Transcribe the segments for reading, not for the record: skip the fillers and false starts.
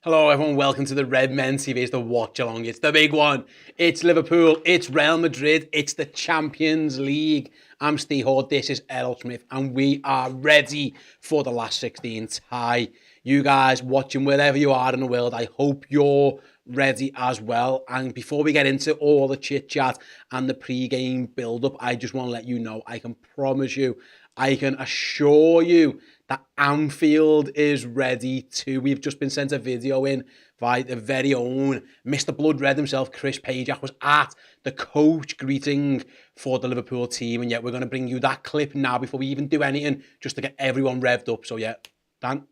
Hello everyone, welcome to the Redmen TV. It's the Watchalong, it's the big one. It's Liverpool, it's Real Madrid, it's the Champions League. I'm Ste Hall, this is Errol Smith, and we are ready for the last 16 tie. You guys watching wherever you are in the world, I hope you're ready as well. And before we get into all the chit-chat and the pre-game build-up, I just want to let you know, I can promise you, I can assure you that Anfield is ready too. We've just been sent a video in by the very own Mr. Blood Red himself, Chris Pajak, was at the coach greeting for the Liverpool team. And yet we're going to bring you that clip now before we even do anything, just to get everyone revved up. So yeah, Dan.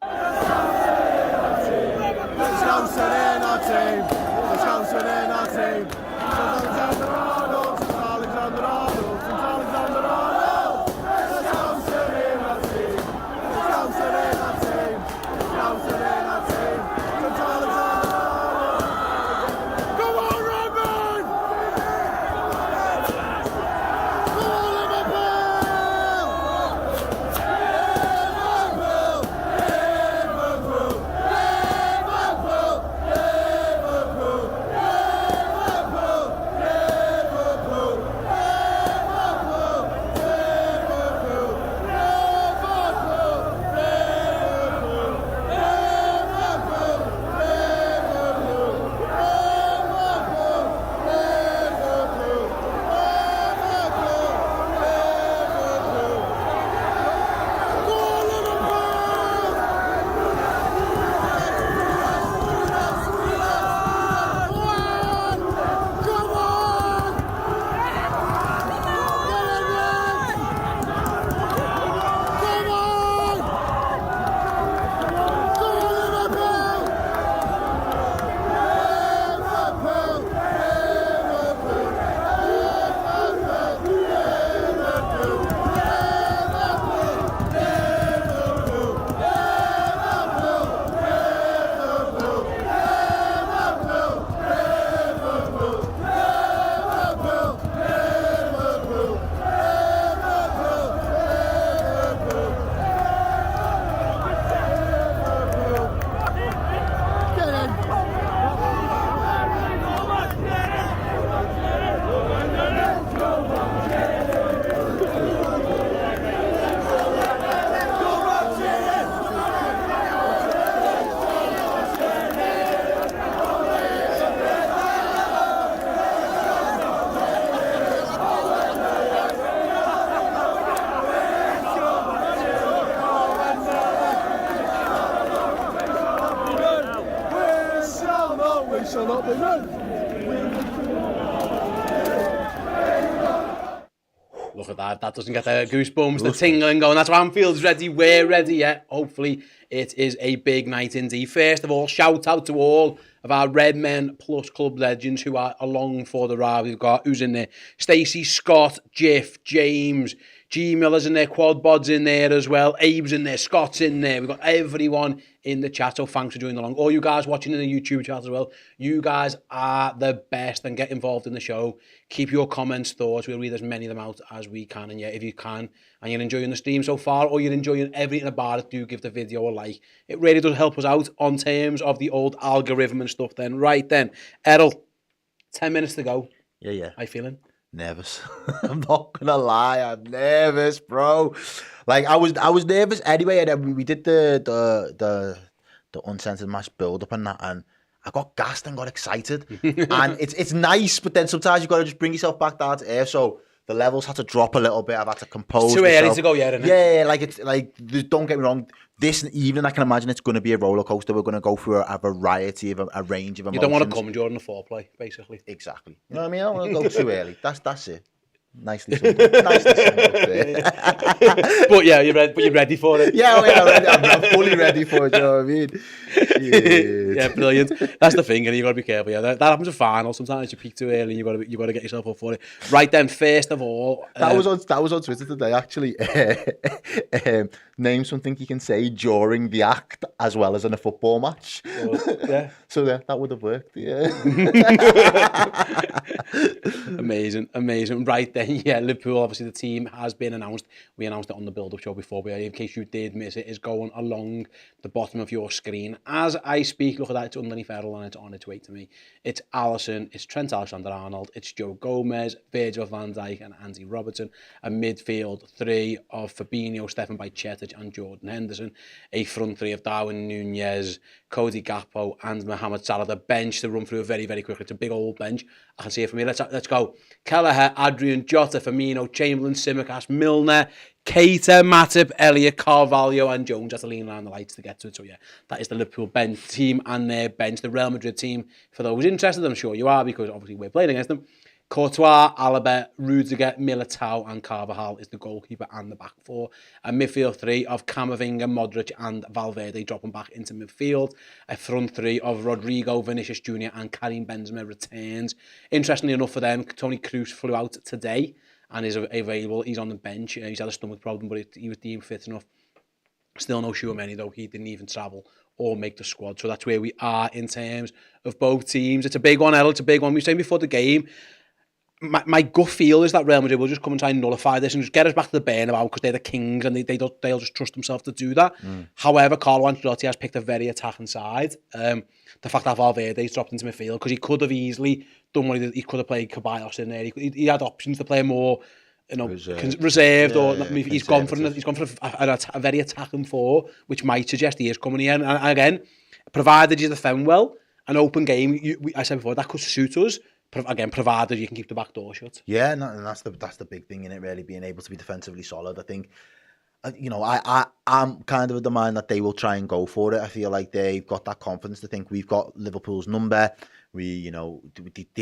Look at that. That doesn't get the goosebumps, the tingling going. That's why Anfield's ready. We're ready, yeah. Hopefully it is a big night indeed. First of all, shout out to all of our Redmen Plus Club legends who are along for the ride. We've got, who's in there? Stacey, Scott, Jiff, James, G Miller's in there, Quad Bod's in there as well, Abe's in there, Scott's in there. We've got everyone in the chat, so thanks for joining along. All you guys watching in the YouTube chat as well, you guys are the best, and get involved in the show. Keep your comments, thoughts, we'll read as many of them out as we can. And yeah, if you can, and you're enjoying the stream so far, or you're enjoying everything about it, do give the video a like. It really does help us out on terms of the old algorithm and stuff then. Right then, Errol, 10 minutes to go. Yeah. How you feeling? Nervous. I'm not gonna lie, I'm nervous, bro. Like I was nervous anyway, and then we did the uncensored match build up and that, and I got gassed and got excited. And it's nice, but then sometimes you've got to just bring yourself back down to earth. So the levels had to drop a little bit. I've had to compose. It's too early to go yet, isn't it? Yeah, like it's like, don't get me wrong. This evening, I can imagine it's going to be a roller coaster. We're going to go through a variety of a range of emotions. You don't want to come during the foreplay, basically. Exactly. You know what I mean? I don't want to go too early. That's it. Nicely summed up. Nicely summed up there. But yeah, you're ready for it. Yeah, I'm fully ready for it. You know what I mean? Yeah, brilliant. That's the thing, and you got to be careful. Yeah, that happens at finals. Sometimes you peak too early. You got to get yourself up for it. Right then, first of all, that was on Twitter today. Actually, name something you can say during the act as well as in a football match. Yeah. So yeah, that would have worked. Yeah. Amazing. Right then, yeah, Liverpool. Obviously, the team has been announced. We announced it on the build-up show before, but in case you did miss it, is going along the bottom of your screen as I speak. Look look at that, it's under Referral and it's on its way to me. It's Alisson, it's Trent Alexander-Arnold, it's Joe Gomez, Virgil van Dijk and Andy Robertson. A midfield three of Fabinho, Stefan Bajcetic and Jordan Henderson. A front three of Darwin Núñez, Cody Gakpo and Mohamed Salah. The bench to run through very, very quickly. It's a big old bench. I can see it from here. Let's go. Kelleher, Adrian, Jota, Firmino, Chamberlain, Tsimikas, Milner, Keita, Matip, Elliott, Carvalho and Jones. That's a lean line the lights to get to it. So yeah, that is the Liverpool bench team and their bench. The Real Madrid team, for those interested, I'm sure you are, because obviously we're playing against them. Courtois, Alaba, Rudiger, Militao and Carvajal is the goalkeeper and the back four. A midfield three of Camavinga, Modric and Valverde dropping back into midfield. A front three of Rodrigo, Vinicius Jr. and Karim Benzema returns. Interestingly enough for them, Toni Kroos flew out today and is available. He's on the bench. He's had a stomach problem, but he was deemed fit enough. Still no Tchouaméni though. He didn't even travel or make the squad. So that's where we are in terms of both teams. It's a big one, Errol. It's a big one. We were saying before the game, my gut feel is that Real Madrid will just come and try and nullify this and just get us back to the Bernabeu because they're the kings and they'll just trust themselves to do that. However, Carlo Ancelotti has picked a very attacking side. The fact that Valverde's dropped into midfield, because he could have easily done what he could have played Ceballos in there. He had options to play more, reserved, or he's gone for a very attacking four, which might suggest he is coming here. And again, provided you defend well, an open game, I said before, that could suit us. Again, provided you can keep the back door shut. Yeah, and that's the big thing in it, really, being able to be defensively solid. I think, I'm kind of of the mind that they will try and go for it. I feel like they've got that confidence to think we've got Liverpool's number. They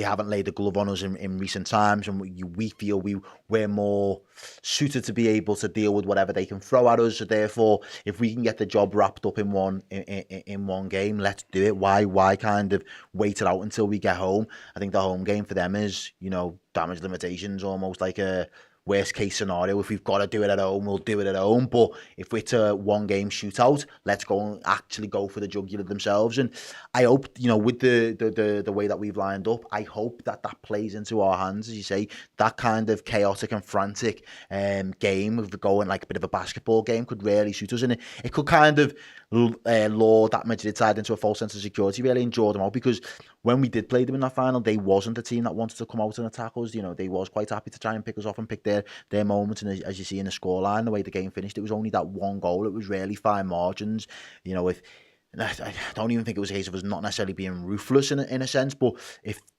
haven't laid a glove on us in recent times, and we feel we're more suited to be able to deal with whatever they can throw at us. So therefore, if we can get the job wrapped up in one game, let's do it. Why kind of wait it out until we get home? I think the home game for them is, damage limitations, almost like a worst case scenario. If we've got to do it at home, we'll do it at home. But if it's a one game shootout, let's go and actually go for the jugular themselves. And I hope, with the way that we've lined up, I hope that plays into our hands, as you say. That kind of chaotic and frantic game of going like a bit of a basketball game could really suit us. And it could kind of lure that Madrid side into a false sense of security, really, and draw them out, because when we did play them in that final, they wasn't a team that wanted to come out and attack us. They was quite happy to try and pick us off and pick their moments. And as you see in the scoreline, the way the game finished, it was only that one goal. It was really fine margins. I don't even think it was a case of us not necessarily being ruthless in a sense, but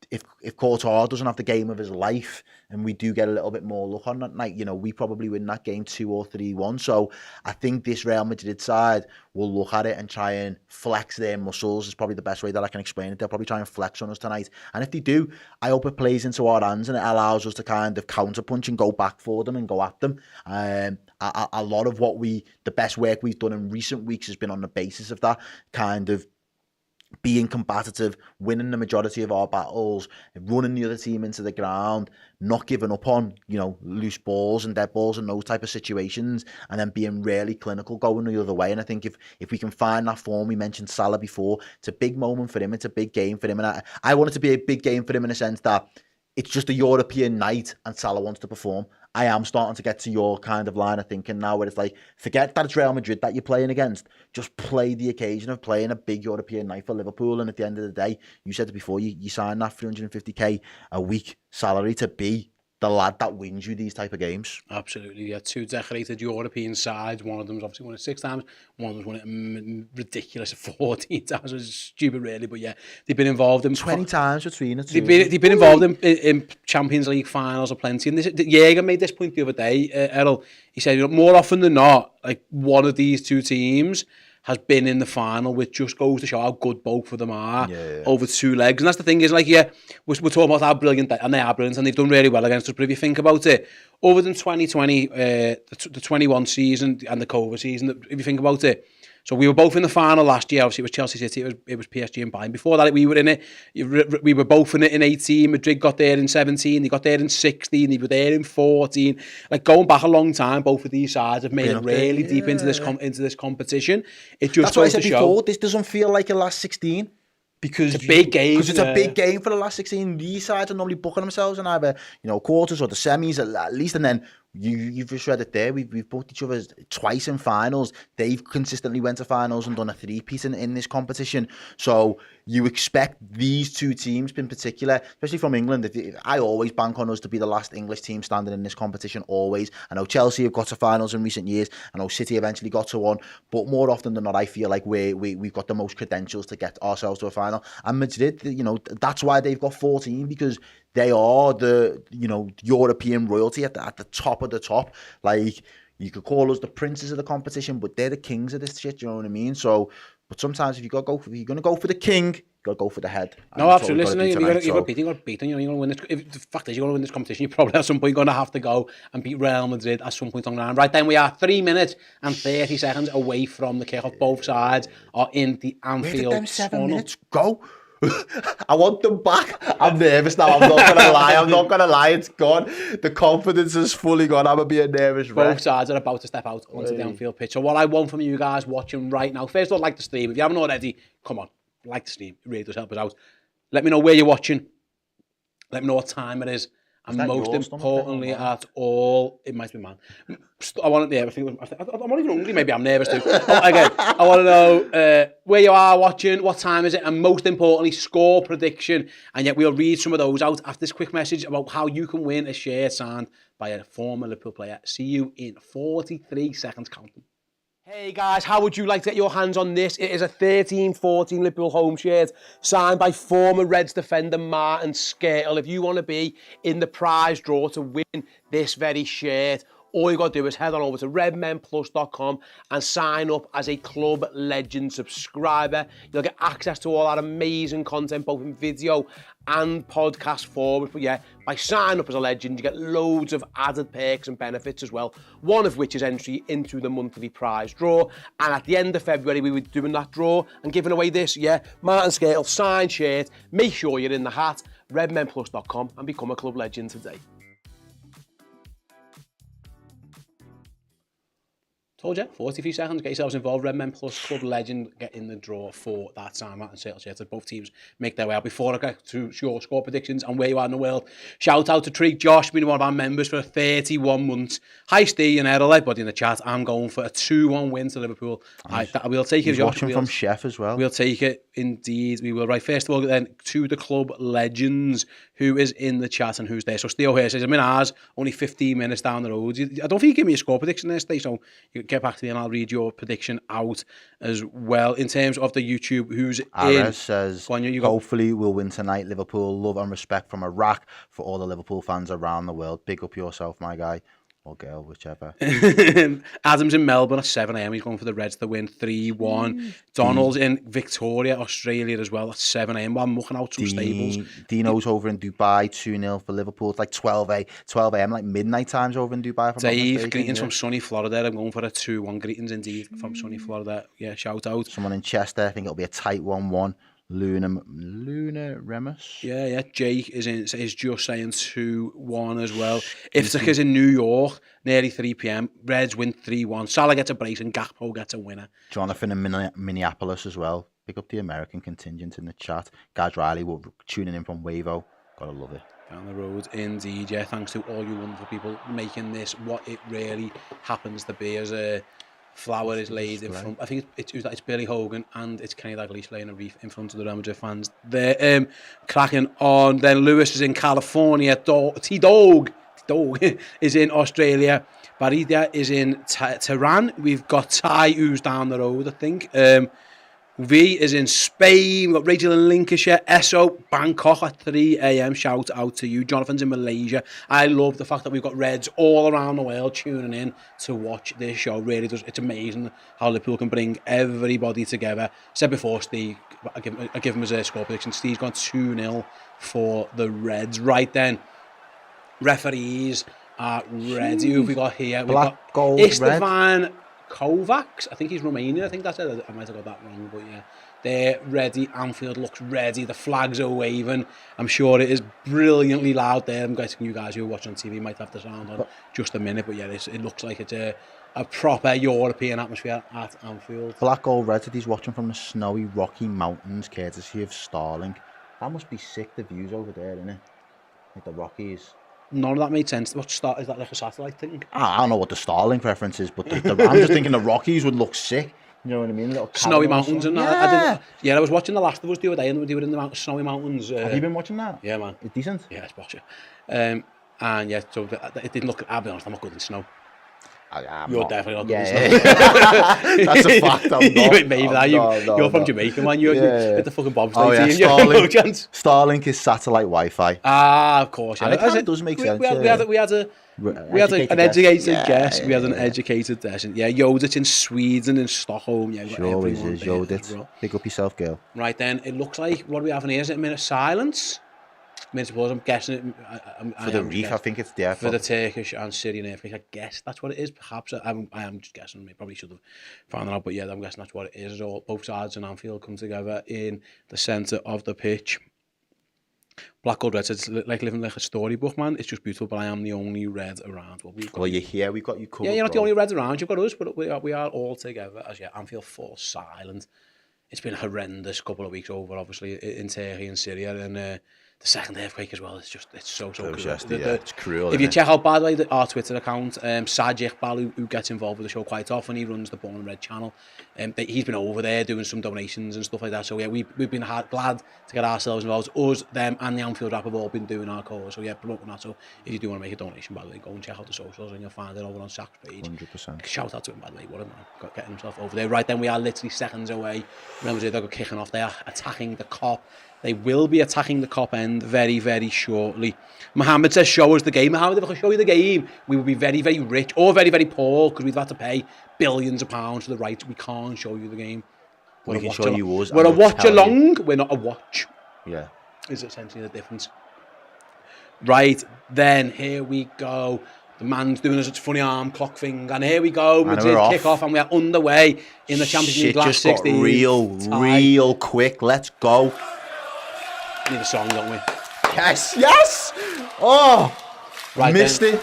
if Courtois doesn't have the game of his life and we do get a little bit more luck on that night, we probably win that game 2 or 3-1. So I think this Real Madrid side will look at it and try and flex their muscles, is probably the best way that I can explain it. They'll probably try and flex on us tonight. And if they do, I hope it plays into our hands and it allows us to kind of counterpunch and go back for them and go at them. A lot of the best work we've done in recent weeks has been on the basis of that, kind of being combative, winning the majority of our battles, running the other team into the ground, not giving up on, loose balls and dead balls and those type of situations, and then being really clinical going the other way. And I think if we can find that form, we mentioned Salah before, it's a big moment for him, it's a big game for him, and I want it to be a big game for him in a sense that it's just a European night and Salah wants to perform. I am starting to get to your kind of line of thinking now, where it's like, forget that it's Real Madrid that you're playing against. Just play the occasion of playing a big European night for Liverpool. And at the end of the day, you said it before, you signed that 350k a week salary to be the lad that wins you these type of games. Absolutely, yeah. 2 decorated European sides. One of them's obviously won it 6 times. One of them's won it ridiculous 14 times. It's stupid, really, but yeah, they've been involved in 20 times between it. They've been involved in Champions League finals or plenty. And Jaeger made this point the other day, Errol. He said, more often than not, like one of these two teams has been in the final, which just goes to show how good both of them are over 2 legs. And that's the thing is, like, we're talking about how brilliant, and they are brilliant, and they've done really well against us. But if you think about it, other than 2020, the 21 season and the COVID season, if you think about it, so we were both in the final last year. Obviously, it was Chelsea City, it was PSG and Bayern. Before that, we were in it. We were both in it in 18. Madrid got there in 17. They got there in 16. They were there in 14. Like, going back a long time, both of these sides have made it really deep into this competition. It just That's what I said before. This doesn't feel like a last 16. Because it's a big game. Because it's a big game for the last 16. These sides are normally booking themselves in either, quarters or the semis at least, and then You've just read it there. We've put each other twice in finals. They've consistently went to finals and done a three-peat in this competition. So you expect these two teams in particular, especially from England. I always bank on us to be the last English team standing in this competition, always. I know Chelsea have got to finals in recent years. I know City eventually got to one. But more often than not, I feel like we've got the most credentials to get ourselves to a final. And Madrid, that's why they've got 14, because they are the, European royalty at the top of the top. Like, you could call us the princes of the competition, but they're the kings of this shit, you know what I mean? So, but sometimes if you're going to go for the king, you got to go for the head. No, absolutely. Listen, you've got to beat them. You're going to win this. The fact is, you're going to win this competition. You're probably at some point going to have to go and beat Real Madrid at some point on the line. Right then, we are 3 minutes and 30 seconds away from the kick-off. Both sides are in the Anfield. Where did them 7 minutes go? I want them back. I'm nervous now. I'm not gonna lie. It's gone. The confidence is fully gone. I'm being nervous. Both sides are about to step out onto the Anfield pitch. So what I want from you guys watching right now, first of all, like the stream. If you haven't already, come on, like the stream. It really does help us out. Let me know where you're watching. Let me know what time it is. And most importantly, at all, it might be mine. I want to, I'm not even hungry. Maybe I'm nervous too. Again, I want to know where you are watching, what time is it, and most importantly, score prediction. And yet we'll read some of those out after this quick message about how you can win a shirt signed by a former Liverpool player. See you in 43 seconds counting. Hey guys, how would you like to get your hands on this? It is a 13-14 Liverpool home shirt signed by former Reds defender Martin Skrtel. If you want to be in the prize draw to win this very shirt, all you got to do is head on over to redmenplus.com and sign up as a Club Legend subscriber. You'll get access to all that amazing content, both in video and podcast format. But yeah, by signing up as a legend, you get loads of added perks and benefits as well. One of which is entry into the monthly prize draw. And at the end of February, we were doing that draw and giving away this, Martin Skrtel signed shirt. Make sure you're in the hat, redmenplus.com, and become a Club Legend today. Told you, 43 seconds, get yourselves involved. Redmen Plus Club Legend get in the draw for that time. Martin Skrtel shirt. Both teams make their way out. Before I get to your score predictions and where you are in the world, shout out to Trig Josh, being one of our members for 31 months. Hi, Ste and Errol, everybody in the chat. I'm going for a 2-1 win to Liverpool. We'll take it. He's watching from Chef as well. We'll take it, indeed. We will. Right, first of all, then to the Club Legends, who is in the chat and who's there. So Steve here says, I'm in ours, only 15 minutes down the road. I don't think you give me a score prediction there, Steve, so you get back to me and I'll read your prediction out as well. In terms of the YouTube, who's Ares in? Says, on, hopefully we'll win tonight, Liverpool. Love and respect from Iraq for all the Liverpool fans around the world. Big up yourself, my guy. Or girl, whichever. Adam's in Melbourne at 7 a.m. He's going for the Reds to win 3-1. Donald's in Victoria, Australia as well at 7 a.m. while I'm mucking out some stables. Dino's over in Dubai, 2-0 for Liverpool. It's like 12 a.m., like midnight times over in Dubai. Dave, greetings from sunny Florida. I'm going for a 2-1. Greetings indeed from sunny Florida. Yeah, shout out. Someone in Chester, I think it'll be a tight 1-1. Luna Remus. Yeah. Jake is just saying 2-1 as well. Iftikh's in New York, nearly 3 p.m. Reds win 3-1. Salah gets a brace and Gakpo gets a winner. Jonathan in Minneapolis as well. Pick up the American contingent in the chat. Gaz Riley will tuning in from Wavo. Gotta love it. Down the road, indeed. Yeah, thanks to all you wonderful people making this what it really happens to be as a flower is laid in front. I think it's Billy Hogan and it's Kenny Dalglish laying a wreath in front of the Real Madrid fans. They're cracking on. Then Lewis is in California. T-Dog is in Australia. Barida is in Tehran. We've got Ty, who's down the road, I think. V is in Spain. We've got Rachel in Lincolnshire. Esso, Bangkok at 3 a.m. Shout out to you. Jonathan's in Malaysia. I love the fact that we've got Reds all around the world tuning in to watch this show. Really does. It's amazing how Liverpool can bring everybody together. Said before, Steve, I give him a score prediction. Steve's gone 2-0 for the Reds. Right then, referees are ready. Who have we got here? We've got gold, Istvan Kovacs. I think he's Romanian. I think that's it. I might have got that wrong, but yeah. They're ready. Anfield looks ready. The flags are waving. I'm sure it is brilliantly loud there. I'm guessing you guys who are watching on TV might have the sound on just a minute, but yeah, it looks like it's a proper European atmosphere at Anfield. Black Gold Red, he's watching from the snowy Rocky Mountains, courtesy of Starlink. That must be sick, the views over there, isn't it? Like the Rockies. None of that made sense. What star is that, like a satellite thing? I don't know what the Starlink reference is, but I'm just thinking the Rockies would look sick. You know what I mean? Little Snowy mountains and that. Yeah. I was watching The Last of Us the other day, and they were in the snowy mountains. Have you been watching that? Yeah, man. It's decent. Yeah, it's watching. And yeah, so it didn't look. I'll be honest, I'm not good in snow. You're definitely not good in snow. That's a fact. I'm not. You're from Jamaica, man. You're at the fucking bobsleigh team. Starlink. Starlink is satellite Wi-Fi. Ah, of course. Yeah. And it kind of does make sense. We had an educated guest. We had an educated person. Yeah, Jodit in Sweden, in Stockholm. Yeah, sure always is, Jodit. Pick up yourself, girl. Right then, it looks like, what do we have in here? Is it a minute of silence? I'm guessing it. For the reef, I think it's there. For the Turkish and Syrian earthquake, I guess that's what it is. Perhaps I am just guessing. I probably should have found that out, but yeah, I'm guessing that's what it is. Both sides in Anfield come together in the centre of the pitch. Black, gold, red. It's like living like a storybook, man. It's just beautiful, but I am the only red around. Well, you're here. We've got you covered. Yeah, you're not the only reds around. You've got us, but we are all together. As yeah, Anfield falls silent. It's been a horrendous couple of weeks over, obviously, in Turkey and Syria, and the second earthquake as well. It's so cruel. It's cruel. If you check out, by the way, our Twitter account, Sajid Iqbal, who gets involved with the show quite often, he runs the Born and Red channel. He's been over there doing some donations and stuff like that. So yeah, we've been glad to get ourselves involved. Us, them, and the Anfield Rap have all been doing our cause. So yeah, promoting that. So if you do want to make a donation, by the way, go and check out the socials, and you'll find it over on Sack's page. 100%. Shout out to him, by the way. What a man, getting himself over there. Right then, we are literally seconds away. Real Madrid are kicking off. They are attacking the Kop. They will be attacking the Kop end very, very shortly. Mohammed says, show us the game. Mohammed, if I could show you the game, we would be very, very rich or very, very poor because we'd have to pay billions of pounds for the rights. We can't show you the game. We can show you us. We're a watch-along. We're not a watch. Yeah. Is essentially the difference. Right, then, here we go. The man's doing us a funny arm clock thing, and here we go. Madrid kick off, and we are underway in the Champions League last 16. Just got real quick. Let's go. We need a song, don't we? Yes! Oh! Right, missed it.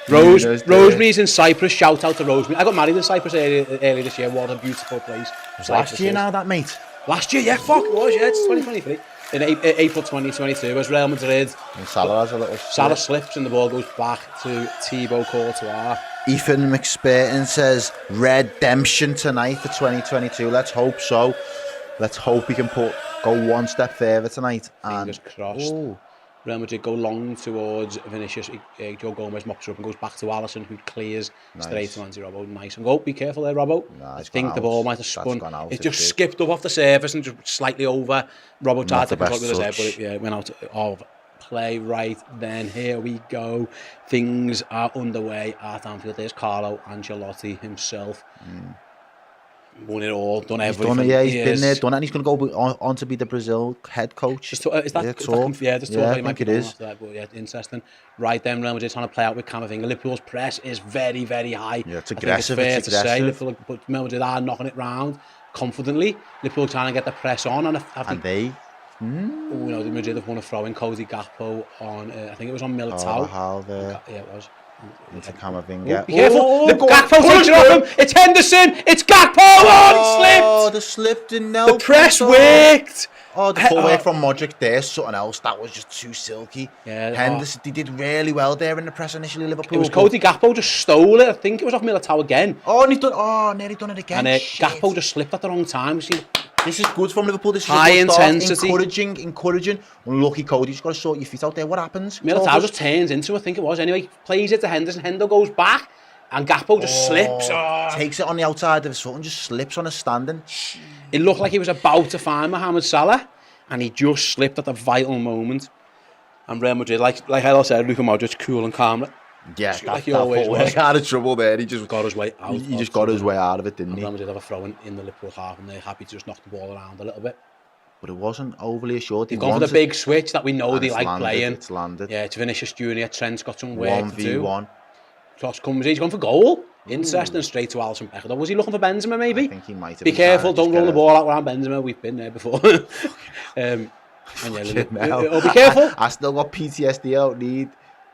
Rosemary's in Cyprus. Shout out to Rosemary. I got married in Cyprus earlier this year. What a beautiful place. Last year now, that, mate? Last year, yeah, fuck, it was, yeah. It's 2023. In April 2022, as Real Madrid. And Salah has a little Salah slips and the ball goes back to Thibaut Courtois. Ethan McSpurton says, redemption tonight for 2022. Let's hope so. Let's hope we can go one step further tonight. Fingers crossed. Ooh. Real Madrid go long towards Vinicius. Joe Gomez mops up and goes back to Alisson, who clears straight to Andy Robbo. Nice. And go, be careful there, Robbo. I think the ball might have spun. It just skipped up off the surface and just slightly over. Robbo tried to pick up with his head, but it went out of play. Right then, here we go. Things are underway at Anfield. There's Carlo Ancelotti himself. Won it all, done everything. He's been there, done it, and he's going to go on to be the Brazil head coach. Is that talk? Yeah, I think it is. That, but yeah, interesting. Right then, Real Madrid trying to play out with Camavinga. Liverpool's press is very, very high. Yeah, it's aggressive. It's fair to say, Liverpool, but Real Madrid are knocking it round confidently. Liverpool trying to get the press on, and they. The Madrid have won a throw in. Cody Gakpo on, I think it was on Militao. Yeah, it was. Into Camavinga. Be careful! Gakpo takes it off him! It's Henderson! It's Gakpo! Oh, the slip didn't help. The press worked! Oh, the full work from Modric there, something else. That was just too silky. Yeah, Henderson, they did really well there in the press initially, Liverpool. It was Cody Gakpo just stole it. I think it was off Militao again. Oh, and nearly done it again. And Gakpo just slipped at the wrong time. This is good from Liverpool. This is high intensity. Encouraging. Unlucky Cody, you just got to sort your feet out there. What happens? Militao just turns into, I think it was anyway, plays it to Henderson. Hendo goes back and Gakpo just slips. Takes it on the outside of his foot and just slips on a standing. It looked like he was about to find Mohamed Salah and he just slipped at the vital moment. And Real Madrid, like I said, Luka Modric, cool and calm. Yeah, like he always was. Out of trouble there. He just got his way out. He just got his way out of it, didn't he? Real Madrid have a throw in the Liverpool half, and they're happy to just knock the ball around a little bit. But it wasn't overly assured. They've gone for the big switch that we know they like playing. It's landed. Yeah, it's Vinicius Junior. Trent's got some work to do. 1v1. Klopp comes in. He's gone for goal. Interesting, straight to Alisson Becker. Was he looking for Benzema? Maybe. I think he might have. Be careful! Don't roll the ball out around Benzema. We've been there before. And yeah, be careful. I still got PTSD. I don't need.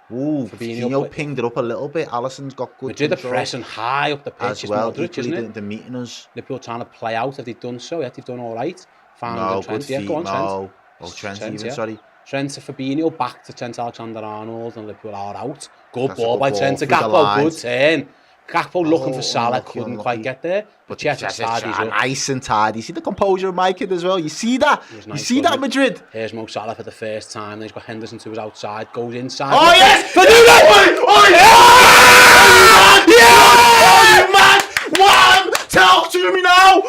Ooh, Fabinho pinged it up a little bit. Alisson's got good control. Madrid are pressing high up the pitch as well. Modric, isn't it? They're meeting us. Liverpool trying to play out. Have they done so? Yeah, they've done all right. Found Trent. Yeah, go on, Trent. Oh, Trent even, sorry. Trent to Fabinho, back to Trent Alexander-Arnold, and Liverpool are out. Good That's ball by Trent to Gakpo, good turn. Gakpo looking for Salah, couldn't quite get there. But Chet's nice and tidy. See the composure of my kid as well. You see that? Nice, you see that, Madrid? Here's Mo Salah for the first time. Then he's got Henderson to his outside, goes inside. Oh, yes! For Oh, you man! Talk to me now!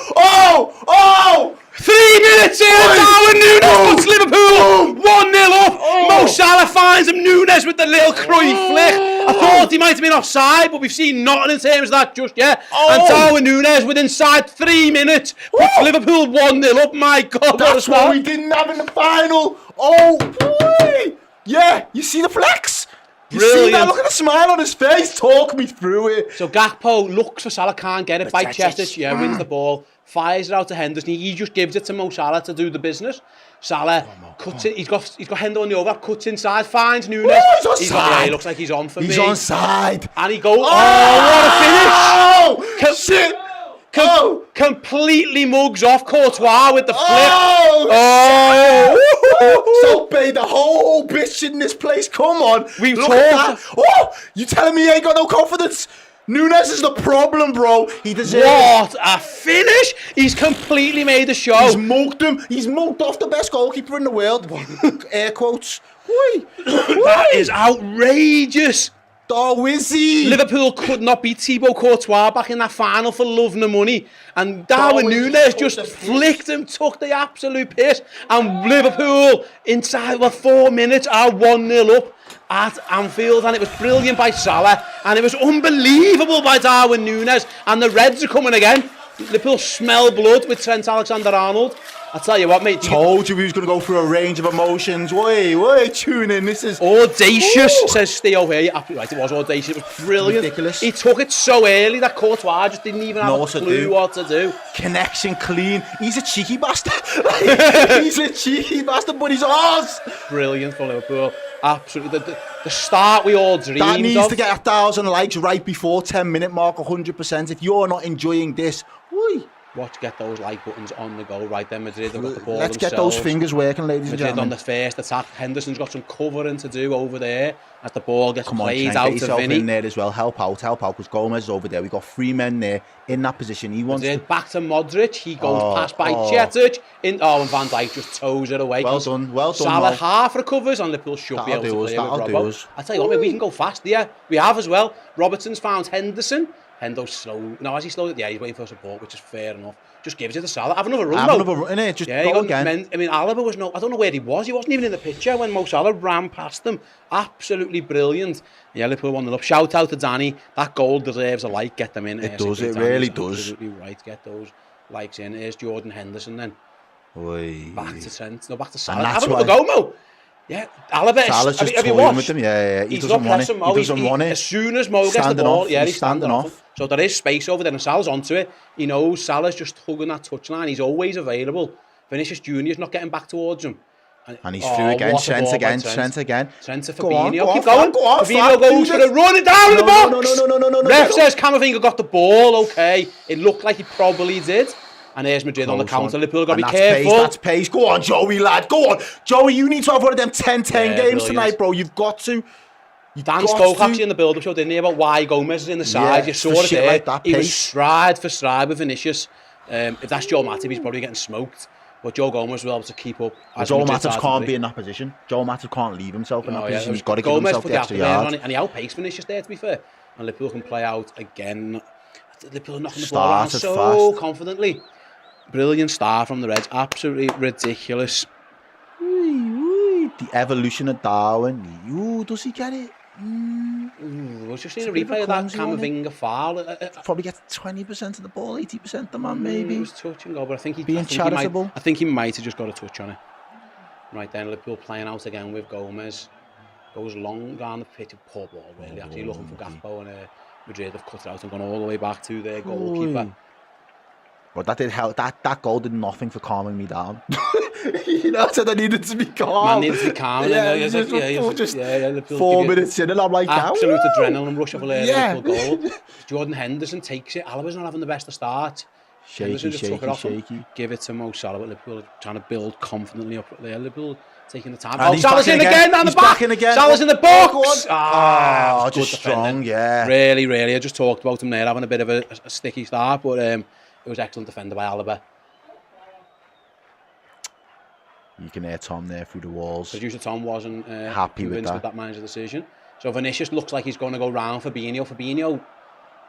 3 minutes in, Darwin Núñez puts Liverpool 1-0 up. Mo Salah finds him, Núñez with the little Cruyff flick. I thought he might have been offside, but we've seen nothing in terms of that just yet. And Darwin Núñez, with inside 3 minutes, puts Liverpool 1-0 up. My God, that's what we didn't have in the final. Oh, boy! Yeah, you see the flex? You see that? Look at the smile on his face. Talk me through it. So Gakpo looks for Salah, can't get it. By Chetic, wins the ball. Fires it out to Henderson. He just gives it to Mo Salah to do the business. Salah cuts it. He's got Hendo on the over. Cuts inside. Finds Núñez. Oh, he's onside. He looks like he's on for me. He's onside. And he goes. Oh, what a finish! Shit! Completely mugs off Courtois with the flip. So paid the whole bitch in this place. Come on. We've Look at that. Oh, you telling me he ain't got no confidence? Núñez is the problem, bro. He deserves. What a finish! He's completely made the show. He's mugged him. He's mugged off the best goalkeeper in the world. Air quotes. That is outrageous. Darwizzy. Liverpool could not beat Thibaut Courtois back in that final for love nor money. And Darwin Núñez just flicked him, took the absolute piss. And Liverpool, inside 4 minutes, are 1-0 up at Anfield. And it was brilliant by Salah. And it was unbelievable by Darwin Núñez. And the Reds are coming again. Liverpool smell blood with Trent Alexander-Arnold. I'll tell you what, mate. Told you he was going to go through a range of emotions. Wait, tune in. This is audacious, says Ste here. You're absolutely right. It was audacious. It was brilliant. Ridiculous. He took it so early that Courtois just didn't even have a clue what to do. Connection clean. He's a cheeky bastard. He's a cheeky bastard, but he's ours. Brilliant for Liverpool. Absolutely. The start we all dreamed of. That needs to get 1,000 likes right before 10-minute mark, 100%. If you're not enjoying this, get those like buttons on the go right then. Madrid have got the ball Let's themselves. get those fingers working, ladies and gentlemen. On the first attack. Henderson's got some covering to do over there as the ball gets played out to Vinny. In there as well. Help out, because Gomez is over there. We've got 3 men there in that position. He wants back to Modric. He goes past by Chetic. And Van Dijk just toes it away. Well done. Salah half recovers and Liverpool should be able to play with Robbo. I tell you what, we can go fast. Yeah, we have as well. Robertson's found Henderson. Hendo's slow. No, has he slowed it? Yeah, he's waiting for support, which is fair enough. Just gives it to Salah. Have another run, innit? Just go again. I mean, Alaba was I don't know where he was. He wasn't even in the picture when Mo Salah ran past him. Absolutely brilliant. Yeah, Liverpool 1-0 up. Shout out to Danny. That goal deserves a like. Get them in. It does. It really does. Absolutely right. Get those likes in. Here's Jordan Henderson then. Back to Trent. No, back to Salah. Have another go, Mo. Yeah, Alaba. Salah's just toying with him. Yeah. He doesn't want it. He doesn't want it. As soon as Mo gets the ball, he's standing off. So there is space over there, and Salah's onto it. He knows Salah's just hugging that touchline. He's always available. Vinicius Junior's not getting back towards him. And he's through again. Trent again. Trent to Fabinho. Keep going. Fabinho goes for a run down the box. No. Ref says Camavinga got the ball. Okay. It looked like he probably did. And there's Madrid on the counter. Liverpool got to be careful. That's pace. Go on, Joey, lad. Go on. Joey, you need to have one of them 10-10 games tonight, bro. You've got to. Dan spoke actually in the build-up show, didn't he, about why Gomez is in the side. You saw it there. Like that, he was stride for stride with Vinicius. If that's Joe Matip, he's probably getting smoked. But Joe Gomez will be able to keep up. Joe Matip can't be in that position. Joe Matip can't leave himself in that position. He's got to give himself the extra yard. And he outpaced Vinicius there, to be fair. And Liverpool can play out again. Liverpool knocking the ball around so confidently. Brilliant start from the Reds. Absolutely ridiculous. The evolution of Darwin. Does he get it? I was just seeing a replay of that Camavinga foul. Probably gets 20% of the ball, 80% the man, maybe. He was touching goal, but I think he might have just got a touch on it. Right then, Liverpool playing out again with Gomez. Goes long down the pitch, poor ball really. Actually looking for Gakpo, and Madrid have cut it out and gone all the way back to their goalkeeper. But that did help. That goal did nothing for calming me down. Said I needed to be calm. Man needed to be calm. Just 4 minutes in, and I'm like, absolute adrenaline rush of a Liverpool goal. Jordan Henderson takes it. Alaba's not having the best of start. Henderson just took it off him. shaky. Give it to Mo Salah, but Liverpool trying to build confidently up there. Liverpool taking the time. And Salah's in again down the back. Salah's in the box. Just strong, yeah. Really, really. I just talked about him there having a bit of a sticky start, but it was excellent defender by Alaba. You can hear Tom there through the walls. Producer Tom wasn't happy with that manager decision. So Vinicius looks like he's going to go round Fabinho. Fabinho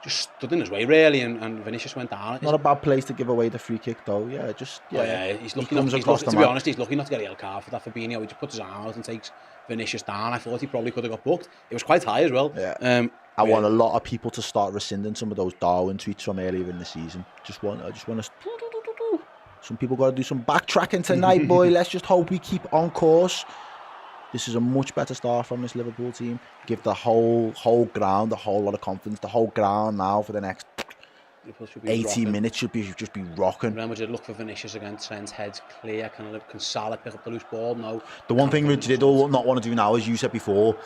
just stood in his way really, and Vinicius went down. Not a bad place to give away the free kick though. Yeah, he's lucky not, to be honest, he's lucky not to get a yellow card for that. Fabinho, he just puts his arm out and takes Vinicius down. I thought he probably could have got booked. It was quite high as well. Yeah. I want a lot of people to start rescinding some of those Darwin tweets from earlier in the season. I just want to. Some people got to do some backtracking tonight, boy. Let's just hope we keep on course. This is a much better start from this Liverpool team. Give the whole ground a whole lot of confidence. The whole ground now for the next 80 minutes should just be rocking. Real Madrid look for Vinicius again. Trent's head's clear. Can Salah pick up the loose ball? No. The one thing Madrid will not want to do now, as you said before,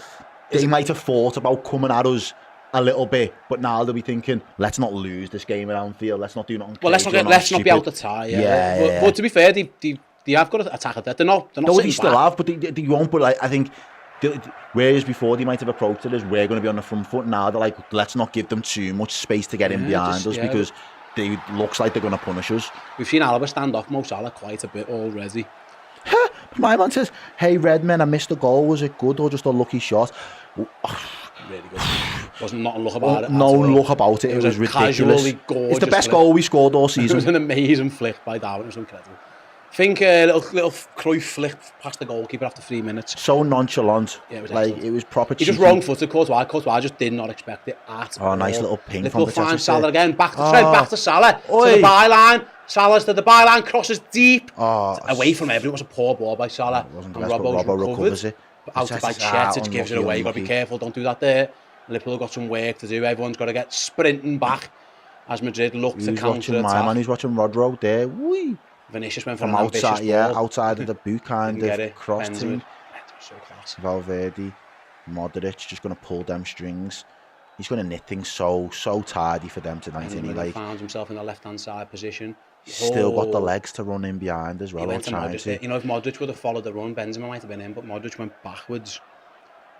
they might have thought about coming at us a little bit, but now they'll be thinking, let's not lose this game at Anfield. Let's not do nothing. Well, let's not be out of tie. Yeah. But to be fair, they have got to attack it. They're not. No, they still have, but they won't. But I think, whereas before they might have approached it as we're going to be on the front foot. Now they're like, let's not give them too much space to get in behind us because they looks like they're going to punish us. We've seen Alaba stand off Mo Salah quite a bit already. My man says, "Hey Redmen, I missed the goal. Was it good or just a lucky shot?" Really good. Wasn't not a look about it. No look about it. It was ridiculous. It's the best goal we scored all season. It was an amazing flick by Darwin. It was incredible. I think a little Cruyff flick past the goalkeeper after 3 minutes. So nonchalant. Yeah, it was like excellent. It was proper. He just wrong-footed Courtois. Courtois just did not expect it at all. Nice little ping Liverpool from finds Salah again. Back to Salah. To the byline. Salah's to the byline. Crosses deep. Away from everyone. It was a poor ball by Salah. And Robbo recovers it. Out by Chet, gives it away. You've got to be careful. Don't do that there. Liverpool got some work to do. Everyone's got to get sprinting back as Madrid look to counter-attack. My man, he's watching Rodro there. Whee! Vinicius went for from an ambitious ball. Outside of the boot kind of crossed him. So class. Valverde, Modric, just going to pull them strings. He's going to knit things so tidy for them tonight. And he found himself in the left-hand side position. He's still got the legs to run in behind as well. He went to Modric. You know, if Modric would have followed the run, Benzema might have been in, but Modric went backwards.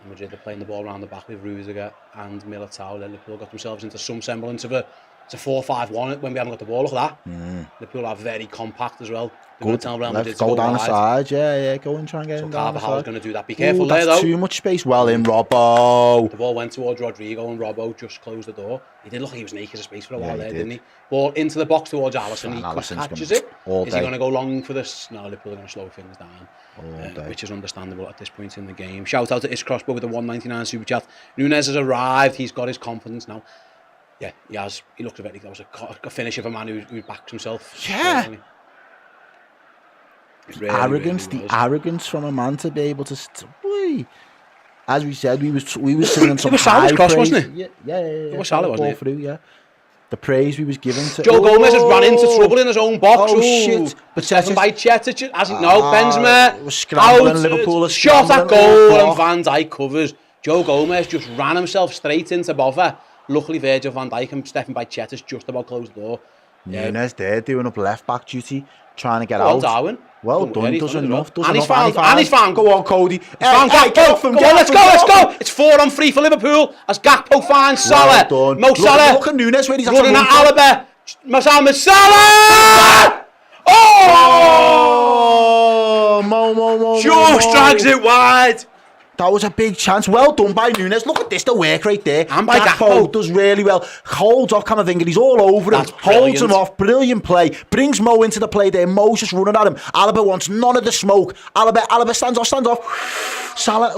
And Madrid are playing the ball around the back with Rudiger and Militao. Then Liverpool got themselves into some semblance of a 4-5-1 when we haven't got the ball. Look at that. Liverpool are very compact as well. Good. Let's go down the side. Yeah. Go and try and get him down the side. Carvajal's going to do that. Be careful there, though. Too much space. Well in, Robbo. The ball went towards Rodrigo and Robbo just closed the door. He did look like he was naked of space for a while there, didn't he? Ball into the box towards Alisson. He catches it. Is he going to go long for this? No, Liverpool are going to slow things down, which is understandable at this point in the game. Shout out to Ish Crossbow with the 199 super chat. Nunes has arrived. He's got his confidence now. Yeah, he has. He looks a bit. That was a finish of a man who backs himself. Yeah. Really, arrogance, really the arrogance from a man to be able to. As we said, we was singing some. It was Salah's cross, wasn't it? Yeah. It was Salah, wasn't it? Through, yeah. The praise we was given to. Joe Gomez has run into trouble in his own box. Oh shit! But Stefan by Chetic, as he Benzema was scrambling. Liverpool shot at goal and Van Dijk covers. Joe Gomez just ran himself straight into bother. Luckily, Virgil van Dijk and Stefan by Chetic just about closed the door. Nunes there doing up left back duty, trying to get out. Darwin. Well done, does enough. And he's found. Go on, Cody. Found Gakpo. Go on, let's go. It's 4-on-3 for Liverpool as Gakpo finds Salah. Mo Salah. Look at Nunes where he's running at Alaba. Mohamed Salah. Mo. Just drags it wide. That was a big chance. Well done by Nunes. Look at this, the work right there. And by Gakpo. Does really well. Holds off Camavinga. He's all over him. Holds him off. Brilliant play. Brings Mo into the play there. Mo's just running at him. Alaba wants none of the smoke. Alaba stands off. Salah,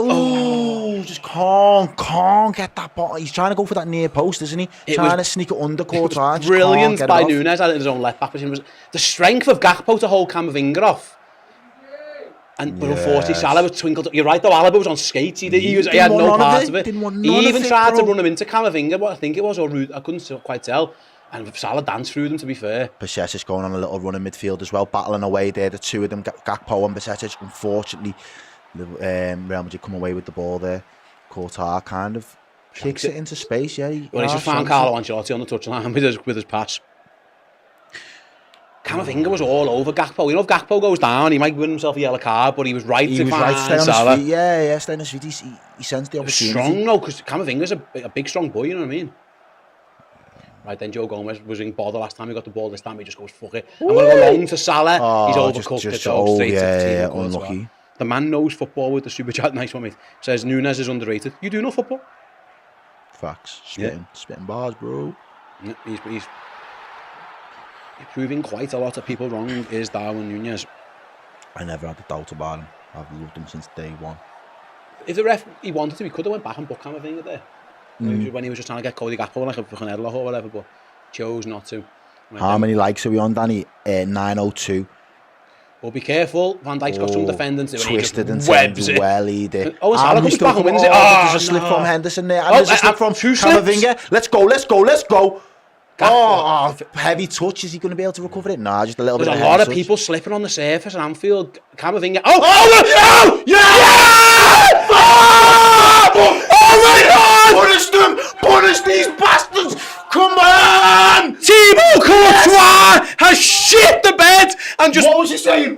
just can't get that ball. He's trying to go for that near post, isn't he? Trying to sneak it under Courtois. Brilliant by Nunes at his own left back position. The strength of Gakpo to hold Camavinga off. But unfortunately, Salah was twinkled. You're right, though. Alaba was on skates. He had no part of it. He even tried to run him into Camavinga, what I think it was, or I couldn't quite tell. And Salah danced through them, to be fair. Bajcetic going on a little run in midfield as well, battling away there. The two of them, Gakpo and Bajcetic. Unfortunately, Real Madrid come away with the ball there. Courtois kind of kicks it into space. Yeah. Well, he's just found Carlo Ancelotti on the touchline with his pass. Camavinga was all over Gakpo. You know, if Gakpo goes down, he might win himself a yellow card, but he was right to find stay on Salah. his feet. Yeah, stay on his feet. He sensed the opportunity. Strong, though, because Camavinga's a big, strong boy, you know what I mean? Right, then Joe Gomez was in bother last time he got the ball. This time he just goes, fuck it. I'm going to go long to Salah. He's overcooked it, so straight to the team. Unlucky. The man knows football with the super chat. Nice one, mate. Says Nunes is underrated. You do know football? Facts. Spitting bars, bro. Yeah, he's proving quite a lot of people wrong, is Darwin Núñez. I never had a doubt about him. I've loved him since day one. If the ref, he wanted to, he could have went back and booked Camavinga there. When he was just trying to get Cody Gakpo like a fucking headlock or whatever, but chose not to. How many likes are we on, Danny? 902. Well, be careful. Van Dijk's got some defendants who twisted and webs it. Well, he did. Oh, Salah comes back and wins it. There's a slip from Henderson there. And there's a slip from Camavinga. Let's go. Heavy touch. Is he going to be able to recover it? Nah, just a little bit. There's a lot of touch. people slipping on the surface at Anfield. Camavinga. Punish these bastards! Come on! Thibaut Courtois has shit the bed and just... What was he saying?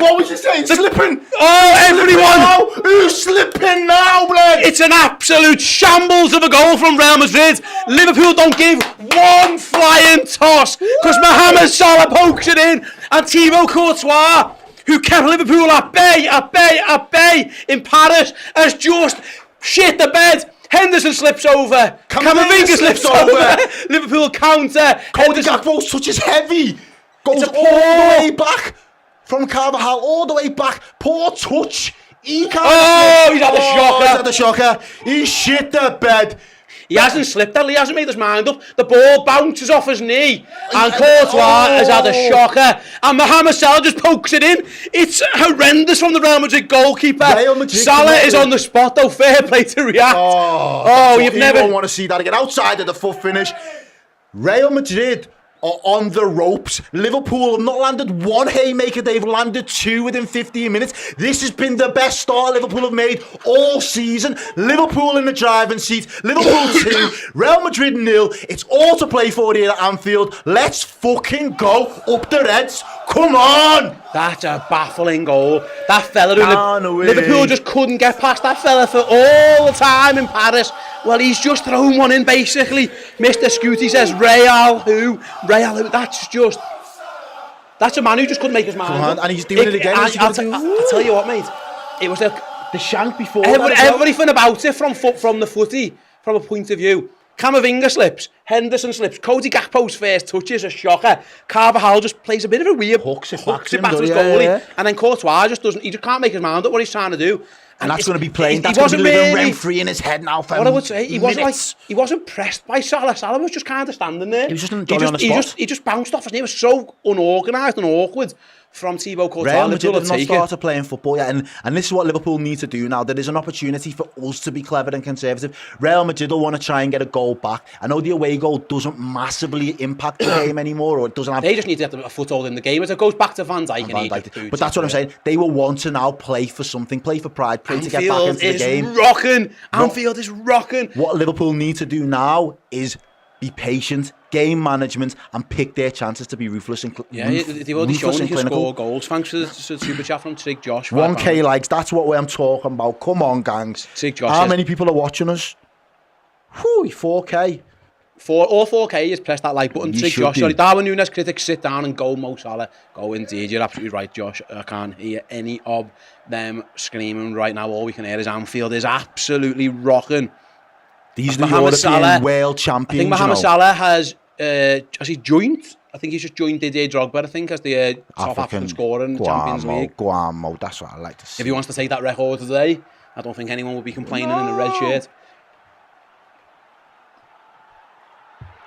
Slipping! Everyone! Who's slipping now, blood? It's an absolute shambles of a goal from Real Madrid. Liverpool don't give one flying toss because Mohamed Salah pokes it in, and Thibaut Courtois, who kept Liverpool at bay in Paris, has just shit the bed. Henderson slips over. Camavinga slips over. Liverpool counter. Cody Gakpo's touch is heavy. Goes all the way back from Carvajal, all the way back. Poor touch. He can't. He's had the shocker. He's had the shocker. He shit the bed. He hasn't slipped, he hasn't made his mind up. The ball bounces off his knee, and Courtois has had a shocker, and Mohamed Salah just pokes it in. It's horrendous from the Real Madrid goalkeeper. Salah is on the spot, though. Fair play to react. You don't want to see that again. Outside of the foot finish, Real Madrid are on the ropes. Liverpool have not landed one haymaker. They've landed two within 15 minutes. This has been the best start Liverpool have made all season. Liverpool in the driving seat. Liverpool 2, Real Madrid 0. It's all to play for here at Anfield. Let's fucking go up the Reds. Come on! That's a baffling goal. That fella Liverpool just couldn't get past that fella for all the time in Paris. Well, he's just thrown one in, basically. Mr. Scooty says, Real who? That's a man who just couldn't make his mind up. And he's doing it again. I'll tell you what, mate. It was the shank before everything about it from the footy, from a point of view. Camavinga slips, Henderson slips, Cody Gakpo's first touch is a shocker. Carvajal just plays a bit of a weird hooks it back to his goalie, and then Courtois just can't make his mind up what he's trying to do. And that's going to be playing. That's going to be living rent-free in his head now. What I would say, he wasn't pressed by Salah. Salah was just kind of standing there. He was just on the spot. He just bounced off his knee. It was so unorganised and awkward from Thibaut Courtois. Real Madrid have not started playing football yet, and this is what Liverpool need to do now. There is an opportunity for us to be clever and conservative. Real Madrid will want to try and get a goal back. I know the away goal doesn't massively impact the game anymore, or it doesn't have... They just need to get a foothold in the game as it goes back to Van Dijk. But that's what I'm saying. They will want to now play for something, play for pride, play to get back into the game. Anfield is rocking. What Liverpool need to do now is be patient, game management, and pick their chances to be ruthless and they've already shown they can score goals. Thanks to the super chat from Trig Josh. 1k likes, that's what I'm talking about. Come on, gangs. Trig Josh. How many people are watching us? Whew, 4k. All 4k is press that like button. Trig Josh. Sorry, Darwin Núñez critics, sit down and go Mo Salah. Go indeed, you're absolutely right, Josh. I can't hear any of them screaming right now. All we can hear is Anfield is absolutely rocking. These are the European world champions. I think Mohamed Salah has he joined? I think he's just joined Didier Drogba, I think, as the top African scorer in the Champions League. Go on, Mo. That's what I like to see. If he wants to take that record today, I don't think anyone would be complaining in a red shirt.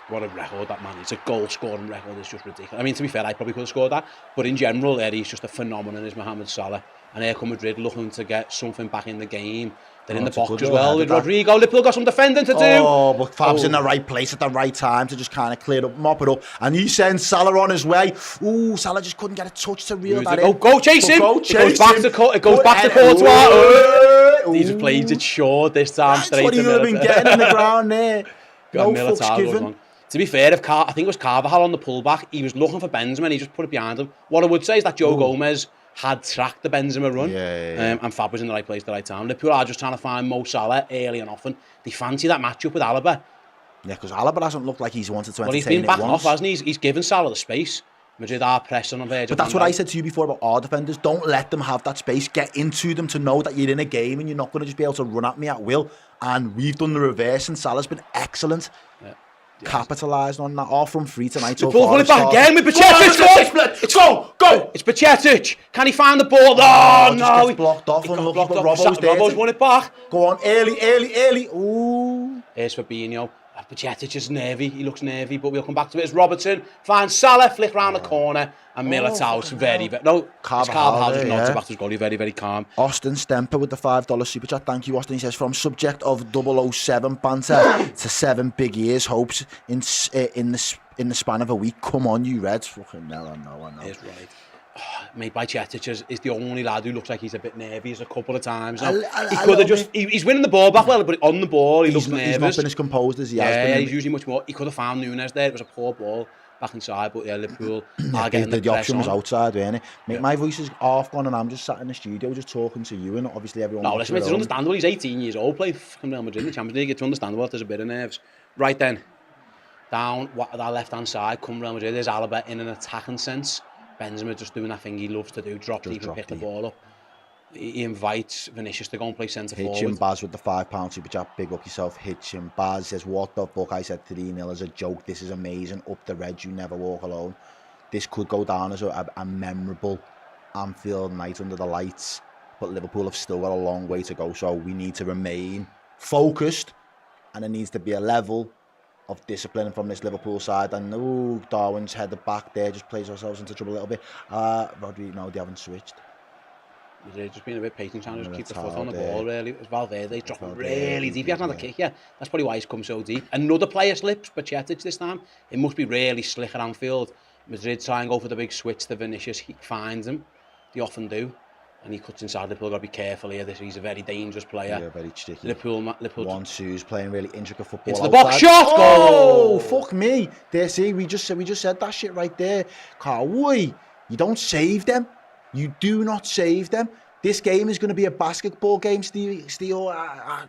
What a record that man is. A goal-scoring record is just ridiculous. I mean, to be fair, I probably could have scored that. But in general, he's just a phenomenon, is Mohamed Salah. And here come Madrid looking to get something back in the game. They're in the box as well with Rodrigo. Liverpool got some defending to do. Oh, but Fab's in the right place at the right time to just kind of clear up, mop it up. And he sends Salah on his way. Ooh, Salah just couldn't get a touch to reel that in. Go chase him. It goes back to Courtois. He's played it short this time. That's what he would have been getting in the ground there. No fucks given. To be fair, I think it was Carvajal on the pullback, he was looking for Benzema and he just put it behind him. What I would say is that Joe Gomez had tracked the Benzema run, and Fab was in the right place at the right time. Liverpool are just trying to find Mo Salah early and often. They fancy that matchup with Alaba. Yeah, because Alaba hasn't looked like he's wanted to entertain Well, he's been backing off, hasn't he? He's given Salah the space. Madrid are pressing on there. But that's what I said to you before about our defenders. Don't let them have that space. Get into them to know that you're in a game and you're not going to just be able to run at me at will. And we've done the reverse, and Salah's been excellent. Yeah. Capitalising on that. All from free tonight. So far, it back again with Pacetic. It's go! It's Pacetic. Can he find the ball? Oh, no. He blocked off. Robbo's won it back. Go on, early. Ooh. Here's Fabinho. Pacetic is nervy. He looks nervy, but we'll come back to it. It's Robertson. Finds Salah, flick round the corner, and Militao's very... No, Carvajal just nods back to his goalie. Very, very calm. Austin Stemper with the $5 super chat. Thank you, Austin. He says, from subject of 007 banter to 7 big years hopes in the span of a week. Come on, you Reds. Fucking hell, I know. He's right. Mate, Pacetic is the only lad who looks like he's a bit nervous a couple of times. Now, he could have just... He's winning the ball back well, but on the ball, he looks nervous. He's not been as composed as he has been. Yeah, he's usually much more. He could have found Nunes there. It was a poor ball back inside, but yeah, Liverpool are getting the option was outside, wasn't it? Mate, my voice is half gone and I'm just sat in the studio just talking to you, and obviously everyone... No, listen, it's understandable. He's 18 years old, playing fucking Real Madrid in the Champions League. It's understandable if there's a bit of nerves. Right then, down that left-hand side, come Real Madrid. There's Alaba in an attacking sense. Benzema just doing that thing he loves to do, drop deep and pick the ball up. He invites Vinicius to go and play centre forward. Hitchin Baz with the £5 super chat. Big up yourself, Hitchin Baz. Says, what the fuck? I said 3-0 as a joke. This is amazing. Up the Reds, you never walk alone. This could go down as a memorable Anfield night under the lights. But Liverpool have still got a long way to go. So we need to remain focused. And there needs to be a level of discipline from this Liverpool side. And Darwin's headed back there, just plays ourselves into trouble a little bit. Rodri, no, they haven't switched. They've just been a bit patient, trying to just keep the foot on the ball, really. It was Valverde dropping really deep. He hasn't had a kick yet. That's probably why he's come so deep. Another player slips, Pacetic this time. It must be really slick at Anfield. Madrid try and go for the big switch to Vinicius. He finds him. They often do. And he cuts inside. Liverpool got to be careful here. He's a very dangerous player. Yeah, very sticky. Liverpool 1-2's playing really intricate football. Into the box, shot, goal! Oh, fuck me. There, see, we just said that shit right there. You don't save them. You do not save them. This game is going to be a basketball game, Steve. That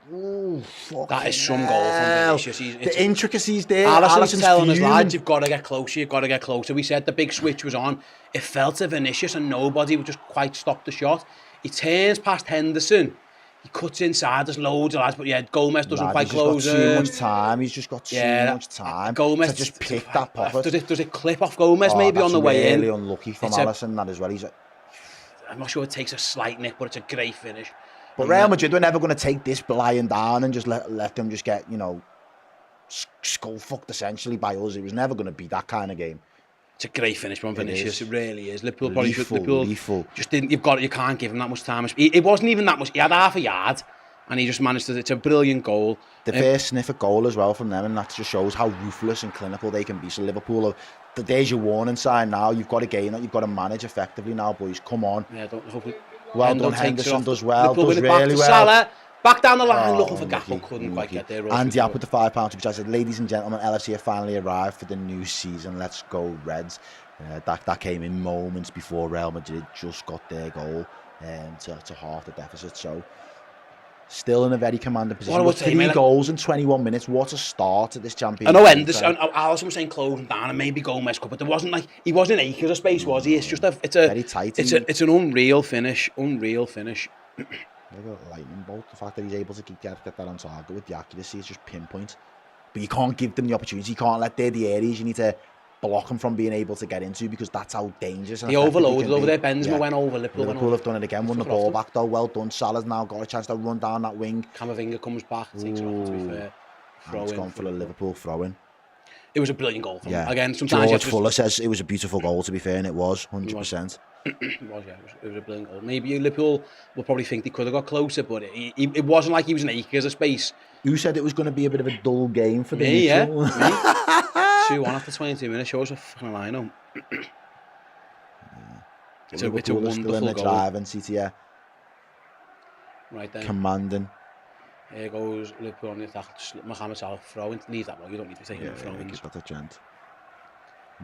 is some goal from Vinicius. The intricacies there. Alisson's telling us, lads, you've got to get closer. We said the big switch was on. It fell to Vinicius and nobody would just quite stop the shot. He turns past Henderson. He cuts inside. There's loads of lads, but yeah, Gomez doesn't quite close. He's got too much time. He's just got too much time. Gomez to just pick that pocket. Does it clip off Gomez maybe on the way in? Really unlucky from Alisson that as well. I'm not sure it takes a slight nick, but it's a great finish. But Real Madrid were never going to take this lying down and just let them just get, skull fucked essentially by us. It was never going to be that kind of game. It's a great finish from Vinicius. It really is. Liverpool probably should. Liverpool just didn't. You can't give him that much time. It wasn't even that much. He had half a yard, and he just managed to. It's a brilliant goal. The first sniff of goal as well from them, and that just shows how ruthless and clinical they can be. So Liverpool, there's your warning sign now. You've got a game that you've got to manage effectively now, boys. Come on. Yeah, well done. Henderson does well. Does really well. Salah, back down the line, looking for Gakpo, couldn't quite get there. Andy up with the £5, which I said, ladies and gentlemen, LFC have finally arrived for the new season. Let's go Reds. That came in moments before Real Madrid just got their goal to half the deficit. So still in a very commanding position. With 3 goals in 21 minutes. What a start at this championship. I know Alisson was saying closing down and maybe Gomez could, but there wasn't he wasn't acres of space, was he? It's just very tight. It's an unreal finish. Like a lightning bolt. The fact that he's able to get that on target with the accuracy is just pinpoint. But you can't give them the opportunity. You can't let the areas you need to block them from being able to get into, because that's how dangerous. He overloaded over there. Benzema went over. Liverpool have done it again. Won the ball back though. Well done. Salah's now got a chance to run down that wing. Camavinga comes back. Takes it off, to be fair. It's gone for the Liverpool throw-in. It was a brilliant goal. Again, sometimes George Fuller says it was a beautiful goal, to be fair, and it was 100%. It was a brilliant goal. Maybe Liverpool will probably think they could have got closer, but it wasn't like he was in acres of space. Who said it was going to be a bit of a dull game for me? Yeah, me. 2-1 after 22 minutes. Shows a fucking line. It's a wonderful still in the goal. driving seat here. Right then. Commanding. Here goes Liverpool on the attack. Mohamed Salah throwing. Leave that one. You don't need to say him throwing. Give that a gent.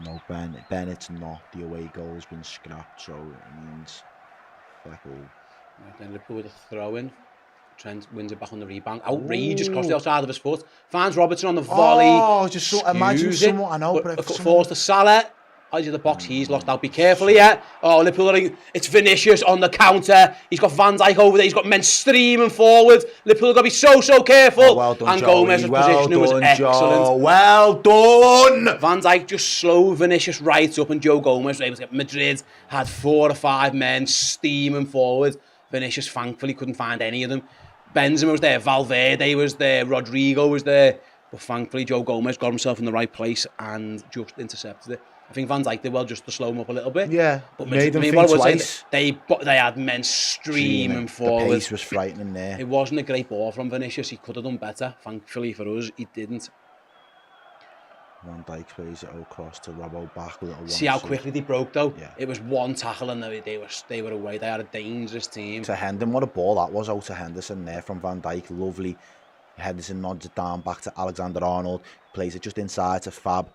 No, Bennett's not. The away goal has been scrapped, so it means fuck all. Right, then Liverpool with a throw-in. Trent wins it back on the rebound. Outrageous cross the outside of his foot. Finds Robertson on the volley. Oh, just so, imagine someone, I know, but falls to Salah. Edge of the box, he's lost out. Be careful here. Oh, Liverpool, it's Vinicius on the counter. He's got Van Dijk over there. He's got men streaming forward. Liverpool got to be so careful. Oh, well done, and Joey. Gomez's positioning was excellent. Joe. Well done. Van Dijk just slowed Vinicius right up, and Joe Gomez was able to get Madrid. Had 4 or 5 men steaming forward. Vinicius thankfully couldn't find any of them. Benzema was there. Valverde was there. Rodrigo was there. But thankfully, Joe Gomez got himself in the right place and just intercepted it. I think Van Dijk did well just to slow him up a little bit. Yeah, but made him think twice. They had men streaming forward. The pace was frightening there. It wasn't a great ball from Vinicius. He could have done better. Thankfully for us, he didn't. Van Dijk plays it across to Robbo back. See how quickly they broke though? Yeah. It was one tackle and they were away. They had a dangerous team. To Henderson, what a ball that was out to Henderson there from Van Dijk. Lovely. Henderson nods it down back to Alexander-Arnold. Plays it just inside to Fab.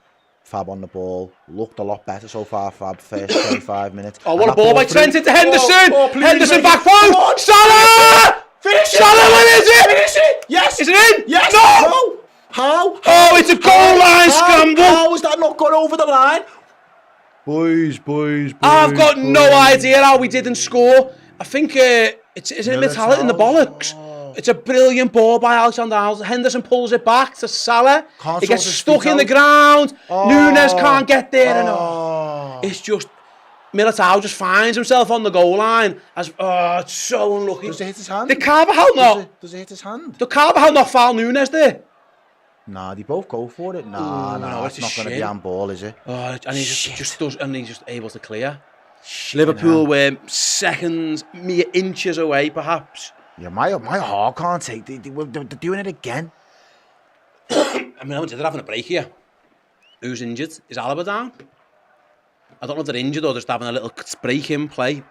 Fab on the ball. Looked a lot better so far, Fab. First 25 minutes. Oh, what a ball by Trent into Henderson! Henderson please, back post! Salah! Finish it! Salah, what is it? Finish it! Yes! Is it in? Yes! No! How? Oh, it's a goal line scramble! How has that not gone over the line? Boys. I've got no idea how we didn't score. I think is it Metallic in the bollocks? It's a brilliant ball by Alexander-Arnold. Henderson pulls it back to Salah. He gets stuck in the ground. Nunes can't get there. And it's just Militao just finds himself on the goal line. It's so unlucky. Does it hit his hand? Did Carvajal not? Does it hit his hand? Did Carvajal not foul Nunes there? Nah, they both go for it. No, it's not going to be on ball, is it? Oh, and he just does, and he's just able to clear. Liverpool were seconds, mere inches away, perhaps. Yeah, my heart can't take. They're doing it again. I mean, they're having a break here. Who's injured? Is Alaba down? I don't know if they're injured or just having a little break in play.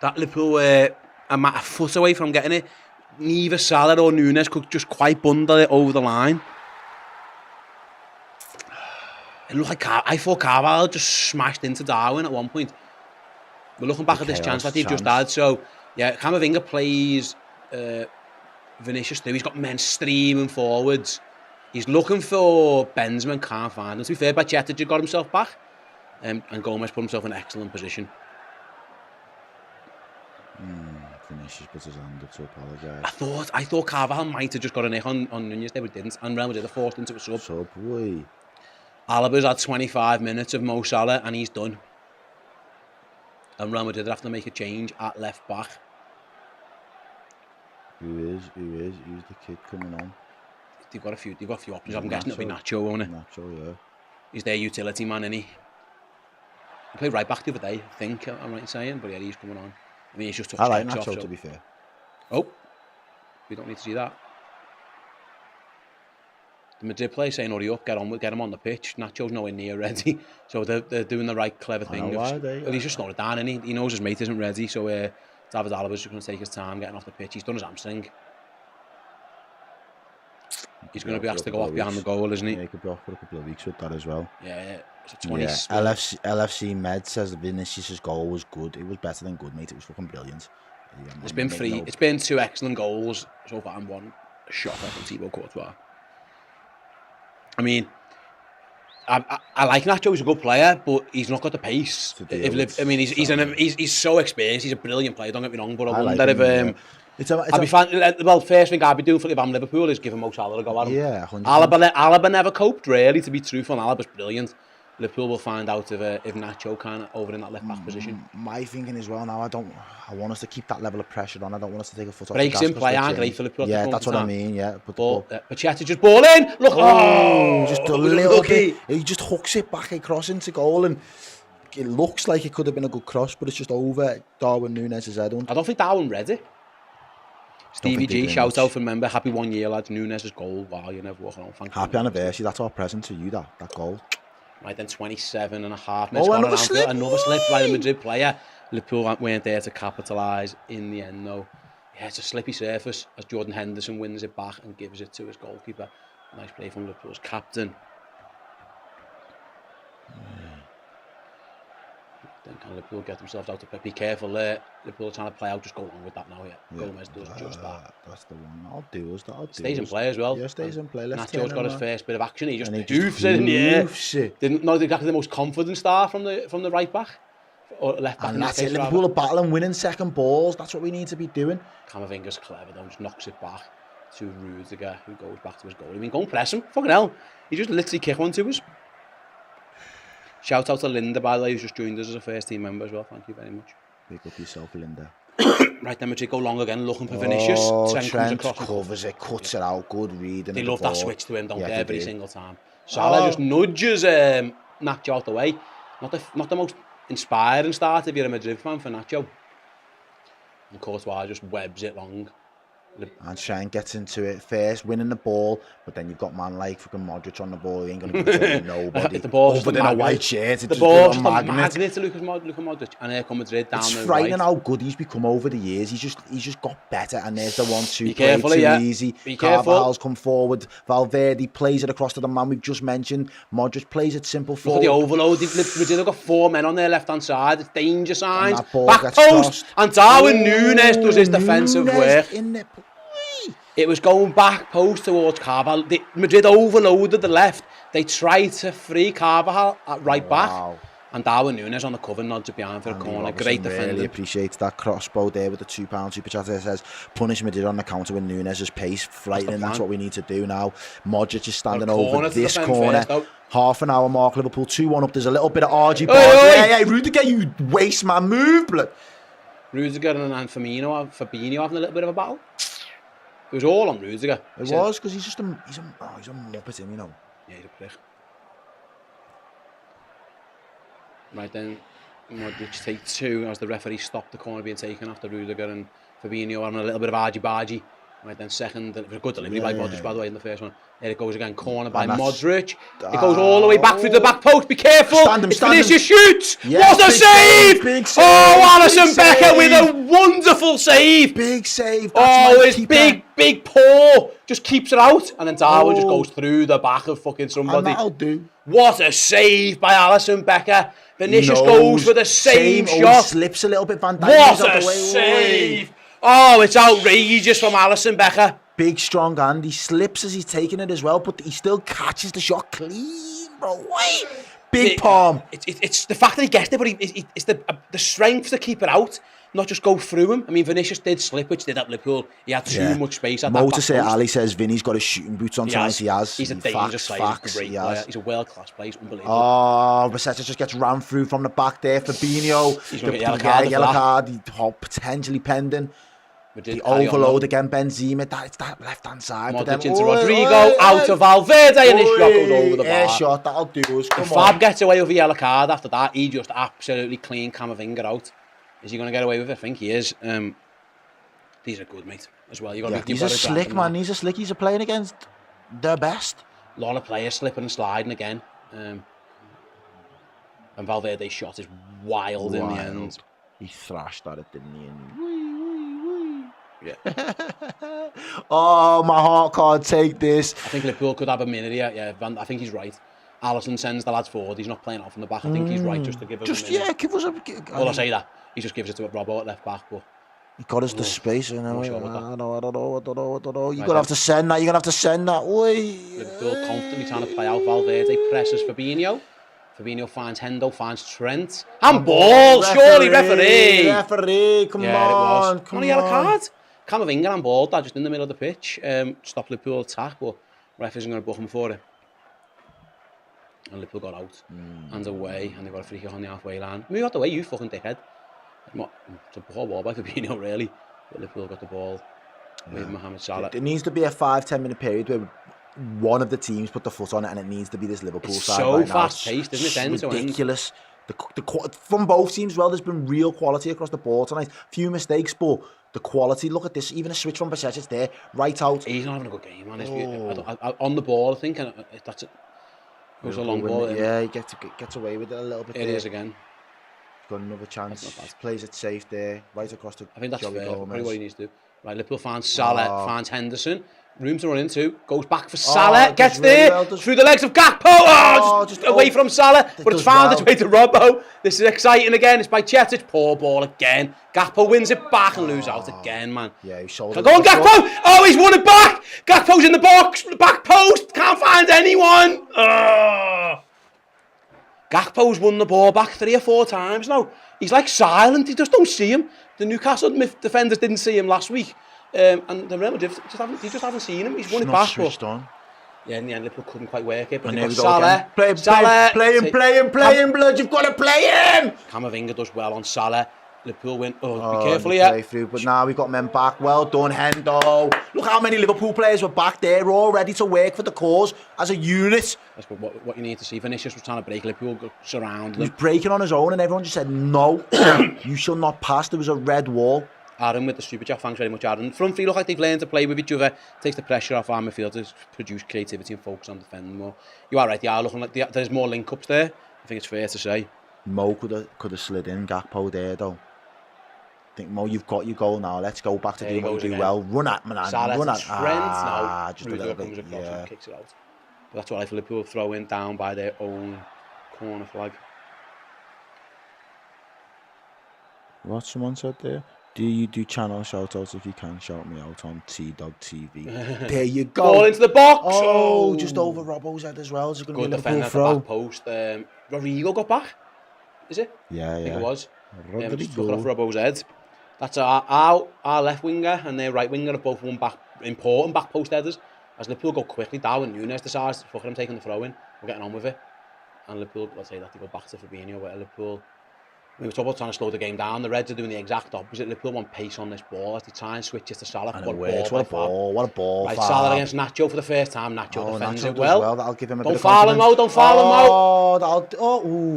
That Liverpool were a foot away from getting it. Neither Salah or Nunes could just quite bundle it over the line. It looked like I thought Carvalho just smashed into Darwin at one point. We're looking back at this chance that they've just had. So, yeah, Camavinga plays Vinicius too. He's got men streaming forwards. He's looking for Benzema and can't find him. To be fair, Bajcetic got himself back. And Gomez put himself in an excellent position. Vinicius put his hand up to apologise. I thought Carvajal might have just got a nick on Nunez there, but didn't. And Real Madrid are forced into a sub. Boy. Alaba's had 25 minutes of Mo Salah and he's done. And Real Madrid have to make a change at left back. Who is? Who's the kid coming on? They've got a few options. I'm guessing it'll be Nacho, won't it? Nacho, yeah. He's their utility man, isn't he? He played right back the other day, I think, I'm right in saying, but yeah, he's coming on. I mean, he's just took I like checks Nacho, off, to be fair. Oh, we don't need to see that. The Madrid player saying, hurry up, get him on the pitch. Nacho's nowhere near ready. So they're doing the right clever thing. Well, he's just slowed it down, and he knows his mate isn't ready, so David Alaba's just going to take his time getting off the pitch. He's done his hamstring. He's going to be asked to go off behind the goal, isn't he? Yeah, he could be off for a couple of weeks with that as well. Yeah. It's a 20. Yeah. LFC Med says that Vinicius' goal was good. It was better than good, mate. It was fucking brilliant. It's been three. It's been 2 excellent goals so far and 1 shot from Thibaut Courtois. I mean, I like Nacho. He's a good player, but he's not got the pace. He's so experienced. He's a brilliant player. Don't get me wrong, but I wonder if I'd be fine. Well, first thing I'd be doing if I'm Liverpool is giving Mo Salah a go at him. Yeah, 100%. Alaba never coped really. To be truthful, Alaba's brilliant. Liverpool will find out if Nacho can over in that left back position. My thinking as well now, I want us to keep that level of pressure on. I don't want us to take a foot off Breaks the gas. in play aren't great for Liverpool. Yeah, that's what I mean, yeah. But Bajcetic just ball in. Look, just a little bit. He just hooks it back across into goal and it looks like it could have been a good cross, but it's just over Darwin Nunes' head on. I don't think Darwin ready. Stevie G, shout out for member. Happy 1 year, lads. Nunes' goal. Wow, you're never walking on. Happy anniversary. That's our present to you, that goal. Right then, 27 and a half minutes. Another slip by the Madrid player. Liverpool weren't there to capitalise in the end, though. Yeah, it's a slippy surface as Jordan Henderson wins it back and gives it to his goalkeeper. Nice play from Liverpool's captain. Then can Liverpool get themselves out of it? Be careful there. Liverpool are trying to play out, just go on with that now. Gomez does just that. That's the one. That'll do us. Stays in play as well. Yeah, stays in play. Nacho's got his first bit of action. He just hoofs it in the air. Not exactly the most confident start from the right back. Or left back. And that's it. Liverpool are battling, winning second balls. That's what we need to be doing. Camavinga's clever though, just knocks it back to Rudiger, who goes back to his goal. I mean, go and press him. Fucking hell. He just literally kicked one to us. Shout out to Linda, by the way, who's just joined us as a first team member as well. Thank you very much. Pick up yourself, Linda. Right, then Madrid go long again, looking for Vinicius. Trent covers it, cuts it out, good reading. They love that switch to him, don't they, every single time. Salah just nudges Nacho out the way. Not the most inspiring start if you're a Madrid fan for Nacho. And Courtois just webs it long. And Trent gets into it first, winning the ball, but then you've got man like fucking Modric on the ball. He ain't going to give it to nobody. The ball's other than a white shirt. The ball's just a magnet to Luka Modric. And here come Madrid down the right. It's frightening how good he's become over the years. He's just got better. And there's the 1-2 Be careful, play too yeah. easy. Be careful. Carvajal's come forward. Valverde plays it across to the man we've just mentioned. Modric plays it simple forward. Look at the overload. Madrid have got 4 men on their left-hand side. It's danger signs. Back post. Tossed. And Darwin Núñez does his defensive work. It was going back post towards Carvajal. Madrid overloaded the left. They tried to free Carvajal at right back. And Darwin Núñez on the cover nods it behind for a corner. Great defending. Really appreciates that crossbow there with the £2 super chat. It says, punish Madrid on the counter with Núñez's pace. Frightening, that's what we need to do now. Modric is standing over this corner. Half an hour mark, Liverpool 2-1 up. There's a little bit of argy-bargy. Hey, Rudiger, you waste man, move, blood. Rudiger and Fabinho having a little bit of a battle. It was all on Rudiger. It was, because he's a muppet, him, you know. Yeah, he's a prick. Right then, Modric take 2 as the referee stopped the corner being taken after Rudiger and Fabinho having a little bit of argy-bargy. Right then, second, it was a good delivery by Modric, by the way, in the first one. There it goes again, corner by Modric. It goes all the way back through the back post. Be careful. It's Vinicius shoots. What a save! Big save! Oh, Alisson Becker with a wonderful save. Big save. His big paw just keeps it out. And then Darwin just goes through the back of fucking somebody. And that'll do. What a save by Alisson Becker. Vinicius goes for the same shot. Slips a little bit. Van Dijk what a save! Oh, it's outrageous from Alisson Becker. Big, strong hand. He slips as he's taking it as well, but he still catches the shot clean, bro. Big palm. It's the fact that he gets it, but it's the strength to keep it out, not just go through him. I mean, Vinicius did slip, which did at Liverpool. He had too much space at that back post. Ali says Vinny's got his shooting boots on tonight. He has. He's a dangerous player. He's a great player. He's a world-class player. He's unbelievable. Oh, Rosetta just gets ran through from the back there. Fabinho. He's going to get yellow card. Potentially pending. The overload again, Benzema. It's that left-hand side. Modric into Rodrigo, out to Valverde, and his shot goes over the bar. Air shot, that'll do us. If Fab gets away with a yellow card after that, he just absolutely clean Camavinga out. Is he going to get away with it? I think he is. These are good, mate, as well. He's a slick, man. He's a slick. He's playing against their best. A lot of players slipping and sliding again. And Valverde's shot is wild in the end. He thrashed at it, didn't he? Yeah. Oh, my heart can't take this. I think Liverpool could have a minute here. Yeah, I think he's right. Alisson sends the lads forward. He's not playing out from the back. I think he's right just to give us a minute. Give us a... Well, I say that. He just gives it to Robbo at left back, but... He got us the space, I know. I don't know. You're going to have to send that. Liverpool constantly trying to play out. Valverde presses Fabinho. Fabinho finds Hendo, finds Trent. And ball! Surely, referee! Referee, come on. Come on, a yellow card. Camavinga and ball, that just in the middle of the pitch. Stop Liverpool attack, but ref isn't going to book him for it. And Liverpool got out. And away, and they got a free kick on the halfway line. Move out the way, you fucking dickhead. It's a poor ball by Fabinho, really. But Liverpool got the ball with Mohamed Salah. There needs to be a 5-10 minute period where one of the teams put the foot on it, and it needs to be this Liverpool side right now. It's so fast-paced, isn't it? End to end. Ridiculous. From both teams, well, there's been real quality across the board tonight. Few mistakes, but the quality, look at this. Even a switch from Bajcetic there, right out. He's not having a good game, man. On the ball, I think, and that's it. It was a long ball. Yeah, he gets away with it a little bit. It is again. Got another chance. That's not bad. Plays it safe there, right across the. I think that's Joey fair. Gomez. Probably what he needs to do. Right, Liverpool finds Salah, finds Henderson. Room to run into. Goes back for Salah. Gets really there. well, Through the legs of Gakpo. Just away from Salah. But it's found its way to Robbo. This is exciting again. It's by Chetic. Poor ball again. Gakpo wins it back and loses out again, man. Yeah, he sold Go it. on, Gakpo. Oh, he's won it back. Gakpo's in the box. Back post. Can't find anyone. Gakpo's won the ball back 3 or 4 times now. He's like silent. He just don't see him. The Newcastle defenders didn't see him last week. And the Real Madrid just haven't seen him. He's won it back. Switched on. Yeah, in the end, Liverpool couldn't quite work it. But And they've there got we go Salah. again. Play him, blood. You've got to play him. Camavinga does well on Salah. Liverpool win. Oh, be careful here. here. But now we've got men back. Well done, Hendo. Look how many Liverpool players were back there, all ready to work for the cause as a unit. That's what you need to see. Vinicius was trying to break Liverpool, surround them. He was breaking on his own, and everyone just said, no, you shall not pass. There was a red wall. Aaron with the super chat, thanks very much, Aaron. Front three look like they've learned to play with each other, takes the pressure off our midfielders, produce creativity and focus on defending more. You are right, they are looking like there's more link-ups there, I think it's fair to say. Mo could have slid in Gakpo there, though. I think, Mo, you've got your goal now. Let's go back to doing what you do well. Run at, man. Run at. Just a little bit. And kicks it out. But that's what I feel Liverpool throw in down by their own corner flag. What someone said there? Do you do channel shout-outs? If you can, shout me out on T-Dog TV. There you go. Ball into the box. Oh, just over Robbo's head as well. It's going to be a Liverpool throw. Back post. Rodrigo got back. Is it? Yeah. I think it was. Rodrigo. Just took it off Robbo's head. That's our left winger and their right winger are both one important back post headers. As Liverpool go quickly, Darwin Núñez decides, fuck it, I'm taking the throw in. We're getting on with it. And Liverpool, let's say that they go back to Fabinho, where Liverpool. We were talking about trying to slow the game down. The Reds are doing the exact opposite. Liverpool want pace on this ball as they try and switch it to Salah. What a ball. Right, Salah against Nacho for the first time. Nacho defends it well. That'll give him a don't bit of foul him out, don't foul him out.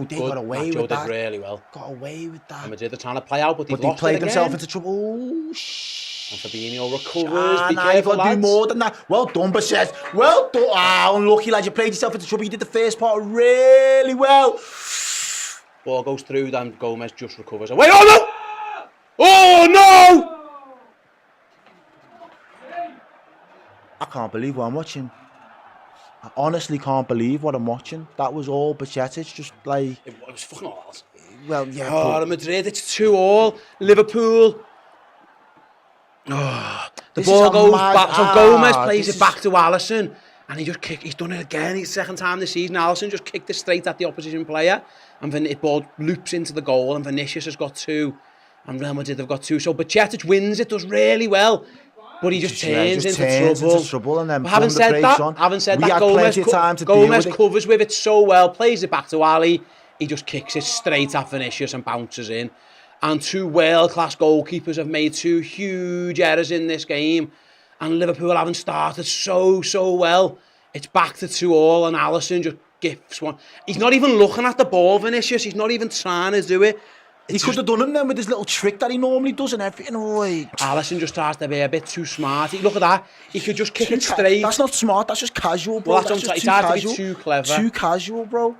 They got away Nacho with that. did really well. Got away with that. Madrid are trying to play out, but they played themselves into trouble. And Fabinho recovers. Be careful, you've got to do more than that. Well done, Bashir. Well done. Unlucky, lads. You played yourself into trouble. You did the first part really well. Ball goes through, then Gomez just recovers. Wait, oh no! Oh no! I can't believe what I'm watching. I honestly can't believe what I'm watching. That was all Bajcetic, just like... It was fucking all. Well, yeah. Oh, Madrid, it's 2-2. Liverpool. Oh, the ball goes back. So Gomez plays it back to Alisson. And he's done it again. It's the second time this season. Alisson just kicked it straight at the opposition player. And then the ball loops into the goal. And Vinicius has got 2. And Real Madrid have got 2. So Bajcetic wins it, does really well. But he just turns into trouble. And then having said that, Gomez covers with it so well. Plays it back to Ali. He just kicks it straight at Vinicius and bounces in. And 2 world-class goalkeepers have made 2 huge errors in this game. And Liverpool haven't started so well. It's back to 2-2 and Alisson just gifts one. He's not even looking at the ball, Vinicius. He's not even trying to do it. He could have done it then with his little trick that he normally does and everything. Alisson just tries to be a bit too smart. Look at that. He could just kick it straight. That's not smart. That's just casual, bro. Well, that's just too casual. To be too clever. Too casual, bro.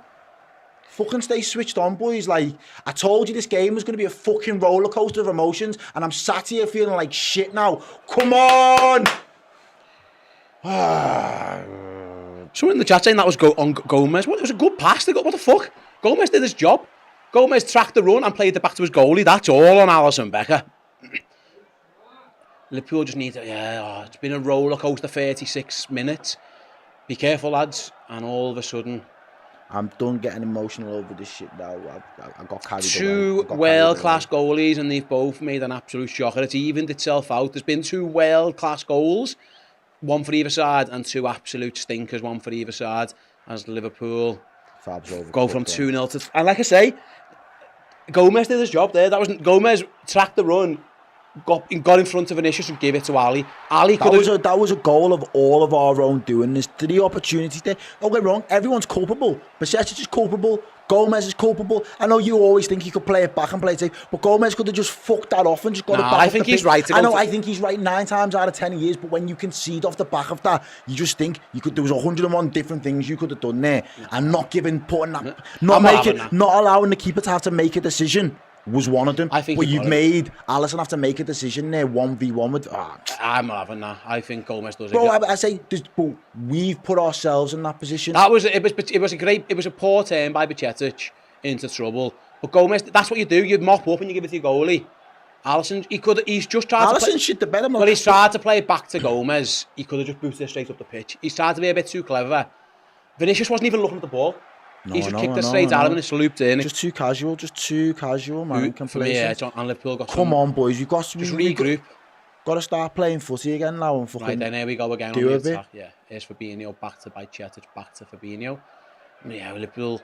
Fucking stay switched on, boys. Like, I told you this game was going to be a fucking roller coaster of emotions, and I'm sat here feeling like shit now. Come on! Someone in the chat saying that was on Gomez. What? It was a good pass. What the fuck? Gomez did his job. Gomez tracked the run and played it back to his goalie. That's all on Alisson Becker. Liverpool just need to... Yeah, it's been a roller coaster 36 minutes. Be careful, lads. And all of a sudden... I'm done getting emotional over this shit now. I got carried away. 2 world-class goalies and they've both made an absolute shocker. It's evened itself out. There's been 2 world-class goals, 1 for either side, and 2 absolute stinkers, 1 for either side, as Liverpool go from 2-0 to... And like I say, Gomez did his job there. Gomez tracked the run, got in front of Vinicius and gave it to Ali. That was a goal of all of our own doing. There's 3 opportunities there. Don't get me wrong, everyone's culpable. Bajcetic is culpable. Gomez is culpable. I know you always think he could play it back and play it safe, but Gomez could have just fucked that off and just got it back. I think he's right. I think he's right 9 times out of 10 he is, but when you concede off the back of that, you just think there was 101 different things you could have done there, and not allowing the keeper to have to make a decision was one of them. I think, but you've made Alisson have to make a decision there 1v1 with. I'm not having that. I think Gomez does it. Bro, I say, but we've put ourselves in that position. It was a poor turn by Bajcetic into trouble. But Gomez, that's what you do. You mop up and you give it to your goalie. Alisson, he's just tried to play. Alisson shit the better. Well, he's tried to play it back to Gomez. He could have just boosted it straight up the pitch. He's tried to be a bit too clever. Vinicius wasn't even looking at the ball. He just kicked it straight at him and it's looped in. Just too casual, man. For me, yeah, and Liverpool got Come on, boys, you've got to just regroup. Got to start playing footy again now and fucking. Right, then here we go again on the attack. Yeah, here's Fabinho, back to Bajcetic, back to Fabinho. Yeah, Liverpool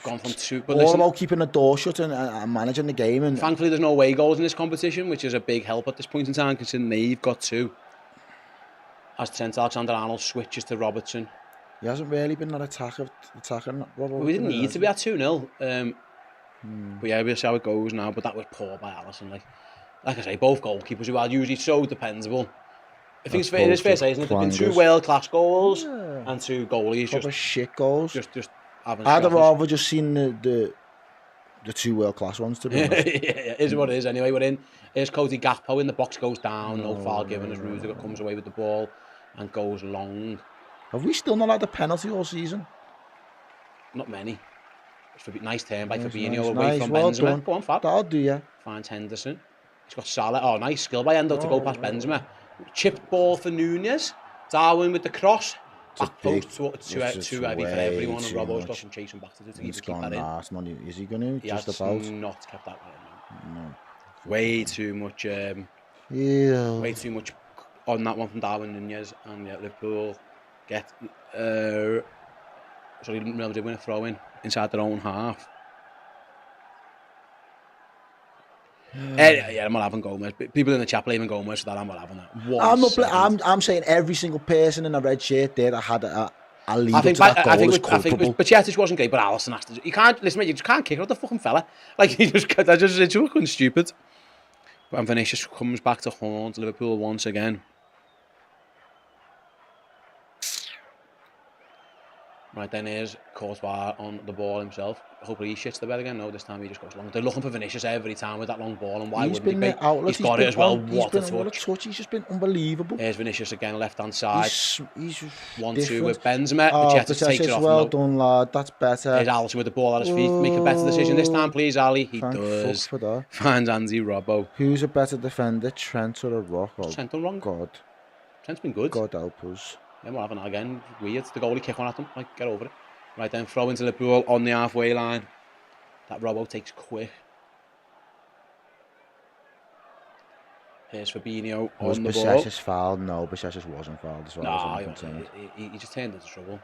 gone from 2. But all about keeping the door shut and managing the game. And thankfully, there's no away goals in this competition, which is a big help at this point in time, considering they've got 2. As Trent Alexander-Arnold switches to Robertson. He hasn't really been that attacking. Well, we didn't need to be at 2-0. But yeah, we'll see how it goes now. But that was poor by Alisson. Like I say, both goalkeepers who are usually so dependable. I think it is fair to say, isn't it? There's been 2 world-class goals and 2 goalies. Just shit goals. Just having. I'd have rather just seen the 2 world-class ones, to be honest. Yeah, is what it is anyway. We're in. Here's Cody Gakpo in the box, goes down. No foul given as Rudiger comes away with the ball and goes long. Have we still not had a penalty all season? Not many. Nice turn by Fabinho away from Benzema. Done. Go on, Fab. That'll do, yeah. Finds Henderson. He's got Salah. Oh, nice skill by Endo to go past Benzema. Chipped ball for Nunez. Darwin with the cross. Back post too heavy for everyone. And Robbo's got some chasing back to do to keep that in. Is he going to? He has not kept that right now. No. Way too much. Way too much on that one from Darwin Nunez. And yeah, Liverpool get Real Madrid win a throw in inside their own half. Yeah, I'm not having Gomez. People in the chat blaming Gomez for that. I'm not having that. I'm saying every single person in a red shirt there that had a lead up to that goal was culpable. Bajcetic wasn't great, but Alisson has to. You can't listen, mate. You just can't kick out the fucking fella. Like it's just fucking stupid. But Vinicius comes back to haunt Liverpool once again. Right, then here's Courtois on the ball himself. Hopefully he shits the bed again. No, this time he just goes long. They're looking for Vinicius every time with that long ball, and why wouldn't he be? He's got it as well. What a touch. He's just been unbelievable. Here's Vinicius again, left-hand side. He's 1-2 with Benzema. Bajcetic takes it off. Well done, lad. That's better. Here's Alisson with the ball at his feet. Make a better decision this time, please, Ali. He does. For that. Finds Andy Robbo. Who's a better defender, Trent or a Rock? Oh, Trent or Wrong? God. Trent's been good. God help us. Yeah, we're having that again. Weird. The goalie kick on at him. Like, get over it. Right then, throw into Liverpool on the halfway line. That Robbo takes quick. Here's Fabinho on the ball. Was fouled? No, Bajcetic wasn't fouled as well. No, he just turned into trouble.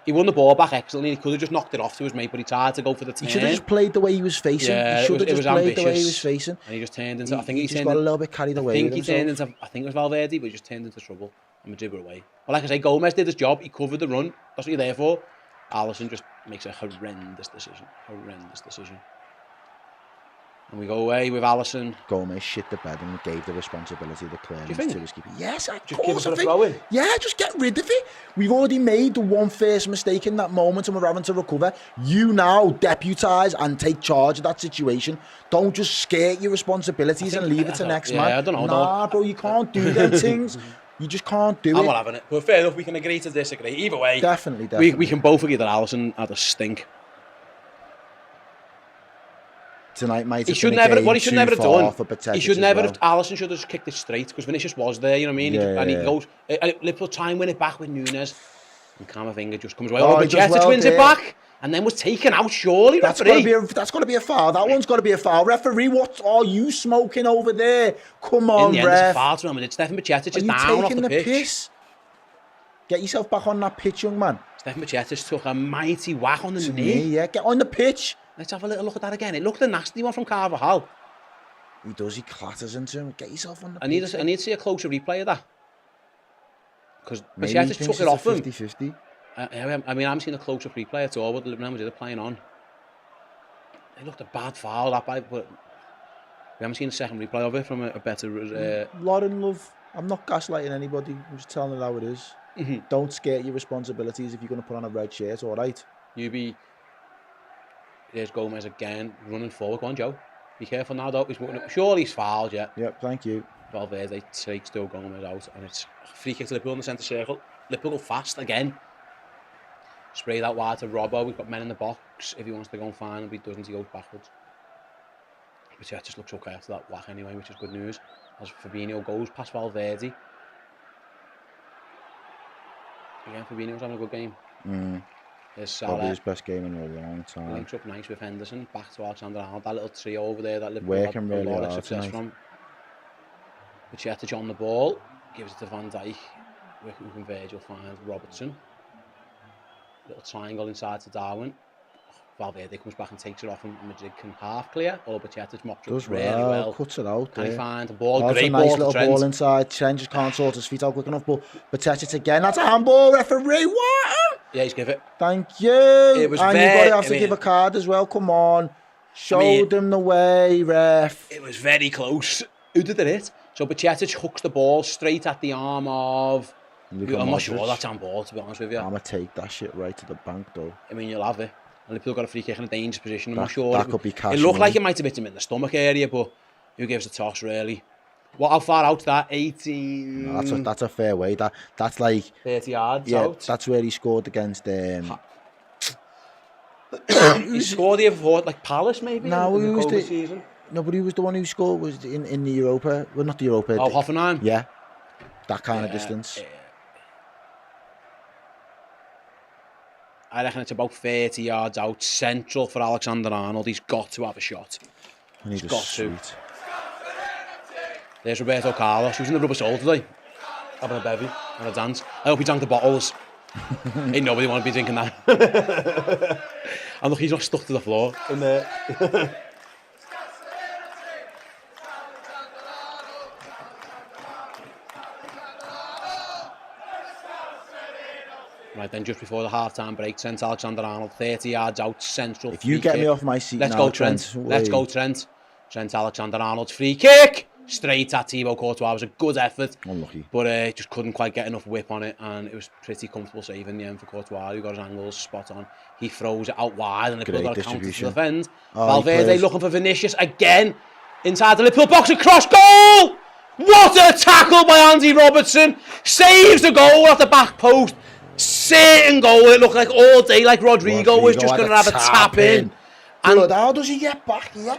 He won the ball back excellently. He could have just knocked it off to his mate, but he tried to go for the turn. He should have just played the way he was facing. Yeah, he should have just played ambitious. the way he was facing. And he just turned into. I think he just got a little bit carried away. I think it was Valverde, but he just turned into trouble. And Madrid were away. Well, like I say, Gomez did his job. He covered the run. That's what you're there for. Alisson just makes a horrendous decision. And we go away with Alisson. Gomez shit the bed and gave the responsibility, the clearance to his keeper. Yes, of just course. Give it a throw in. Yeah, just get rid of it. We've already made the one first mistake in that moment and we're having to recover. You now deputise and take charge of that situation. Don't just skate your responsibilities and leave it to next man. I don't know. Nah, bro, you can't do them things. You just can't do it. I'm not having it. But fair enough, we can agree to disagree. Either way, definitely. We can both agree that Alisson had a stink. Tonight might he should never have done. Alisson should have just kicked it straight because Vinicius was there, you know what I mean? He goes, Liverpool try and win it back with Nunez. And Camavinga just comes away. Bajcetic wins it back and then was taken out, surely, that's referee. That's got to be a foul. That one's got to be a foul. Referee, what are you smoking over there? Come on, in the end, ref. It's a foul to him. Stefan Bajcetic is down off the pitch. Piss? Get yourself back on that pitch, young man. Stefan Bajcetic took a mighty whack on the knee. Yeah, get on the pitch. Let's have a little look at that again. It looked a nasty one from Carvajal. He does. He clatters into him. Get yourself on the pitch. I need to see a closer replay of that. Because Bajcetic took it off him. 50-50. I mean, I haven't seen a closer replay at all. What Real Madrid are playing on. They looked a bad foul that by, but we haven't seen a second replay of it from a better. Lauren, love. I'm not gaslighting anybody. I'm just telling it how it is. Don't skate your responsibilities if you're going to put on a red shirt. All right. There's Gomez again running forward. Go on, Joe. Be careful now, though. Surely he's fouled, yeah. Yep. Thank you. Valverde takes still Gomez out, and it's free kick to Liverpool in the centre circle. Liverpool go fast again. Spray that wide to Robbo. We've got men in the box. If he wants to go and find him, he doesn't. He goes backwards. But yeah, it just looks okay after that whack anyway, which is good news. As Fabinho goes past Valverde. Again, Fabinho's having a good game. There's Salah. Probably his best game in a long time. Links up nice with Henderson. Back to Alexander-Arnold. That little trio over there that Liverpool working had really a lot hard of success tonight. from. Pachetic on the ball. Gives it to Van Dijk. Working with Virgil finds Robertson. Little triangle inside to Darwin. Valverde comes back and takes it off him, and Madrid can half clear. Or Pachetic mopped up really well. Cuts it out. Can he find the ball? That's Great a nice ball little to Trent. ball inside. Trent just can't sort his feet out quick enough. But Pachetic again. That's a handball. Referee. What? Yeah, he's give it. Thank you. It was and very, you've got to have to give a card as well. Come on. Show them the way, ref. It was very close. Who did it hit? So Pachetic hooks the ball straight at the arm of... I'm not sure that's handball, to be honest with you. I'm going to take that shit right to the bank, though. I mean, you'll have it. And Liverpool got a free kick in a dangerous position. I'm not sure. That could be cash. It looked like it might have hit him in the stomach area, but who gives a toss, really? How far out's that? 18... No, that's a fair way. That's like... 30 yards out. That's where he scored against... He scored here before, like Palace, maybe? No, in the season. No, but he was the one who scored was in the Europa. Well, not the Europa. Oh, Hoffenheim? Yeah. That kind of distance. I reckon it's about 30 yards out, central for Alexander-Arnold. He's got to have a shot. He's got to. There's Roberto Carlos. He was in the rubber soul today, having a bevy and a dance. I hope he drank the bottles. Ain't nobody want to be drinking that. And look, he's not stuck to the floor in there. Right then, just before the half-time break, Trent Alexander-Arnold, 30 yards out, central. If you get me off my seat, let's go, Trent. Let's go, Trent. Trent Alexander-Arnold's free kick, straight at Thibaut Courtois. It was a good effort, unlucky, but just couldn't quite get enough whip on it, and it was pretty comfortable save in the end for Courtois, who got his angles spot on. He throws it out wide, and Liverpool got a counter to defend. Valverde looking for Vinicius again inside the Liverpool box, across goal. What a tackle by Andy Robertson! Saves the goal at the back post. Certain goal. It looked like all day, like Rodrigo was just going to have a tap in. And how does he get back here?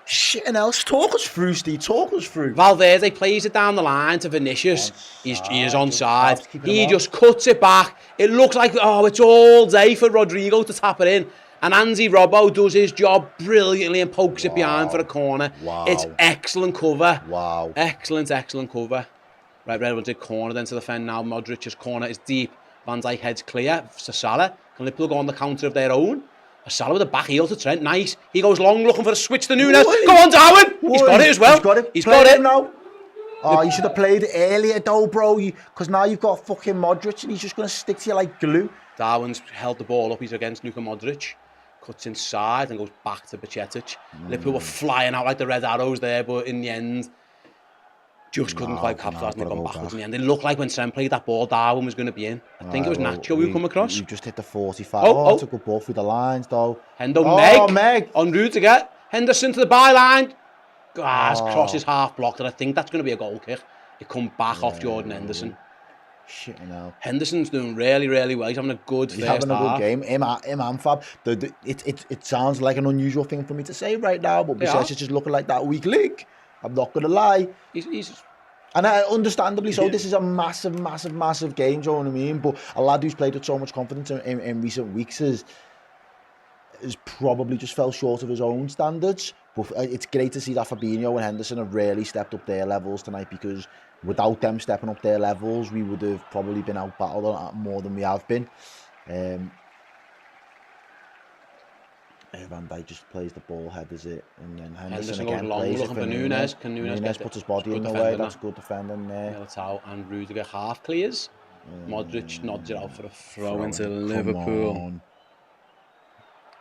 Shit and else. Talk us through, Steve. Talk us through. Valverde plays it down the line to Vinicius. He is onside. He just cuts it back. It looks like, it's all day for Rodrigo to tap it in. And Andy Robbo does his job brilliantly and pokes it behind for a corner. Wow. It's excellent cover. Wow. Excellent cover. Right, Red will do corner then to defend now. Modric's corner is deep. Van Dijk heads clear to Salah. Can Liverpool go on the counter of their own? Salah with a back heel to Trent. Nice. He goes long looking for a switch to Nunes. Boy. Go on, Darwin. Boy. He's got it as well. He's got it now. You should have played it earlier though, bro. Because now you've got fucking Modric and he's just going to stick to you like glue. Darwin's held the ball up. He's against Luka Modric. Cuts inside and goes back to Pachetic. Liverpool were flying out like the red arrows there, but in the end, just couldn't quite capitalise and gone backwards in the end. It looked like when Trent played that ball, Darwin was going to be in. I think it was Nacho who come across. You just hit the 45. Oh, it's a good ball through the lines though. Meg. On Rudiger. Henderson to the byline. Crosses half blocked, and I think that's going to be a goal kick. It come back off Jordan Henderson. Shit, you know. Henderson's doing really, really well. He's having a good first half. He's having a good game. Him and Fab. It sounds like an unusual thing for me to say right now, but besides it's just looking like that weak link. I'm not going to lie. And understandably so, this is a massive, massive, massive game, do you know what I mean? But a lad who's played with so much confidence in recent weeks has probably just fell short of his own standards. But it's great to see that Fabinho and Henderson have really stepped up their levels tonight, because without them stepping up their levels, we would have probably been out-battled more than we have been. Van Dijk just plays the ball, headers it, and then Henderson again plays it for Nunes. Can Nunes put his body in the way? That's good defending there. Militao and Rudiger half clears. Modric nods it out for a throw into Come Liverpool. on.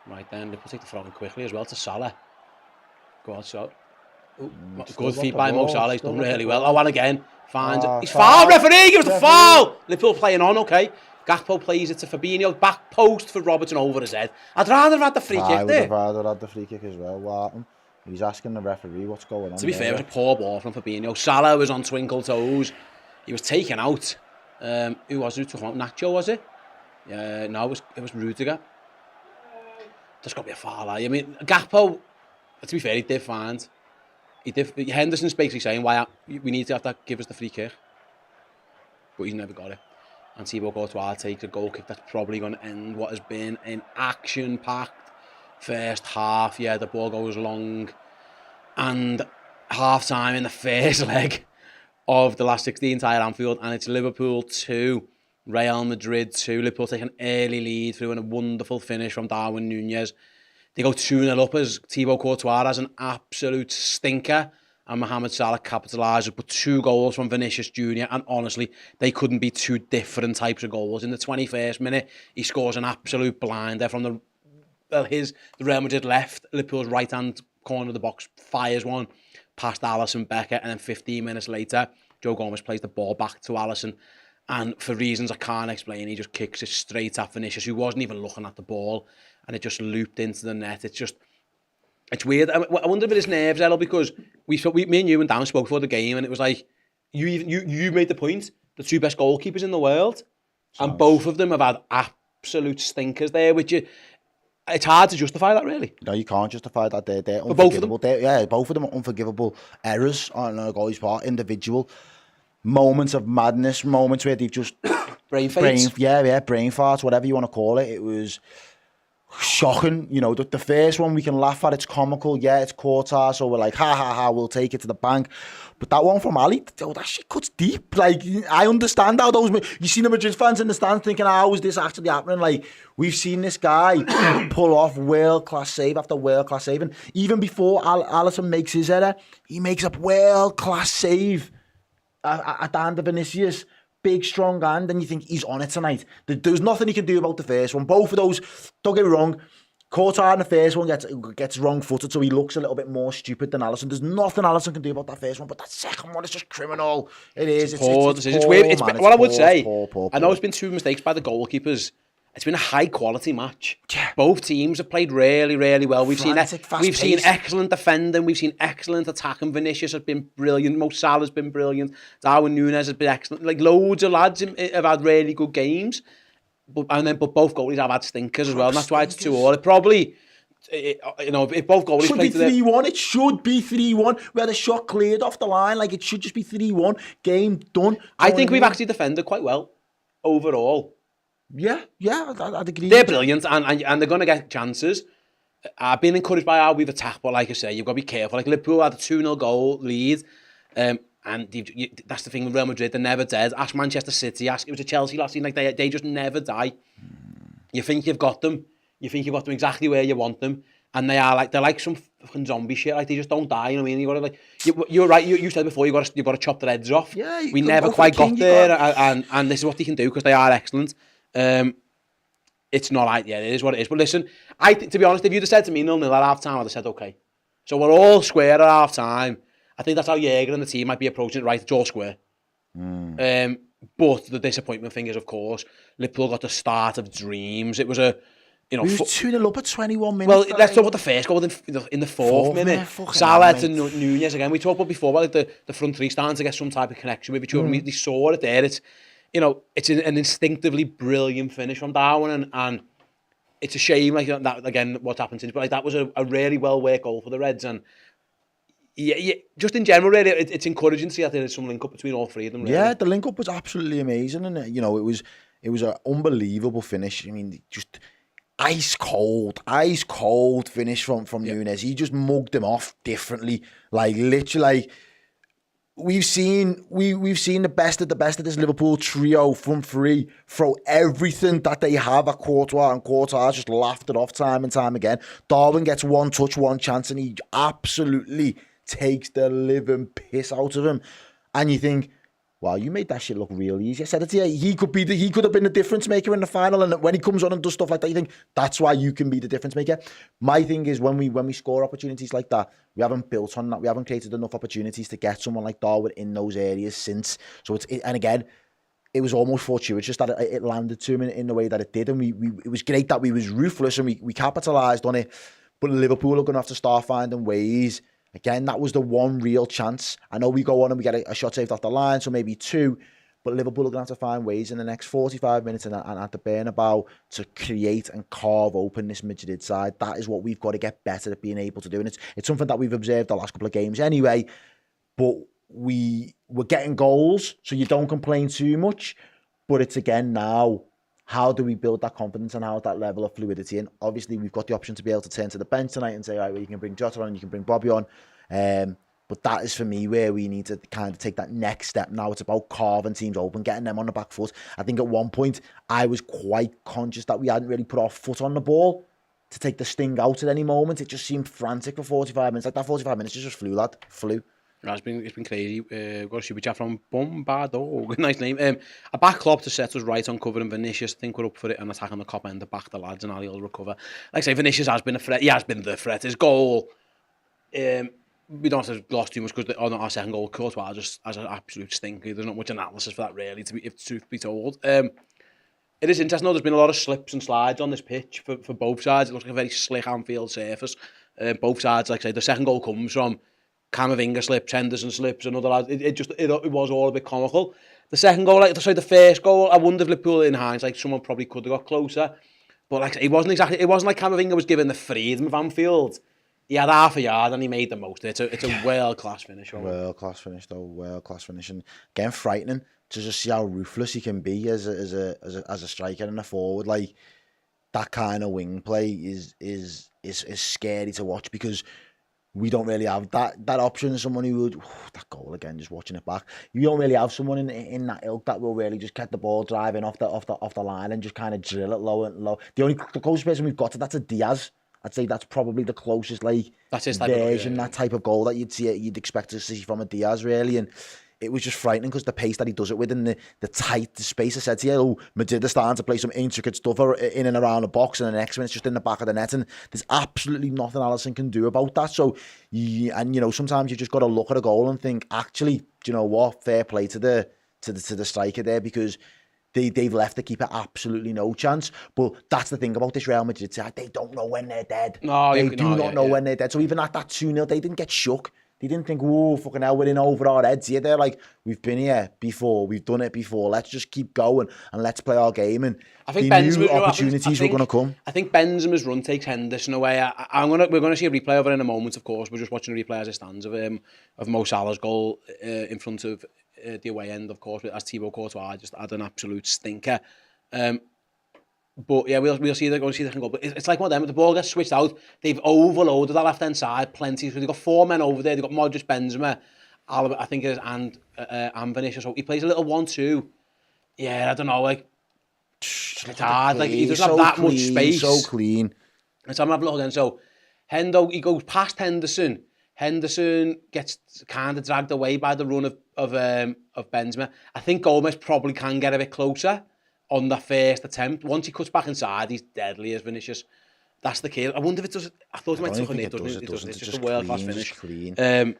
Right then, Liverpool take the throw in quickly as well to Salah. Go on, so. Still Good got feet the by Mo ball, Salah, he's still done got the really well. ball. Oh, and again, finds it. He's foul. foul, referee, give us the Referee. foul! Liverpool playing on, okay. Gakpo plays it to Fabinho, back post for Robertson over his head. I'd rather have had the free I kick would there. have rather had the free kick as well, Wharton. He's asking the referee what's going on. To be fair, it was a poor ball from Fabinho. Salah was on twinkle toes. He was taken out. Who was it? Nacho, was it? Yeah, no, it was Rudiger. There's got to be a foul. I mean, Gakpo, to be fair, he did find. Henderson's basically saying, why we need to have to give us the free kick. But he's never got it. And Thibaut Courtois takes a goal kick that's probably going to end what has been an action-packed first half. Yeah, the ball goes long. And half-time in the first leg of the last 16 entire Anfield. And it's Liverpool 2, Real Madrid 2. Liverpool take an early lead through a wonderful finish from Darwin Núñez. They go 2-0 up as Thibaut Courtois has an absolute stinker and Mohamed Salah capitalises, but 2 goals from Vinicius Jr. And honestly, they couldn't be 2 different types of goals. In the 21st minute, he scores an absolute blinder from the Real Madrid left, Liverpool's right-hand corner of the box, fires one past Alisson Becker, and then 15 minutes later, Joe Gomez plays the ball back to Alisson. And for reasons I can't explain, he just kicks it straight at Vinicius, who wasn't even looking at the ball, and it just looped into the net. It's weird. I wonder if it is nerves, Errol, because me and you and Dan spoke before the game, and it was like, you made the point, the 2 best goalkeepers in the world, and both of them have had absolute stinkers there, which it's hard to justify that, really. No, you can't justify that. They're Both unforgivable. of them? Yeah, both of them are unforgivable errors on a goalie's part, individual moments of madness, moments where they've just brain farts, whatever you want to call it. It was shocking. You know, the first one we can laugh at, it's comical. Yeah, it's Courtois, so we're like, ha ha ha, we'll take it to the bank. But that one from Ali, that shit cuts deep. Like, I understand how you see the Madrid fans in the stands thinking, how is this actually happening? Like, we've seen this guy pull off world-class save after world-class save. And even before Alisson makes his error, he makes a world-class save at the hand of Vinicius. Big, strong hand, and you think he's on it tonight. There's nothing he can do about the first one. Both of those, don't get me wrong, Courtois in the first one gets wrong-footed, so he looks a little bit more stupid than Alisson. There's nothing Alisson can do about that first one, but that second one is just criminal. It is. It's poor. It's weird. What I would say, poor. I know it's been 2 mistakes by the goalkeepers. It's been a high-quality match. Yeah. Both teams have played really, really well. We've seen excellent defending. We've seen excellent attacking. Vinicius has been brilliant. Mo Salah's been brilliant. Darwin Núñez has been excellent. Like, loads of lads have had really good games. But both goalies have had stinkers as well. And that's why it's 2-2. It probably, if both goalies should play be 3-1. It should be 3-1. We had a shot cleared off the line. Like, it should just be 3-1. Game done. I think we've actually defended quite well overall. Yeah, I'd agree. They're brilliant, and they're going to get chances. I've been encouraged by how we've attacked, but like I say, you've got to be careful. Like, Liverpool had a 2-0 goal lead, and that's the thing with Real Madrid, they're never dead. Ask Manchester City, it was a Chelsea last season, like they just never die. You think you've got them, exactly where you want them, and they're like some fucking zombie shit. Like, they just don't die. You know what I mean? You got to you're right. You said before, you've got to chop their heads off. Yeah, we never quite got there, and this is what they can do because they are excellent. It's not like, it is what it is. But listen, to be honest, if you'd have said to me 0-0 at half time, I'd have said okay. So we're all square at half time. I think that's how Jürgen and the team might be approaching it, right? It's all square. But the disappointment thing is, of course, Liverpool got the start of dreams. It was we was 2-0 up at 21 minutes. Well, let's talk about the first goal in the fourth minute. Salah to Núñez again. We talked about before about the front three starting to get some type of connection with each other. They saw it there. It's an instinctively brilliant finish from Darwin, and it's a shame like that again what's happened since. But like, that was a really well worked goal for the Reds, and yeah, just in general, really, it's encouraging to see that there's some link up between all 3 of them. Really. Yeah, the link up was absolutely amazing, and it was an unbelievable finish. I mean, just ice cold finish from Núñez. He just mugged him off differently, like literally. We've seen the best of this Liverpool trio from 3 throw everything that they have at Courtois, and Courtois just laughed it off time and time again. Darwin gets one touch, one chance, and he absolutely takes the living piss out of him. And you think, wow, you made that shit look real easy. I said it to you. He could have been the difference maker in the final. And when he comes on and does stuff like that, you think that's why you can be the difference maker. My thing is when we score opportunities like that, we haven't built on that. We haven't created enough opportunities to get someone like Darwin in those areas since. So and again, it was almost fortuitous that it landed to him in the way that it did. And it was great that we was ruthless and we capitalised on it. But Liverpool are going to have to start finding ways. Again, that was the one real chance. I know we go on and we get a shot saved off the line, so maybe two. But Liverpool are going to have to find ways in the next 45 minutes and at the Bernabeu to create and carve open this Madrid side. That is what we've got to get better at being able to do. And it's something that we've observed the last couple of games anyway. But we're getting goals, so you don't complain too much. But it's again now, how do we build that confidence and how's that level of fluidity? And obviously, we've got the option to be able to turn to the bench tonight and say, all right, well, you can bring Jota on, you can bring Bobby on. But that is, for me, where we need to kind of take that next step now. It's about carving teams open, getting them on the back foot. I think at one point, I was quite conscious that we hadn't really put our foot on the ball to take the sting out at any moment. It just seemed frantic for 45 minutes. Like that 45 minutes just flew, lad. Flew. It's been crazy. We've got a super chat from Bombardo. Nice name. A back Klopp to set us right on covering Vinicius. I think we're up for it and attacking the cop end to back the lads and Ali will recover. Like I say, Vinicius has been a threat. He has been the threat. His goal, we don't have to gloss too much because our second goal, Courtois, just as an absolute stinker. There's not much analysis for that really, if the truth be told. It is interesting though, there's been a lot of slips and slides on this pitch for both sides. It looks like a very slick Anfield surface. Both sides, like I say, the second goal comes from Camavinga slips, Henderson slips, another lad. It was all a bit comical. The second goal, the first goal, I wonder if Liverpool in hindsight, someone probably could have got closer. But like it wasn't like Camavinga was given the freedom of Anfield. He had half a yard and he made the most of it. It's a world-class finish. World-class finish, though. World-class finish. And again, frightening to just see how ruthless he can be as a striker and a forward. Like, that kind of wing play is scary to watch because we don't really have that option. Someone who would that goal again, just watching it back. You don't really have someone in that ilk that will really just get the ball driving off the line and just kind of drill it low and low. The closest person we've got to that's a Diaz. I'd say that's probably the closest that's his version, that type of goal that you'd expect to see from a Diaz really. And it was just frightening because the pace that he does it with and the tight space. I said to you, Madrid are starting to play some intricate stuff in and around the box, and the next minute's just in the back of the net, and there's absolutely nothing Alisson can do about that. So, sometimes you just got to look at a goal and think, actually, do you know what? Fair play to the striker there because they've left the keeper absolutely no chance. But that's the thing about this Real Madrid side. They don't know when they're dead. They do not know when they're dead. So even at that 2-0, they didn't get shook. They didn't think, oh, fucking hell, we're in over our heads here. They're like, we've been here before. We've done it before. Let's just keep going and let's play our game. And I think they knew opportunities were going to come. I think Benzema's run takes Henderson away. We're going to see a replay of it in a moment, of course. We're just watching a replay as it stands of Mo Salah's goal in front of the away end, of course, as Thibaut Courtois just had an absolute stinker. But yeah, we'll see the goal. But it's like one of them. The ball gets switched out. They've overloaded that left hand side plenty. So they've got 4 men over there. They've got Modric, Benzema, Alaba, I think it is, and Vinicius. So he plays a little 1-2. Yeah, I don't know. Like it's hard. Like he doesn't have that much space. So clean. And so I'm having a look again. So Hendo, he goes past Henderson. Henderson gets kind of dragged away by the run of Benzema. I think Gomez probably can get a bit closer on the first attempt. Once he cuts back inside, he's deadly as Vinicius. That's the key. I wonder if it does. I thought it might tuck in it. It doesn't. It's just a world-class finish. Clean. I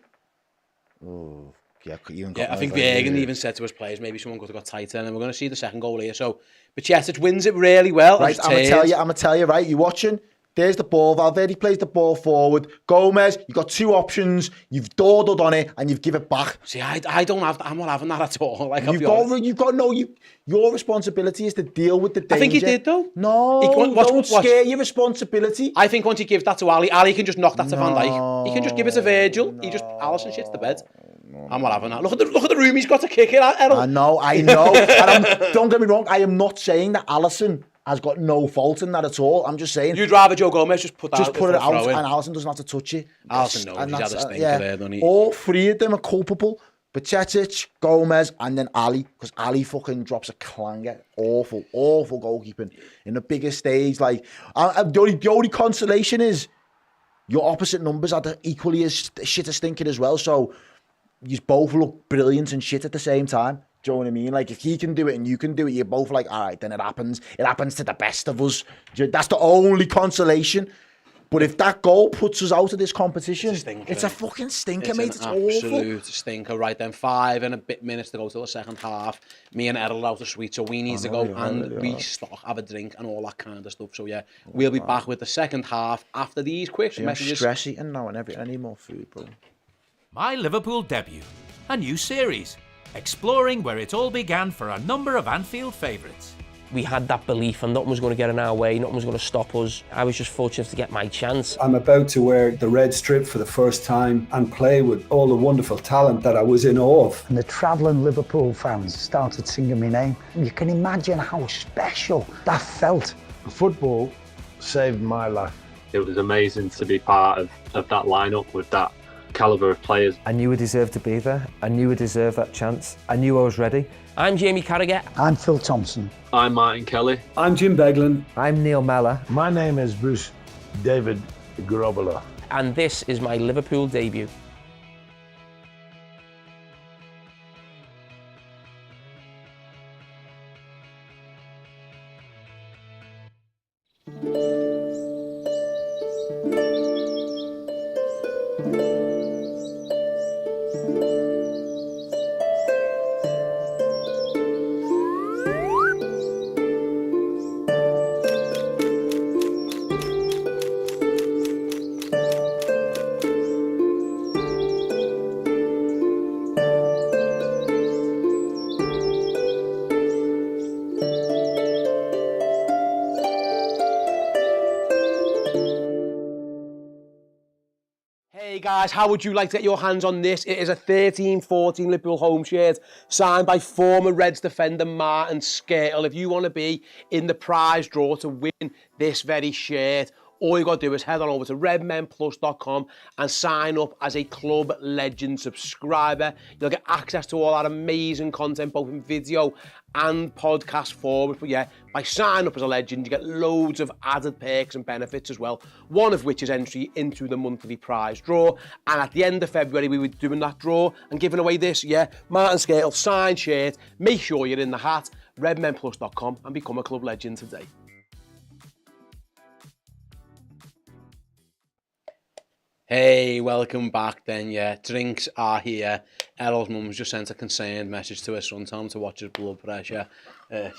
think Jürgen even said to his players, maybe someone could have got tighter, and we're going to see the second goal here. So, but Bajcetic wins it really well. Right, I'm going to tell you, right, you watching? There's the ball. Valverde plays the ball forward. Gomez, you've got 2 options. You've dawdled on it and you've given it back. See, I don't have. I'm not having that at all. Like your responsibility is to deal with the danger. I think he did though. No, don't scare your responsibility. I think once you give that to Ali can just knock that to Van Dijk. He can just give it to Virgil. Alisson shits the bed. I'm not having that. Look at the room he's got to kick it at, Errol. I know. And don't get me wrong. I am not saying that Alisson has got no fault in that at all. I'm just saying. You'd rather Joe Gomez just put it out and Alisson doesn't have to touch it. Alisson knows he's had a stinker there, doesn't he? All 3 of them are culpable. Bajcetic, Gomez, and then Ali. Because Ali fucking drops a clanger. Awful goalkeeping. In the biggest stage, like, the only consolation is your opposite numbers are equally as shit as stinking as well. So, you both look brilliant and shit at the same time. Do you know what I mean? Like, if he can do it and you can do it, you're both like, all right, then it happens. It happens to the best of us. That's the only consolation. But if that goal puts us out of this competition, it's a fucking stinker, mate. It's awful. Absolute stinker. Right then, 5 and a bit minutes to go till the second half. Me and Errol are out of suite, so we need to go and restock, have a drink and all that kind of stuff. So yeah, we'll be back with the second half after these quick messages. I'm stress eating now and I need more food, bro. My Liverpool debut, a new series, exploring where it all began for a number of Anfield favourites. We had that belief and nothing was going to get in our way, nothing was going to stop us. I was just fortunate to get my chance. I'm about to wear the red strip for the first time and play with all the wonderful talent that I was in awe of. And the travelling Liverpool fans started singing my name. You can imagine how special that felt. Football saved my life. It was amazing to be part of that lineup with that calibre of players. I knew I deserved to be there. I knew I deserved that chance. I knew I was ready. I'm Jamie Carragher. I'm Phil Thompson. I'm Martin Kelly. I'm Jim Beglin. I'm Neil Mellor. My name is Bruce David Grobbler. And this is my Liverpool debut. Hey guys, how would you like to get your hands on this? It is a 13-14 Liverpool home shirt signed by former Reds defender Martin Skirtle. If you want to be in the prize draw to win this very shirt, all you got to do is head on over to redmenplus.com and sign up as a Club Legend subscriber. You'll get access to all that amazing content, both in video and podcast format. But yeah, by signing up as a legend, you get loads of added perks and benefits as well. One of which is entry into the monthly prize draw. And at the end of February, we were doing that draw and giving away this, Martin Skirtle signed shirt. Make sure you're in the hat, redmenplus.com, and become a Club Legend today. Hey, welcome back then, Drinks are here. Errol's mum's just sent a concerned message to her son, Tom, to watch his blood pressure.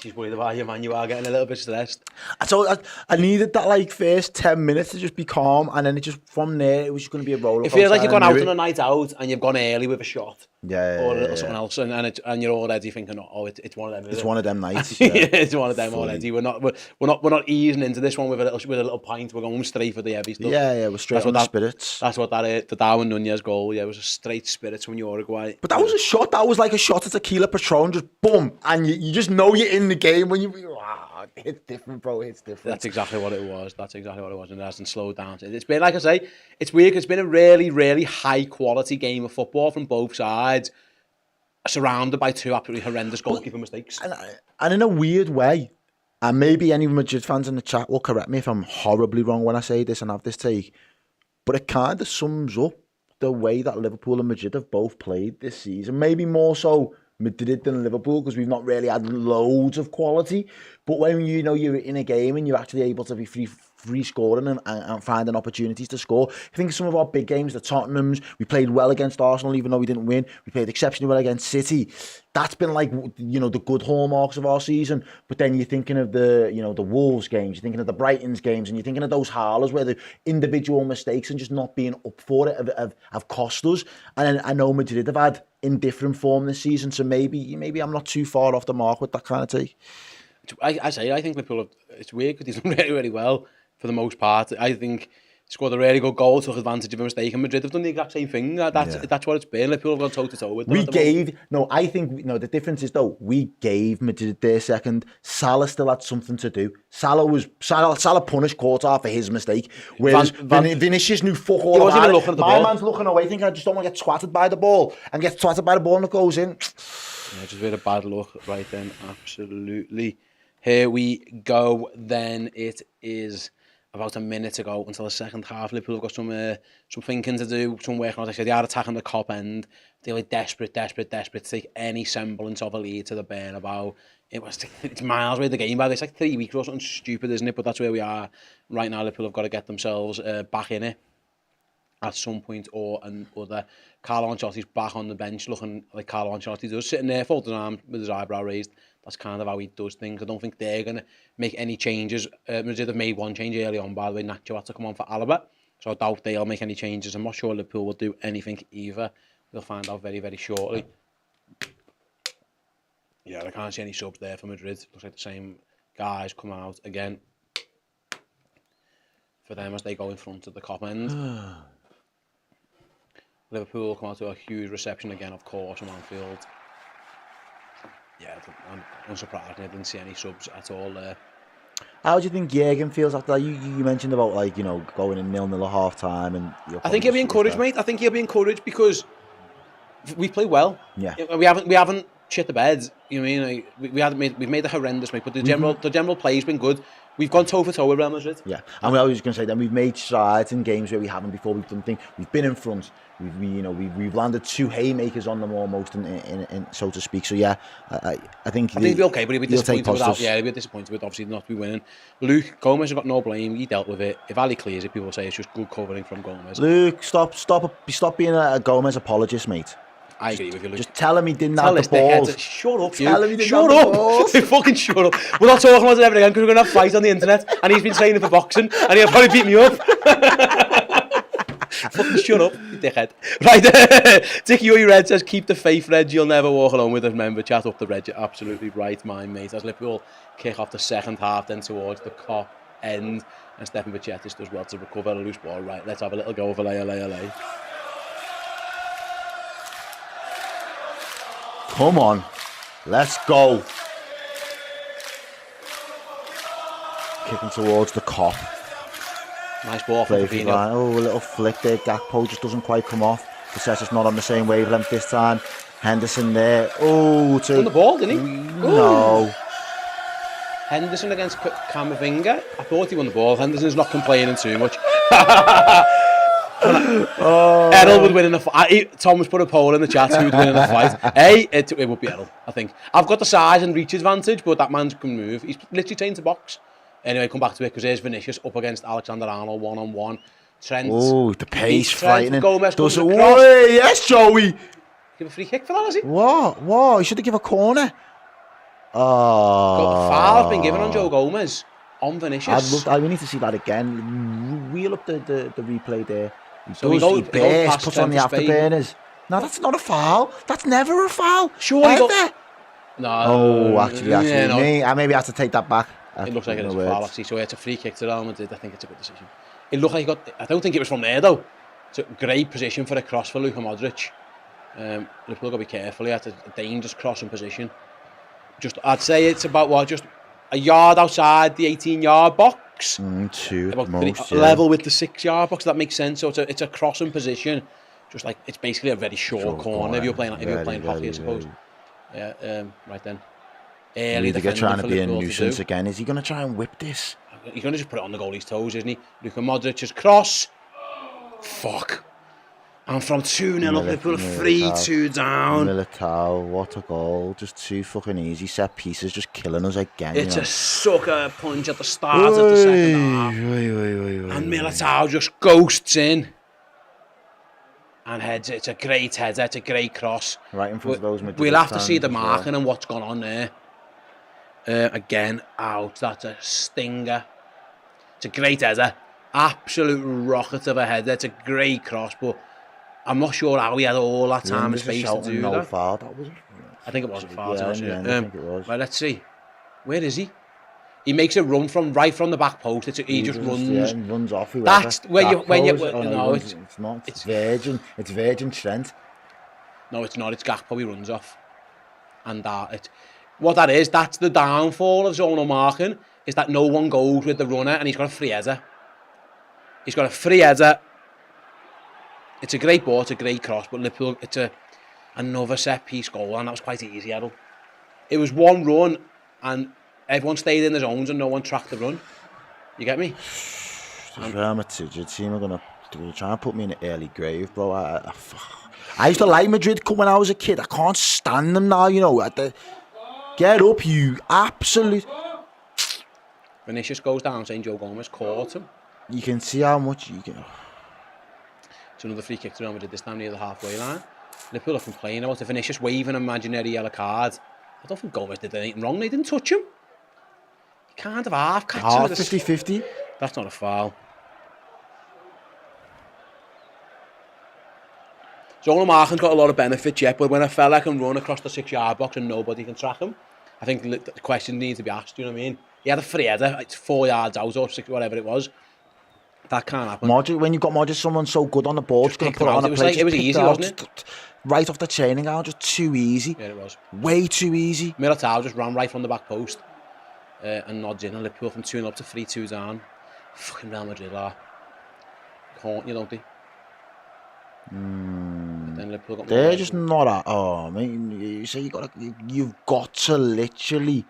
She's worried about you, man. You are getting a little bit stressed. I needed that first 10 minutes to just be calm, and then from there it was just going to be a roller coaster. It feels like you've gone out on a night out and you've gone early with a shot. Or a little something else, and you're already thinking, it's one of them. It's one of them nights. It's one of them already. We're not easing into this one with a little pint. We're going straight for the heavy stuff. Yeah, we're straight on the spirits. That's what the Darwin Nunez goal. Yeah, it was a straight spirits from Uruguay. But that was a shot. That was like a shot of tequila Patron, just boom, and you just know you're in the game when it's different, bro. It's different. That's exactly what it was. And it hasn't slowed down. It's been, like I say, it's weird. It's been a really, really high quality game of football from both sides, surrounded by two absolutely horrendous goalkeeper mistakes. And in a weird way, and maybe any Madrid fans in the chat will correct me if I'm horribly wrong when I say this and have this take, but it kind of sums up the way that Liverpool and Madrid have both played this season. Maybe more so Madrid than Liverpool, because we've not really had loads of quality. But when you're in a game and you're actually able to be free scoring and finding opportunities to score. I think some of our big games, the Tottenhams, we played well against Arsenal even though we didn't win. We played exceptionally well against City. That's been the good hallmarks of our season. But then you're thinking of the Wolves games, you're thinking of the Brighton's games, and you're thinking of those Harlers where the individual mistakes and just not being up for it have cost us. And I know Madrid have had indifferent form this season, so maybe I'm not too far off the mark with that kind of take. I think Liverpool, it's weird because he's done really, really well for the most part. I think scored a really good goal, took advantage of a mistake, and Madrid have done the exact same thing. That's what it's been. Liverpool have gone toe-to-toe with them. The difference is though, we gave Madrid their second. Salah still had something to do. Salah punished Courtois for his mistake, whereas Vinicius knew fuck all about it. My man's looking away thinking, I just don't want to get twatted by the ball, and gets twatted by the ball and it goes in. Yeah, just really bad luck right then, absolutely. Here we go then. It is about a minute ago until the second half. Liverpool have got some thinking to do, some work on. As I said, they are attacking the Kop end. They were desperate to take any semblance of a lead to the Bernabeu. It's miles away the game by. It's like 3 weeks or something stupid, isn't it? But that's where we are right now. Liverpool have got to get themselves back in it at some point or another. Carlo Ancelotti's back on the bench looking like Carlo Ancelotti does, sitting there folding arms with his eyebrow raised. That's kind of how he does things. I don't think they're going to make any changes. Madrid have made one change early on, by the way. Nacho had to come on for Alaba, so I doubt they'll make any changes. I'm not sure Liverpool will do anything either. We'll find out very, very shortly. Yeah, I can't see any subs there for Madrid. Looks like the same guys come out again for them as they go in front of the Kop end. Liverpool come out to a huge reception again, of course, from Anfield. Yeah, I'm unsurprised. I didn't see any subs at all there. How do you think Jürgen feels after that? You mentioned about, like, you know, going in 0-0 at half time, and I think he'll be encouraged, mate. I think he'll be encouraged because we play well. Yeah, we haven't shit the bed. You know what I mean? Like, we've made a horrendous mate, but the general play's been good. We've gone toe for toe with Real Madrid. Yeah, and I was going to say then we've made strides in games where we haven't before. We've done things. We've been in front. We've landed 2 haymakers on them almost, in so to speak. So yeah, I think he'll be okay, but he'll be disappointed without. Yeah, he'll be disappointed with obviously not be winning. Luke Gomez has got no blame. He dealt with it. If Ali clears it, people say it's just good covering from Gomez. Luke, stop being a Gomez apologist, mate. I agree with you, Luke. Just tell him he didn't have the balls. Shut up, Tell him he didn't have the balls. Fucking shut up. We're not talking about it ever again because we're going to have a fight on the internet and he's been training for boxing and he'll probably beat me up. Fucking shut up, you dickhead. Right, Dickie Uri Red says, keep the faith, Reg. You'll never walk alone with us. Remember, chat up the Reg. You're absolutely right, my mate. As Liverpool kick off the second half then towards the Kop end and Stefan Bacchetis does well to recover a loose ball. Right, let's have a little go over lay. Come on, let's go. Kicking towards the Kop. Nice ball from Fabinho. Oh, a little flick there. Gakpo just doesn't quite come off. Bacchetis not on the same wavelength this time. Henderson there. Oh, won the ball, didn't he? No. Henderson against Camavinga. I thought he won the ball. Henderson's not complaining too much. Errol would win in a fight. Thomas put a poll in the chat who would win in a fight. It would be Errol, I think. I've got the size and reach advantage, but that man can move. He's literally trained to box. Anyway, come back to it because there's Vinicius up against Alexander-Arnold one-on-one. Trent. Oh, the pace frightening. Gomez does it. Yes, Joey. Give a free kick for that, has he? What? He should have given a corner. Oh. Foul's been given on Joe Gomez on Vinicius. We need to see that again. Wheel up the replay there. He bursts, puts on the afterburners. No, that's not a foul. That's never a foul. Sure. No. Oh, actually, yeah, no. I maybe have to take that back. It looks like it is a foul, actually. So it's a free kick to Real Madrid. I think it's a good decision. It looked like he got. I don't think it was from there though. It's a great position for a cross for Luka Modric. Liverpool got to be careful. He had a dangerous crossing position. I'd say it's about just a yard outside the 18-yard box. About level with the 6-yard box. That makes sense. So it's a crossing position. Just like it's basically a very short corner if you're playing hockey, I suppose. Yeah. Right then. Early defending trying to be a nuisance again. Is he going to try and whip this? He's going to just put it on the goalie's toes, isn't he? Luka Modric's cross. Fuck. And from 2-0 up, Liverpool 3-2 down. Militao, what a goal. Just 2 fucking easy set pieces, just killing us again. It's a sucker punch at the start of the second half. And Militao just ghosts in. And heads it. It's a great header, it's a great cross. Right in front of those Madrid. We'll have to see the marking and what's gone on there. Again, out. That's a stinger. It's a great header. Absolute rocket of a header. It's a great cross, but I'm not sure how he had all that time and space to do that. Foul. That was. I think it was a foul. I think it was. Right, let's see. Where is he? He makes a run right from the back post. He just runs. Yeah, and runs off. That's where you. No, it's not. It's Virgin. It's Virgin Trent. No, it's not. It's Gakpo. He runs off. And what that is, that's the downfall of zonal marking, is that no one goes with the runner and he's got a free header. He's got a free header. It's a great ball, it's a great cross, but Liverpool, it's another set-piece goal, and that was quite easy, Errol. It was one run, and everyone stayed in their zones and no one tracked the run. You get me? This Real Madrid team are going to try and put me in an early grave, bro. I used to like Madrid when I was a kid. I can't stand them now, you know. Get up, you absolute... Vinicius goes down saying Joe Gomez caught him. You can see how much you can... It's another free kick to Real Madrid, this time near the halfway line. Liverpool are complaining about the Vinicius waving an imaginary yellow card. I don't think Gomez did anything wrong. They didn't touch him. You can't have half catch him. 50-50. That's not a foul. Zola Markin's got a lot of benefits yet, but when a fella can run across the 6-yard box and nobody can track him, I think the question needs to be asked, you know what I mean? He had a free header, it's 4 yards out or 6, whatever it was. That can't happen. Modric, when you've got Modric, someone so good on the ball, just going to put it on a plate. It was easy, wasn't it? Right off the training ground, just too easy. Yeah, it was. Way too easy. Militao just ran right from the back post and nods in, and Liverpool from 2-0 up to 3-2 down. Fucking Real Madrid are. Haunt you, don't they? Then Liverpool got They're just not at... Oh, I mean, you say you've got to literally...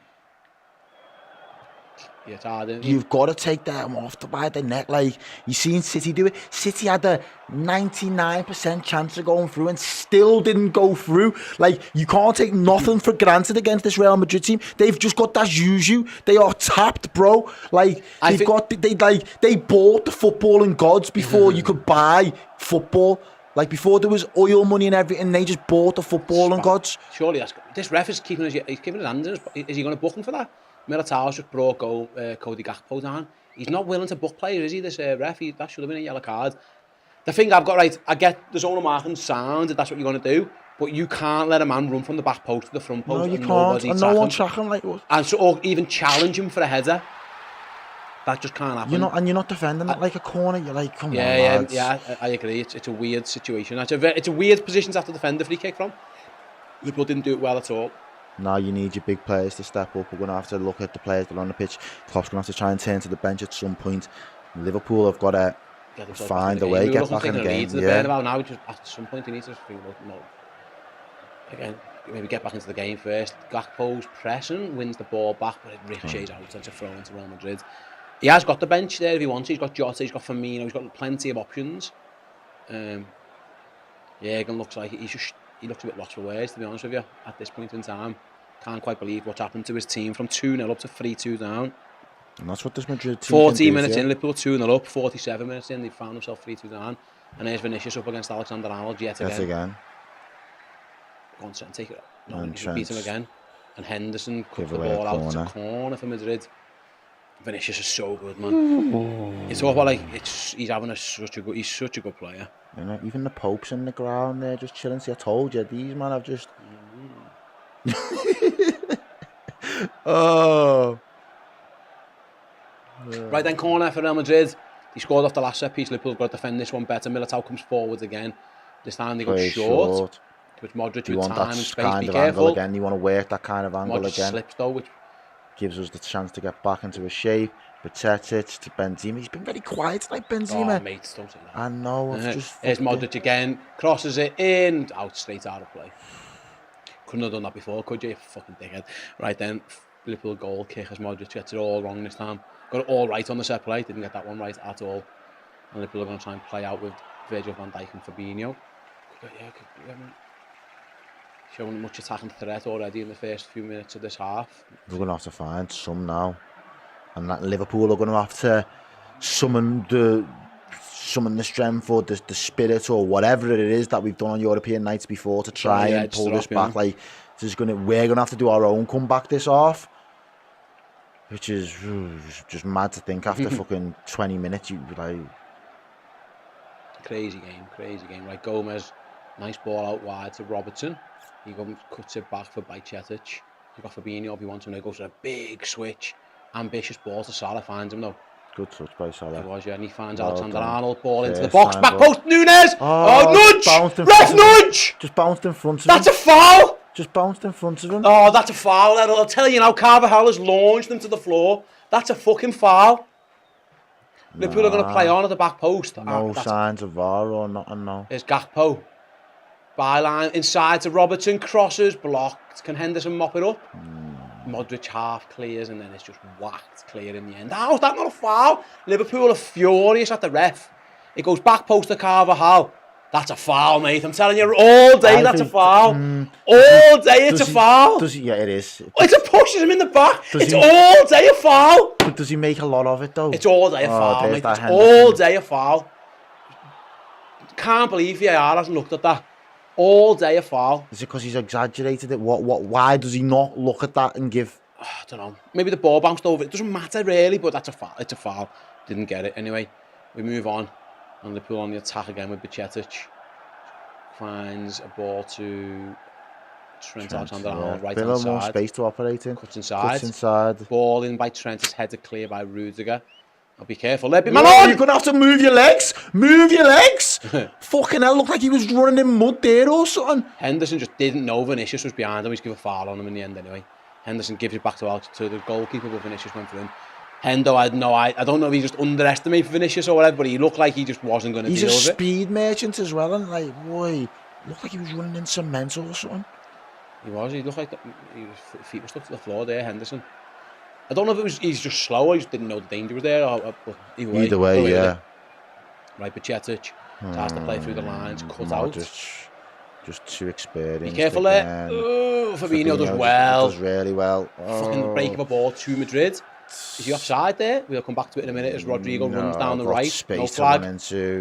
Yeah, it's hard, isn't it? You've got to take them off by the neck. Like, you seen City do it. City had a 99% chance of going through and still didn't go through. Like, you can't take nothing for granted against this Real Madrid team. They've just got that juju. They are tapped, bro. Like, they bought the footballing gods before you could buy football. Like, before there was oil money and everything, they just bought the footballing gods. Surely this ref is keeping his hands in his... Is he going to book him for that? Militao's just brought Cody Gakpo down. He's not willing to book players, is he, this ref? That should have been a yellow card. The thing I've got right, I get the zone of marking sound, if that's what you're going to do, but you can't let a man run from the back post to the front post. No, you can't. And no one track him like what? And so, or even challenge him for a header. That just can't happen. You're not defending it like a corner. You're like, come on, lads. Yeah, I agree. It's a weird situation. It's a weird position to have to defend the free kick from. Liverpool didn't do it well at all. Now you need your big players to step up. We're going to have to look at the players that are on the pitch. Klopp's going to have to try and turn to the bench at some point. Liverpool have got to find a way, get back in the game. Now, just at some point, he needs to think about, again, maybe get back into the game first. Gakpo's pressing, wins the ball back, but it ricochets out and it's a throw into Real Madrid. He has got the bench there if he wants. He's got Jota, he's got Firmino, he's got plenty of options. Jürgen looks like he looks a bit lost for words, to be honest with you, at this point in time. Can't quite believe what's happened to his team from 2-0 up to 3-2 down. And that's what this Madrid team 14 minutes in, Liverpool 2-0 up, 47 minutes in, they found themselves 3-2 down. And there's Vinicius up against Alexander Arnold yet again. Go on, take it up. No, beat him again. And Henderson cut the ball out. It's a corner for Madrid. Vinicius is so good, man. It's all about he's having such a good player. You know, even the Pope's in the ground there just chilling. See, I told you, these man have just... Oh. Right then, corner for Real Madrid. He scored off the last set piece. Liverpool's got to defend this one better. Militao comes forwards again. This time they go short. Which Modric with time and space. Kind be of careful. Angle again. You want to work that kind of angle Modric again. Slips though, which gives us the chance to get back into a shape. Protect it to Benzema. He's been very quiet tonight, Benzema. Oh, mate, don't say that. I know. There's Modric again. Crosses it in. Out, straight out of play. Couldn't have done that before, could you? You fucking dickhead. Right then, Liverpool goal kick as Modric gets it all wrong this time. Got it all right on the set play. Didn't get that one right at all. And Liverpool are going to try and play out with Virgil van Dijk and Fabinho. Showing much attacking threat already in the first few minutes of this half. We're going to have to find some now. And that Liverpool are going to have to summon the strength or the spirit or whatever it is that we've done on European nights before to try and pull this back. Like, we're going to have to do our own comeback this off. Which is just mad to think after fucking 20 minutes. Crazy game. Right, Gomez, nice ball out wide to Robertson. He cuts it back for Bajcetic. He's got Fabinho if he wants him. He goes for a big switch. Ambitious ball to Salah, finds him though. Good touch by Salah. It was, yeah, and he finds Alexander Arnold, ball into the box, back post, Nunes! Nudge! Ref nudge! Just bounced in front of him. That's a foul! Just bounced in front of him. Oh, that's a foul. I'll tell you now, Carvajal has launched him to the floor. That's a fucking foul. Liverpool are going to play on at the back post. No signs of VAR or nothing, no. There's Gakpo. Byline, inside to Robertson, crosses, blocked. Can Henderson mop it up? Modric half clears and then it's just whacked clear in the end. How is that not a foul? Liverpool are furious at the ref. It goes back post to Carvajal. That's a foul, mate. I'm telling you, all day that's a foul. All day it's a foul. Yeah, it is. It's a pushes him in the back. It's all day a foul. But does he make a lot of it though? It's all day a foul, mate. It's all day a foul. Can't believe VAR hasn't looked at that. All day a foul. Is it because he's exaggerated it? Why does he not look at that and give? I don't know. Maybe the ball bounced over. It doesn't matter really, but that's a foul. It's a foul. Didn't get it. Anyway, we move on. And Liverpool on the attack again with Bajcetic. Finds a ball to Trent Alexander-Arnold, right hand side. More space to operate in. Cuts inside. Cuts inside. Ball in by Trent is headed clear by Rudiger. I'll be careful. Let me man on! on! You're going to have to move your legs. Move your legs. Fucking hell, looked like he was running in mud there or something. Henderson just didn't know Vinicius was behind him. He's given a foul on him in the end anyway. Henderson gives it back to the goalkeeper, but Vinicius went for him. Hendo, I don't know if he just underestimated Vinicius or whatever, but he looked like he just wasn't going to deal with it. He's a speed merchant as well, and like, boy, looked like he was running in cement or something. He looked like his feet were stuck to the floor there, Henderson. I don't know if he's just slow or he just didn't know the danger was there, but either way, yeah. Right, Bajcetic has to play through the lines, cut out. Just too experienced. Be careful there. Fabinho does well. Does really well. Fucking break of a ball to Madrid. Is he offside there? We'll come back to it in a minute as Rodrigo runs down the right. No flag.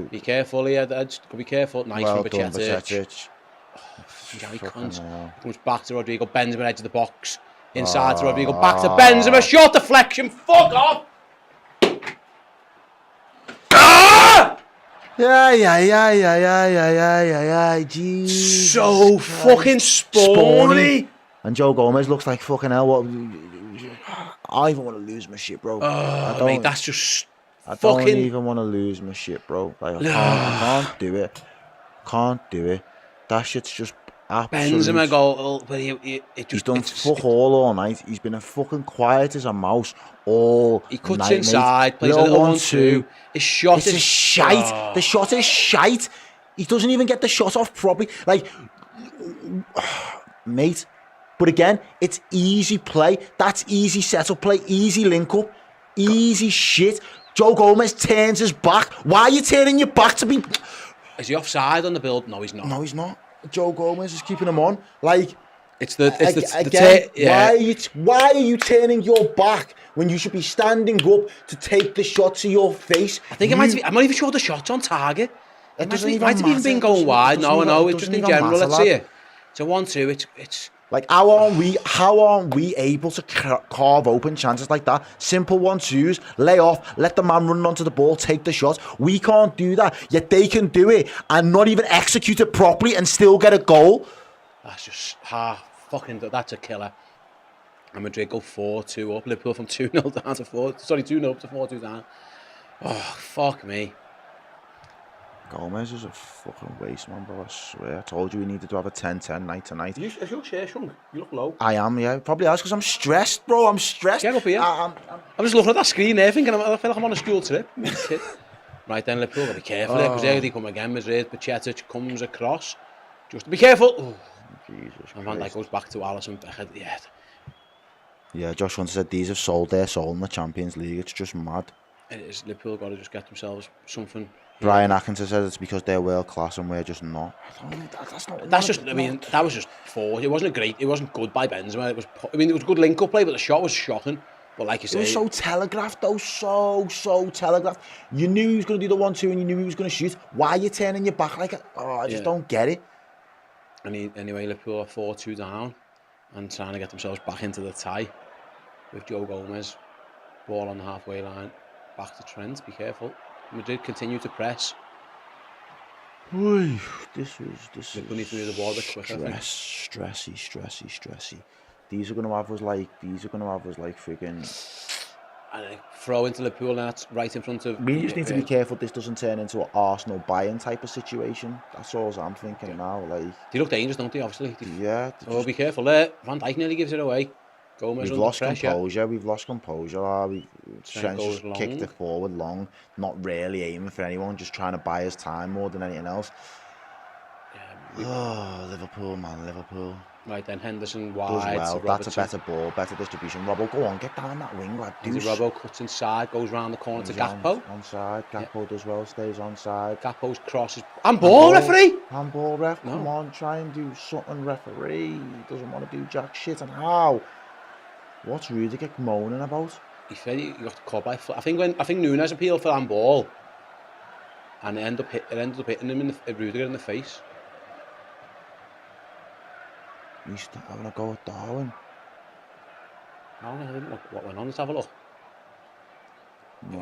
Be careful here, Edge. Be careful. Nice from Bajcetic. He comes back to Rodrigo. Benzema edge of the box. Inside to Rodrigo. Back to Benzema. Short deflection. Fuck off. Yeah. Jeez. So fucking spawny. And Joe Gomez looks like fucking hell. What? I even want to lose my shit, bro. Mate, that's just. I don't even want to lose my shit, bro. Like, I can't do it. Can't do it. That shit's just absolute. Benzema goal, but he's done fuck all night. He's been as fucking quiet as a mouse all He cuts night, inside, mate. plays a little 1-2. His shot is shite. Oh. The shot is shite. He doesn't even get the shot off properly. Like, mate. But again, it's easy play. That's easy setup play, easy link up, easy shit. Joe Gomez turns his back. Why are you turning your back to be? Is he offside on the build? No, he's not. No, he's not. Joe Gomez is keeping him on. Like, why are you turning your back when you should be standing up to take the shot to your face? I think it might be. I'm not even sure the shot's on target. It might have even been going wide. No. It's just in general. Let's see it. It's a 1-2. It's. Like, how aren't we able to carve open chances like that? Simple 1-2s, lay off, let the man run onto the ball, take the shot. We can't do that, yet they can do it and not even execute it properly and still get a goal. That's just that's a killer. And Madrid go 4-2 up. Liverpool from 2-0 down to 2-0 up to 4-2 down. Oh, fuck me. Gomez is a fucking waste, man, bro. I swear. I told you we needed to have a 10-10 night tonight. Is your chair shrunk? You look low. I am, yeah. Probably is because I'm stressed, bro. I'm stressed. Get up here. I'm just looking at that screen there thinking I feel like I'm on a school trip. Right then, Liverpool, gotta be careful there because there they come again. Madrid, Bajcetic comes across. Just be careful. Oh, Jesus and Van Dijk goes back to Alisson. Yeah, Josh Hunter said these have sold their soul in the Champions League. It's just mad. It is. Liverpool got to just get themselves something. Brian Atkinson says it's because they're world class and we're just not. That's just. I mean, that was just poor. It wasn't great. It wasn't good by Benzema. It was. I mean, it was a good link-up play, but the shot was shocking. But like you say, it was so telegraphed, though. So telegraphed. You knew he was going to do the 1-2, and you knew he was going to shoot. Why are you turning your back like? I just don't get it. And anyway, Liverpool are 4-2 down, and trying to get themselves back into the tie with Joe Gomez, ball on the halfway line, back to Trent. Be careful. Madrid continue to press. Oy, this is Liverpool need to move the ball a bit quicker. Stressy. These are going to have us like friggin'. And throw into Liverpool, and that's right in front of. We just need to be careful this doesn't turn into an Arsenal Bayern type of situation. That's all I'm thinking now. Like, they look dangerous, don't they? Obviously. Yeah. Be careful there. Van Dijk nearly gives it away. Gomez we've lost composure. We've lost composure. We've just kicked it forward long, not really aiming for anyone, just trying to buy us time more than anything else. Oh, Liverpool, man, Liverpool. Right then, Henderson Does wide. well. To That's a Robertson. better ball, better distribution. Robbo, go on, get down that wing, lad. And Robbo cuts inside, goes round the corner to Gakpo. Onside. Gakpo does well, stays onside. Gakpo's crosses. And ball, referee! Handball, ref. No. Come on, try and do something, referee. He doesn't want to do jack shit. And how? What's Rudiger moaning about? He said he got caught by. I think Nunes appealed for handball, and it ended up hitting him Rudiger in the face. He's having a go at Darwin. I didn't look what went on. Let's have a look. No,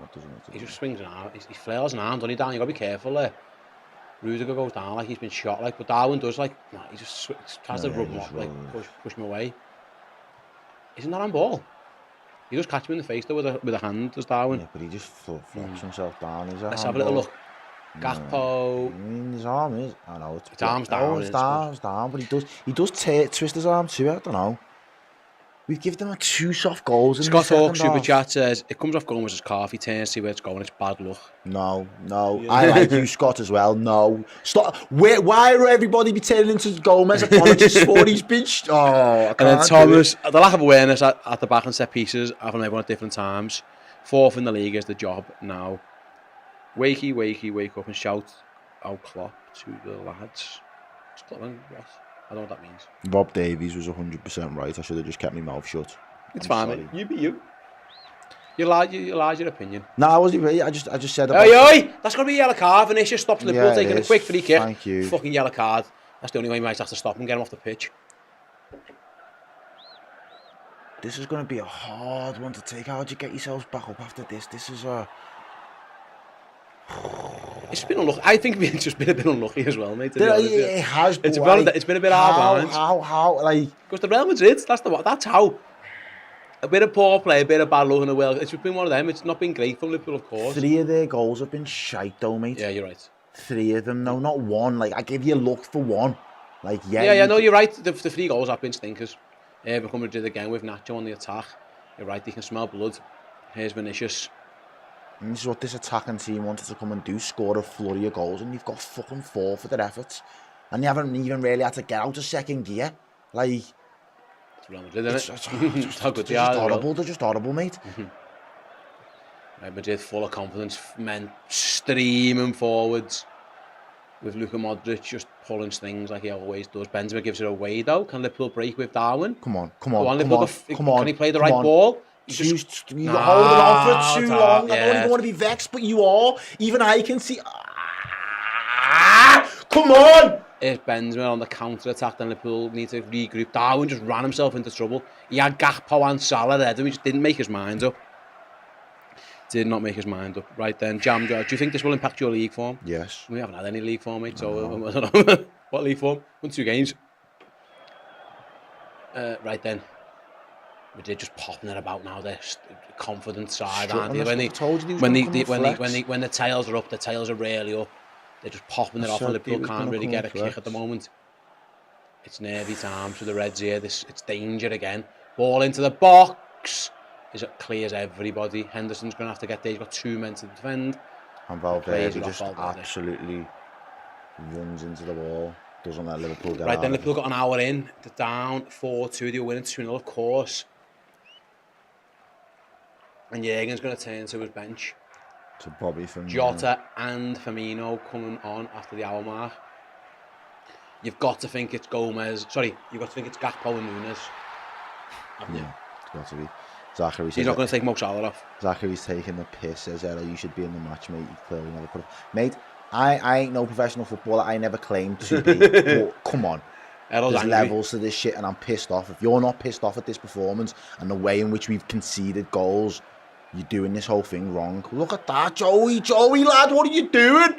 it doesn't. He just swings an arm. He flails an arm, doesn't he, down? You got to be careful there. Rudiger goes down like he's been shot, like, but Darwin does like. Nah, he just tries to rub him off, like push him away. Isn't that on ball? He just catch him in the face though with a hand, does Darwin? Yeah, but he just flops himself down. Let's have a little look. Gakpo. His arm is. I know it's. His arm's down. His arm's down, but he does twist his arm too. I don't know. We've given them 2 soft goals. Scott Hawk Super Chat says it comes off Gomez's calf. He turns, see where it's going. It's bad luck. No. I like you, Scott, as well. No. Stop. Why are everybody be turning into Gomez apologists for he's been... I can't. And then Thomas, the lack of awareness at the back and set pieces, having everyone at different times. 4th in the league is the job now. Wakey, wake up and shout out Klopp to the lads. Scotland, what? I don't know what that means. Rob Davies was 100% right. I should have just kept my mouth shut. It's fine, mate. You be you. You lied your opinion. No, I wasn't really. I just said about... Oi! That's going to be a yellow card. Vinicius stops Liverpool taking a quick free kick. Thank you. Fucking yellow card. That's the only way he might have to stop him, get him off the pitch. This is going to be a hard one to take. How'd you get yourselves back up after this? This is a... It's been unlucky. I think we've just been a bit unlucky as well, mate. It has been. It's been a bit hard. How, like... Because the Real Madrid, that's how. A bit of poor play, a bit of bad luck in the world. It's just been one of them. It's not been great for Liverpool, of course. 3 of their goals have been shite, though, mate. Yeah, you're right. 3 of them, no, not 1. Like, I give you luck for 1. Like, no, you're right. The 3 goals have been stinkers. Become Madrid again with Nacho on the attack. You're right, they can smell blood. Here's Vinicius. And this is what this attacking team wanted to come and do, score a flurry of goals, and you've got fucking 4 for their efforts. And you haven't even really had to get out of second gear. Like... It's Real Madrid, isn't it? It's just horrible, they're just horrible, mate. Right, Madrid full of confidence, men streaming forwards. With Luka Modric just pulling strings like he always does. Benzema gives it away though. Can Liverpool break with Darwin? Come on. Can he play the right ball? You're holding on for too long. I don't even want to be vexed, but you are. Even I can see. Come on! If Benzema on the counter-attack, then Liverpool need to regroup. Darwin just ran himself into trouble. He had Gakpo and Salah there, he just didn't make his mind up. Did not make his mind up. Right then, Jam, do you think this will impact your league form? Yes. We haven't had any league form, mate, so I don't know. What league form? Won 2 games. Right then. Madrid just popping it about now. They're confident side, aren't they? When the tails are up, the tails are really up. They're just popping it off, and Liverpool can't really get a kick at the moment. It's nervy times for the Reds here. It's danger again. Ball into the box. Is it clears everybody? Henderson's going to have to get there. He's got 2 men to defend. And Valverde just absolutely runs into the wall. Doesn't let Liverpool get out. Right then, Liverpool got an hour in. They're down 4-2. They were winning 2-0, of course. And Jürgen's going to turn to his bench. To Bobby Firmino. Jota and Firmino coming on after the hour mark. You've got to think it's Gomez. Sorry, you've got to think it's Gakpo and Nunes. Yeah, it's got to be. Zachary He's not going to take Mo Salah off. Zachary's taking the piss. Says, Errol, you should be in the match, mate. You clearly never put it. Mate, I ain't no professional footballer. I never claimed to be. But come on. Errol's There's angry. levels to this shit, and I'm pissed off. If you're not pissed off at this performance and the way in which we've conceded goals, you're doing this whole thing wrong. Look at that, Joey, lad, what are you doing?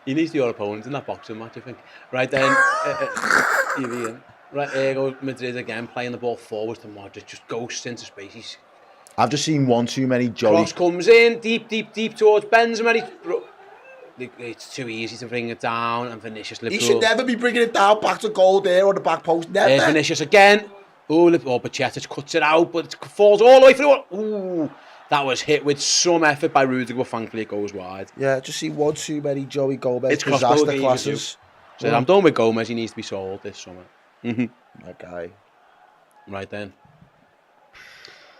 He needs your opponent in that boxing match, I think. Right then, right, here goes Madrid again, playing the ball forwards to Modric, just ghosts into spaces. I've just seen one too many Joey. Cross comes in, deep towards Benzema. It's too easy to bring it down, and Vinicius Liverpool. He should never be bringing it down back to goal there on the back post. Never. There's Vinicius again. Bacchetic cuts it out, but it falls all the way through. Ooh, That was hit with some effort by Rudiger, but thankfully it goes wide. Yeah, just see one too many Joey Gomez It's disaster classes. So I'm done with Gomez. He needs to be sold this summer. That guy. Right then.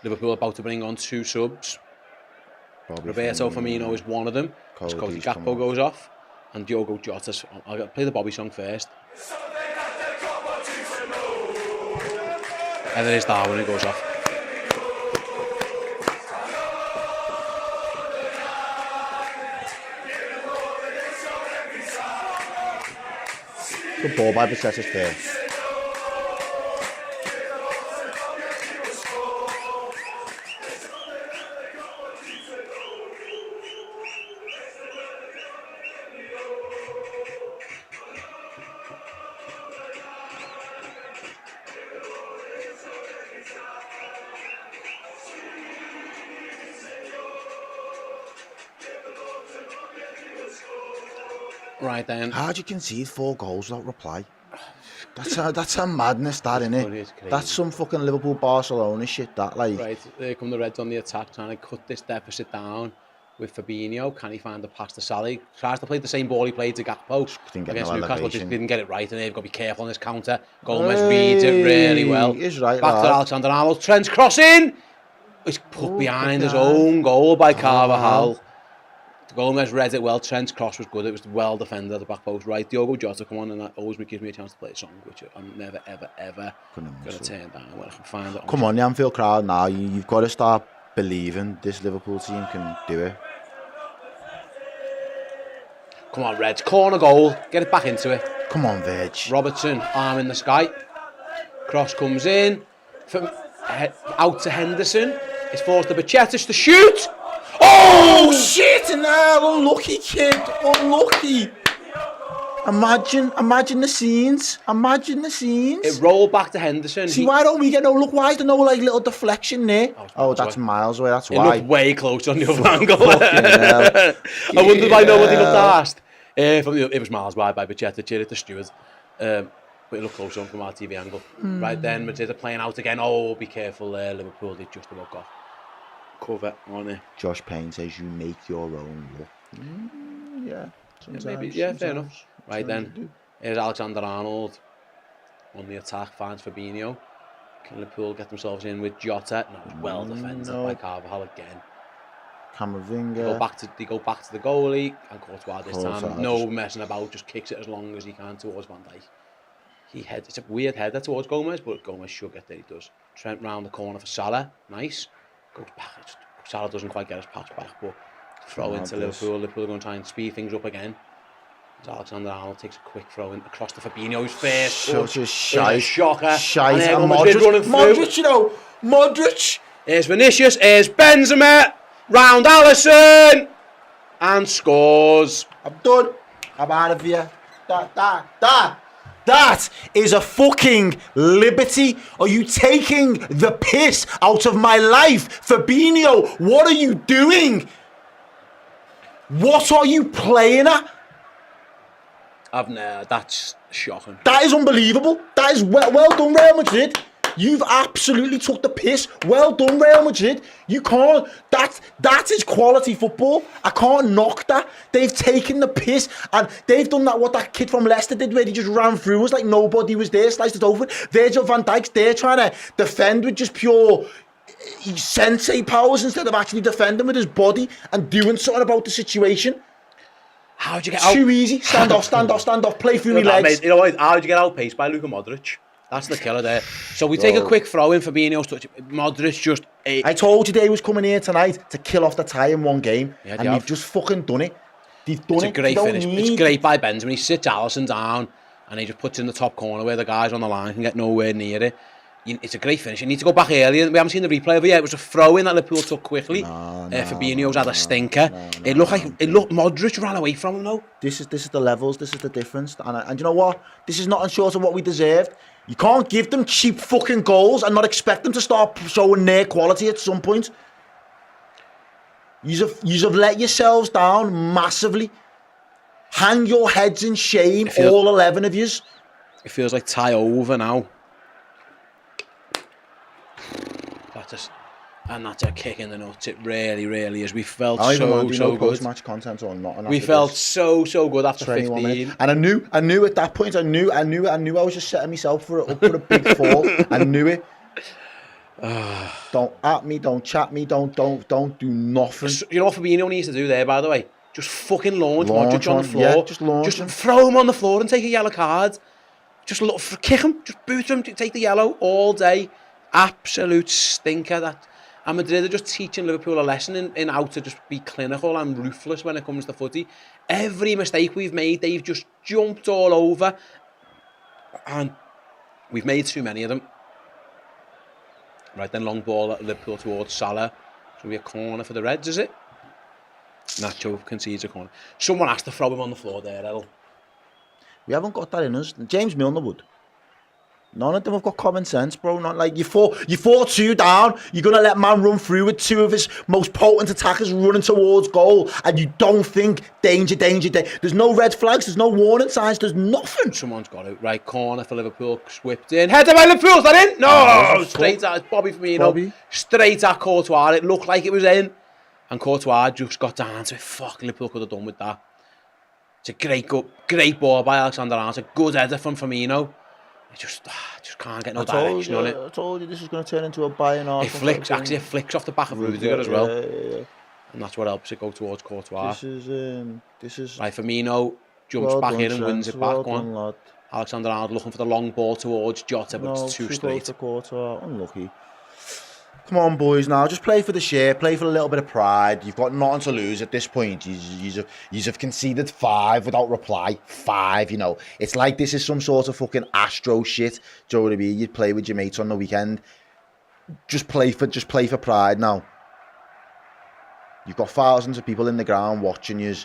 Liverpool about to bring on 2 subs. Bobby Roberto Firmino is one of them. Cody Gakpo goes off. And Diogo Jota's... I'll play the Bobby song first. And then it's Darwin who goes off. Good ball by Besette's fair. Right then. How'd you concede 4 goals without reply? That's a madness, that, innit? That's some fucking Liverpool Barcelona shit, that, like. Right, there come the Reds on the attack, trying to cut this deficit down with Fabinho. Can he find the pass to Salah? Tries to play the same ball he played to Gakpo against Newcastle, just didn't get it right, and they've got to be careful on this counter. Gomez reads it really well. He's right, back to Alexander-Arnold. Trent's crossing! It's put behind his own goal by Carvajal. Gomez read it well. Trent's cross was good. It was well defended at the back post. Right, Diogo Jota come on, and that always gives me a chance to play a song, which I'm never, ever going to turn down when I can find it. Come on, the Anfield crowd now. You've got to start believing this Liverpool team can do it. Come on, Reds. Corner goal. Get it back into it. Come on, Veg. Robertson, arm in the sky. Cross comes in. Out to Henderson. It's forced to Bacchetis to shoot. Oh, shit! No, unlucky, kid. Unlucky. Imagine the scenes. It rolled back to Henderson. See, why don't we get no look? Why is there no like little deflection there? Oh, that's miles away. That's why. It looked way close on the other angle. I wondered why nobody looked asked. It was miles wide by Bacchetta, cheered at the steward. But it looked close on from our TV angle. Right then, Madrid are playing out again. Oh, be careful there, Liverpool. They just about got cover on it. Josh Payne says you make your own look. Yeah. Fair enough. Right then, here's Alexander-Arnold on the attack, finds Fabinho. Can Liverpool get themselves in with Jota? No, it's well defended by Carvajal again. Camavinga. They go back to the goalie, and Courtois this time. No messing about, just kicks it as long as he can towards Van Dijk. It's a weird header towards Gomez, but Gomez should get there, he does. Trent round the corner for Salah, nice. Goes back, Salah doesn't quite get his pass back, but throw into Liverpool. Liverpool are going to try and speed things up again. Alexander-Arnold takes a quick throw in across to Fabinho's face. Such a shocker. And Modric, you know. Modric. Here's Vinicius. Here's Benzema. Round Alisson. And scores. I'm done. I'm out of here. That is a fucking liberty. Are you taking the piss out of my life? Fabinho, what are you doing? What are you playing at? That's shocking. That is unbelievable. That is well done, Real Madrid. You've absolutely took the piss. Well done, Real Madrid. You can't. That is quality football. I can't knock that. They've taken the piss and they've done what that kid from Leicester did, where he just ran through us like nobody was there, sliced it open. Virgil van Dijk's there trying to defend with just pure sensei powers instead of actually defending with his body and doing something about the situation. How'd you get out? Too easy. Stand off. Play through my legs. Mate, you know what? How'd you get outpaced by Luka Modric? That's the killer there. So we take a quick throw in. Fabinho's touch. Modric just... I told you they was coming here tonight to kill off the tie in one game. Yeah, and they've just fucking done it. They've done it. It's a great finish. It's great by Benzema. He sits Alisson down and he just puts it in the top corner where the guys on the line can get nowhere near it. It's a great finish. You need to go back earlier. We haven't seen the replay of it yet. It was a throw-in that Liverpool took quickly. Fabinho's had a stinker. It looked Modric ran away from him though. This is the levels. This is the difference. And you know what? This is nothing short of what we deserved. You can't give them cheap fucking goals and not expect them to start showing their quality at some point. You've let yourselves down massively. Hang your heads in shame, all 11 of yous. It feels like tie over now. And that's a kick in the nuts. It really, really is. We felt I don't even want to do so no good. post-match content or not. We felt so good after 21 15. minutes. And I knew at that point, I knew I was just setting myself up for a big fall. I knew it. Don't at me, don't chat me, don't do nothing. You know what Fabinho needs to do there, by the way? Just fucking launch Modric on the floor. Yeah, just launch him. Throw him on the floor and take a yellow card. Just kick him, just boot him, take the yellow all day. Absolute stinker that. And Madrid are just teaching Liverpool a lesson in how to just be clinical and ruthless when it comes to footy. Every mistake we've made, they've just jumped all over. And we've made too many of them. Right then, long ball at Liverpool towards Salah. It's going to be a corner for the Reds, is it? Nacho concedes a corner. Someone has to throw him on the floor there, Errol. We haven't got that in us. James Milner would. None of them have got common sense, bro. Not like you fall 2 down. You're gonna let man run through with 2 of his most potent attackers running towards goal, and you don't think danger. There's no red flags. There's no warning signs. There's nothing. Someone's got it. Right corner for Liverpool. Swept in. Header by Liverpool. Is that in? No. Straight at Bobby Firmino. Straight at Courtois. It looked like it was in, and Courtois just got down to it. Fuck, Liverpool could have done with that. It's a great ball by Alexander-Arnold. It's a good header from Firmino. It just can't get no direction on it. I told you this is going to turn into a Bayern Arsenal. It flicks off the back of Rudiger as well. Yeah. And that's what helps it go towards Courtois. This is Right, Firmino jumps back in and wins it back. Lad. Alexander-Arnold looking for the long ball towards Jota, but it's too straight. Courtois. Unlucky. Come on, boys, now. Just play for the share. Play for a little bit of pride. You've got nothing to lose at this point. You've conceded 5 without reply. 5, you know. It's like this is some sort of fucking Astro shit. Do you know what I mean? You'd play with your mates on the weekend. Just play for pride now. You've got thousands of people in the ground watching you.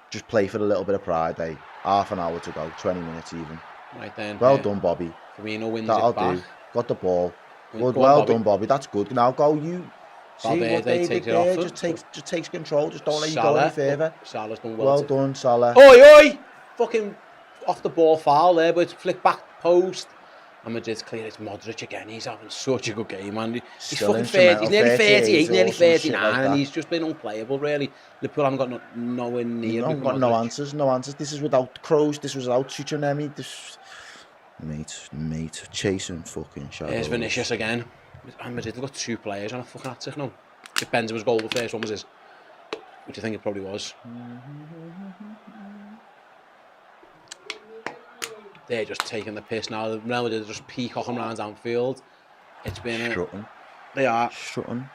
Just play for a little bit of pride, eh? Half an hour to go. 20 minutes even. Right then. Well done, Bobby. Firmino wins That'll it back. do. Got the ball. Well done, Bobby. That's good. Now go you. See what they did there. Just takes control. Just don't let you go any further. Salah's done well done, Salah. Oi! Fucking off the ball foul there, but it's flicked back post. And Madrid's clear. It's Modric again. He's having such a good game, man. He's fucking 30. He's nearly 38, nearly 39, like and he's just been unplayable, really. Liverpool haven't got nowhere near. You've got no answers. This is without Kroos. This was without Tchouaméni. Mate, chasing fucking shadows. There's Vinicius again. And Madrid have got 2 players on a fucking hat-trick now. If Benzema's goal, the first one was his. Which I think it probably was. They're just taking the piss now. Real Madrid are just peacocking around Anfield. It's been... Strutting. They are. Strutting.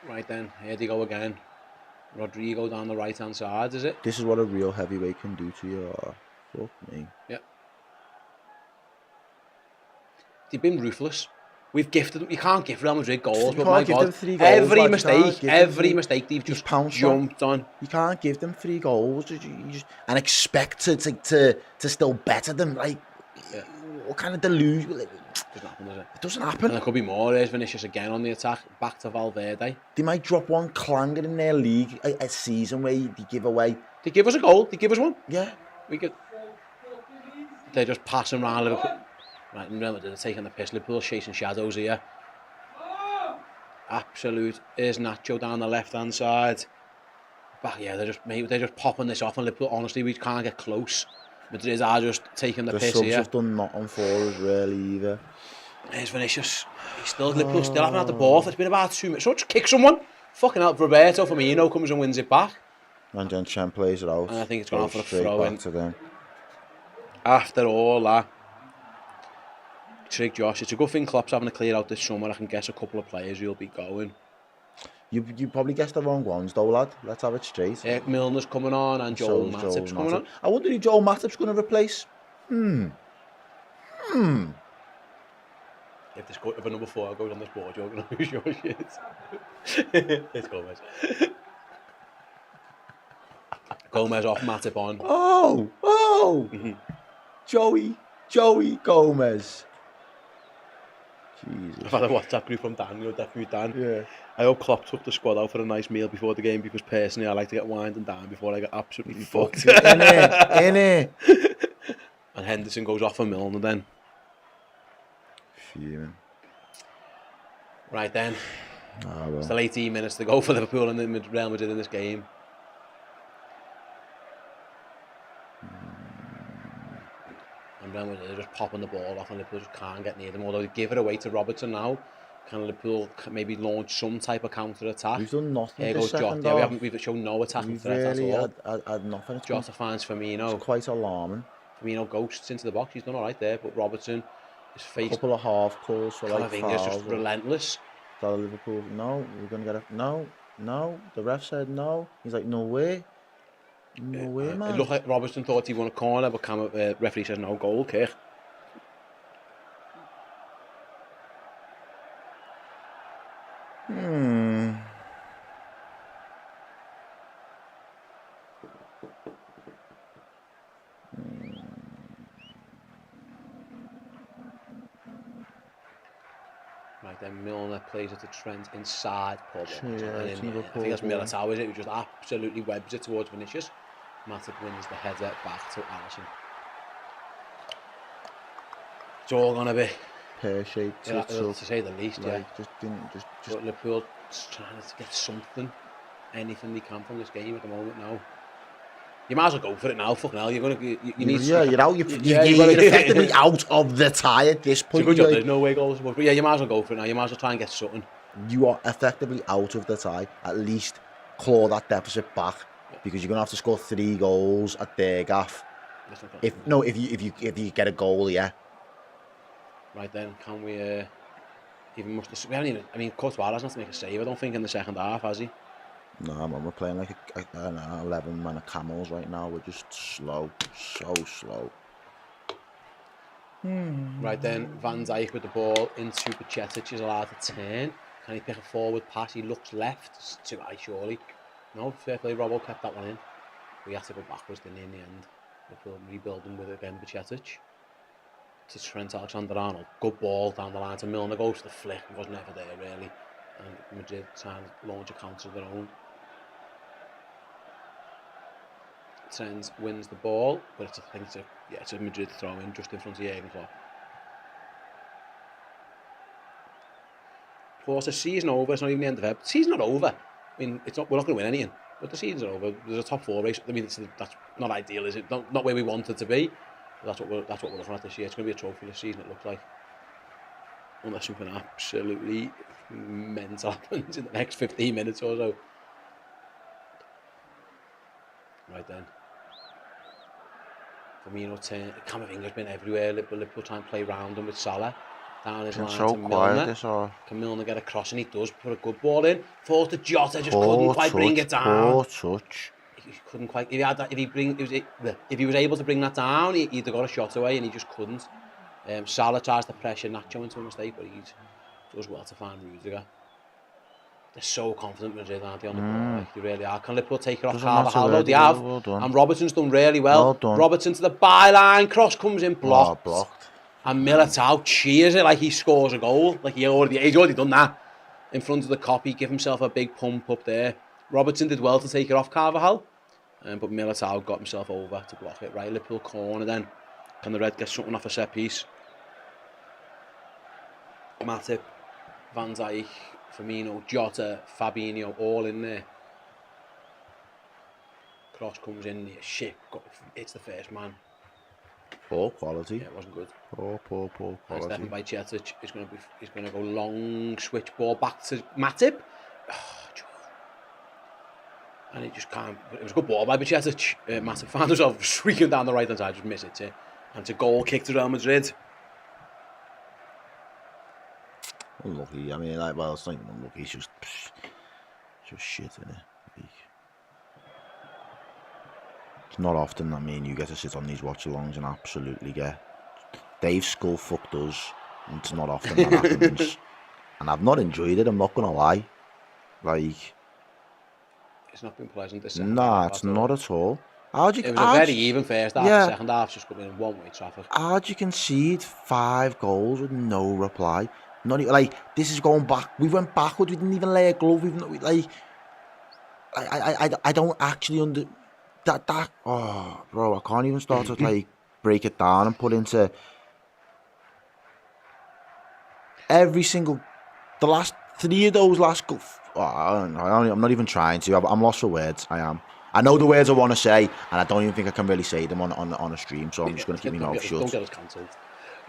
Right then, here they go again. Rodrigo down the right-hand side, is it? This is what a real heavyweight can do to you. Oh, fuck me. Yep. They've been ruthless. We've gifted them. You can't give Real Madrid goals, but my God, every mistake they've just jumped on. You can't give them 3 goals and expect to still better them. Like, what kind of delusion? Doesn't happen, does it? It doesn't happen. And there could be more. There's Vinicius again on the attack, back to Valverde. They might drop one clanger in their league a season where they give away. They give us a goal. They give us one. Yeah. We could. They're just passing around Liverpool. Right, and Real Madrid are taking the piss. Liverpool chasing shadows here. Absolute. Here's Nacho down the left-hand side. Back, yeah, they're just popping this off. And Liverpool, honestly, we can't get close. Madrid are just taking the piss subs here. have done nothing for us, really, either. There's Vinicius. Liverpool still haven't had the ball. It's been about 2 minutes. So just kick someone. Fucking hell, Roberto Firmino comes and wins it back. And then Chen plays it out. And I think it's gone out for a throw in. To them. After all that. Trig Josh, it's a good thing Klopp's having to clear out this summer. I can guess a couple of players who'll be going. You probably guessed the wrong ones though, lad. Let's have it straight. Milner's coming on and Joel Matip's coming on. I wonder who Joel Matip's going to replace. If a number 4 goes on this board, you're going to lose your shit. It's Gomez. Gomez off, Matip on. Joey Gomez. Jesus. I've had a WhatsApp group from Dan, Dan. Yeah. I hope Klopp took the squad out for a nice meal before the game because personally I like to get wined and down before I get absolutely fucked. In it. And Henderson goes off for Milner then. Fuming. Right then. Well. Still 18 minutes to go for Liverpool and Real Madrid in this game. And Real Madrid are just popping the ball off and Liverpool just can't get near them. Although they give it away to Robertson now. Can Liverpool maybe launch some type of counter-attack? We've done nothing Here this goes second Jota. half. We've shown no attacking We've threat really at all. had nothing. Jota finds Firmino. It's quite alarming. Firmino ghosts into the box. He's done all right there, but Robertson is faced. A couple of half calls for like Camavinga's fouls. just relentless. Liverpool. No, we're gonna get a no. The ref said no. He's like, no way. No way, man. It looked like Robertson thought he won a corner, but referee says no, goal kick. Right then, Milner plays it to Trent inside. Poor ball. I think that's Militao, is it? Who just absolutely webs it towards Vinicius. Matip wins the header back to Alisson. It's all gonna be pear-shaped, to say the least. Like, yeah. Just. But Liverpool trying to get something, anything they can from this game at the moment now. You might as well go for it now. Fucking hell, you're gonna. You need. Yeah, you're out. You're effectively out of the tie at this point. It's a good job. There's no way goals. But yeah, you might as well go for it now. You might as well try and get something. You are effectively out of the tie. At least claw that deficit back, because you're gonna have to score 3 goals at their gaff. If you get a goal, yeah. Right then, can we even much? We haven't even. I mean, Courtois hasn't have to make a save. I don't think in the second half, has he? No, man, we're playing like an 11 man of camels right now. We're just slow, so slow. Right then, Van Dijk with the ball into Bajcetic is allowed to turn. Can he pick a forward pass? He looks left. It's too high, surely. No, fair play. Robbo kept that one in. We had to go backwards, didn't he, in the end? We'll rebuild them with again Bajcetic. To Trent Alexander-Arnold. Good ball down the line to Milner. Goes to the flick. It was never there, really. And Madrid trying to launch a counter of their own. Trent wins the ball, but I think it's a Madrid throw in just in front of Jurgen Klopp. Of course, the season over. It's not even the end of it. The season's not over. I mean, it's not. We're not going to win anything. But the season's over. There's a top 4 race. I mean, that's not ideal, is it? Not where we want it to be. But that's what we're looking at this year. It's going to be a trophy this season. It looks like, unless something absolutely mental happens in the next 15 minutes or so. Right then. Firmino turn. Camavinga's been everywhere. Liverpool try and play round him with Salah. Down his line to Milner. Can Milner get a cross? And he does put a good ball in. Falls to Jota, just couldn't quite bring it down. Poor touch. He couldn't quite. If he had that, if he was able to bring that down, he'd have got a shot away, and he just couldn't. Salah tries to pressure Nacho into a mistake, but he does well to find Rudiger. They're so confident Madrid, aren't they, on the ball? Like, they really are. Can Liverpool take it off Carvajal? They have. Well done. And Robertson's done really well. Well done. Robertson to the byline, cross comes in, blocked. And Militao cheers it like he scores a goal. Like he's already done that. In front of the copy, give himself a big pump up there. Robertson did well to take it off Carvajal. But Militao got himself over to block it. Right, Liverpool corner then. Can the Red get something off a set piece? Matip, Van Dijk, Firmino, Jota, Fabinho, all in there. Cross comes in there. Shit, it's the first man. Poor quality. Yeah, it wasn't good. Poor quality. It's definitely by Bajcetic. He's going to go long switch ball back to Matip. And he just can't. It was a good ball by Bajcetic. Matip found himself streaking down the right hand side, just miss it. And it's a goal kick to Real Madrid. Unlucky. I mean, like, well, it's not even unlucky. It's just shit, isn't it? It's not often, I mean, you get to sit on these watch-alongs and absolutely get Dave skull fucked us. And it's not often that happens. And I've not enjoyed it, I'm not going to lie. Like, it's not been pleasant this season. Nah, it's not at all. It was a very even first half. The second half's just going in one-way traffic. How'd you concede 5 goals with no reply? Not even, like, this is going back. We went backwards. We didn't even lay a glove. I don't actually that. Oh, bro, I can't even start to like break it down and put into every single. The last 3 of those last... I'm not even trying to. I'm lost for words. I am. I know the words I want to say, and I don't even think I can really say them on a stream, so I'm just going to keep my mouth shut. Don't get us cancelled.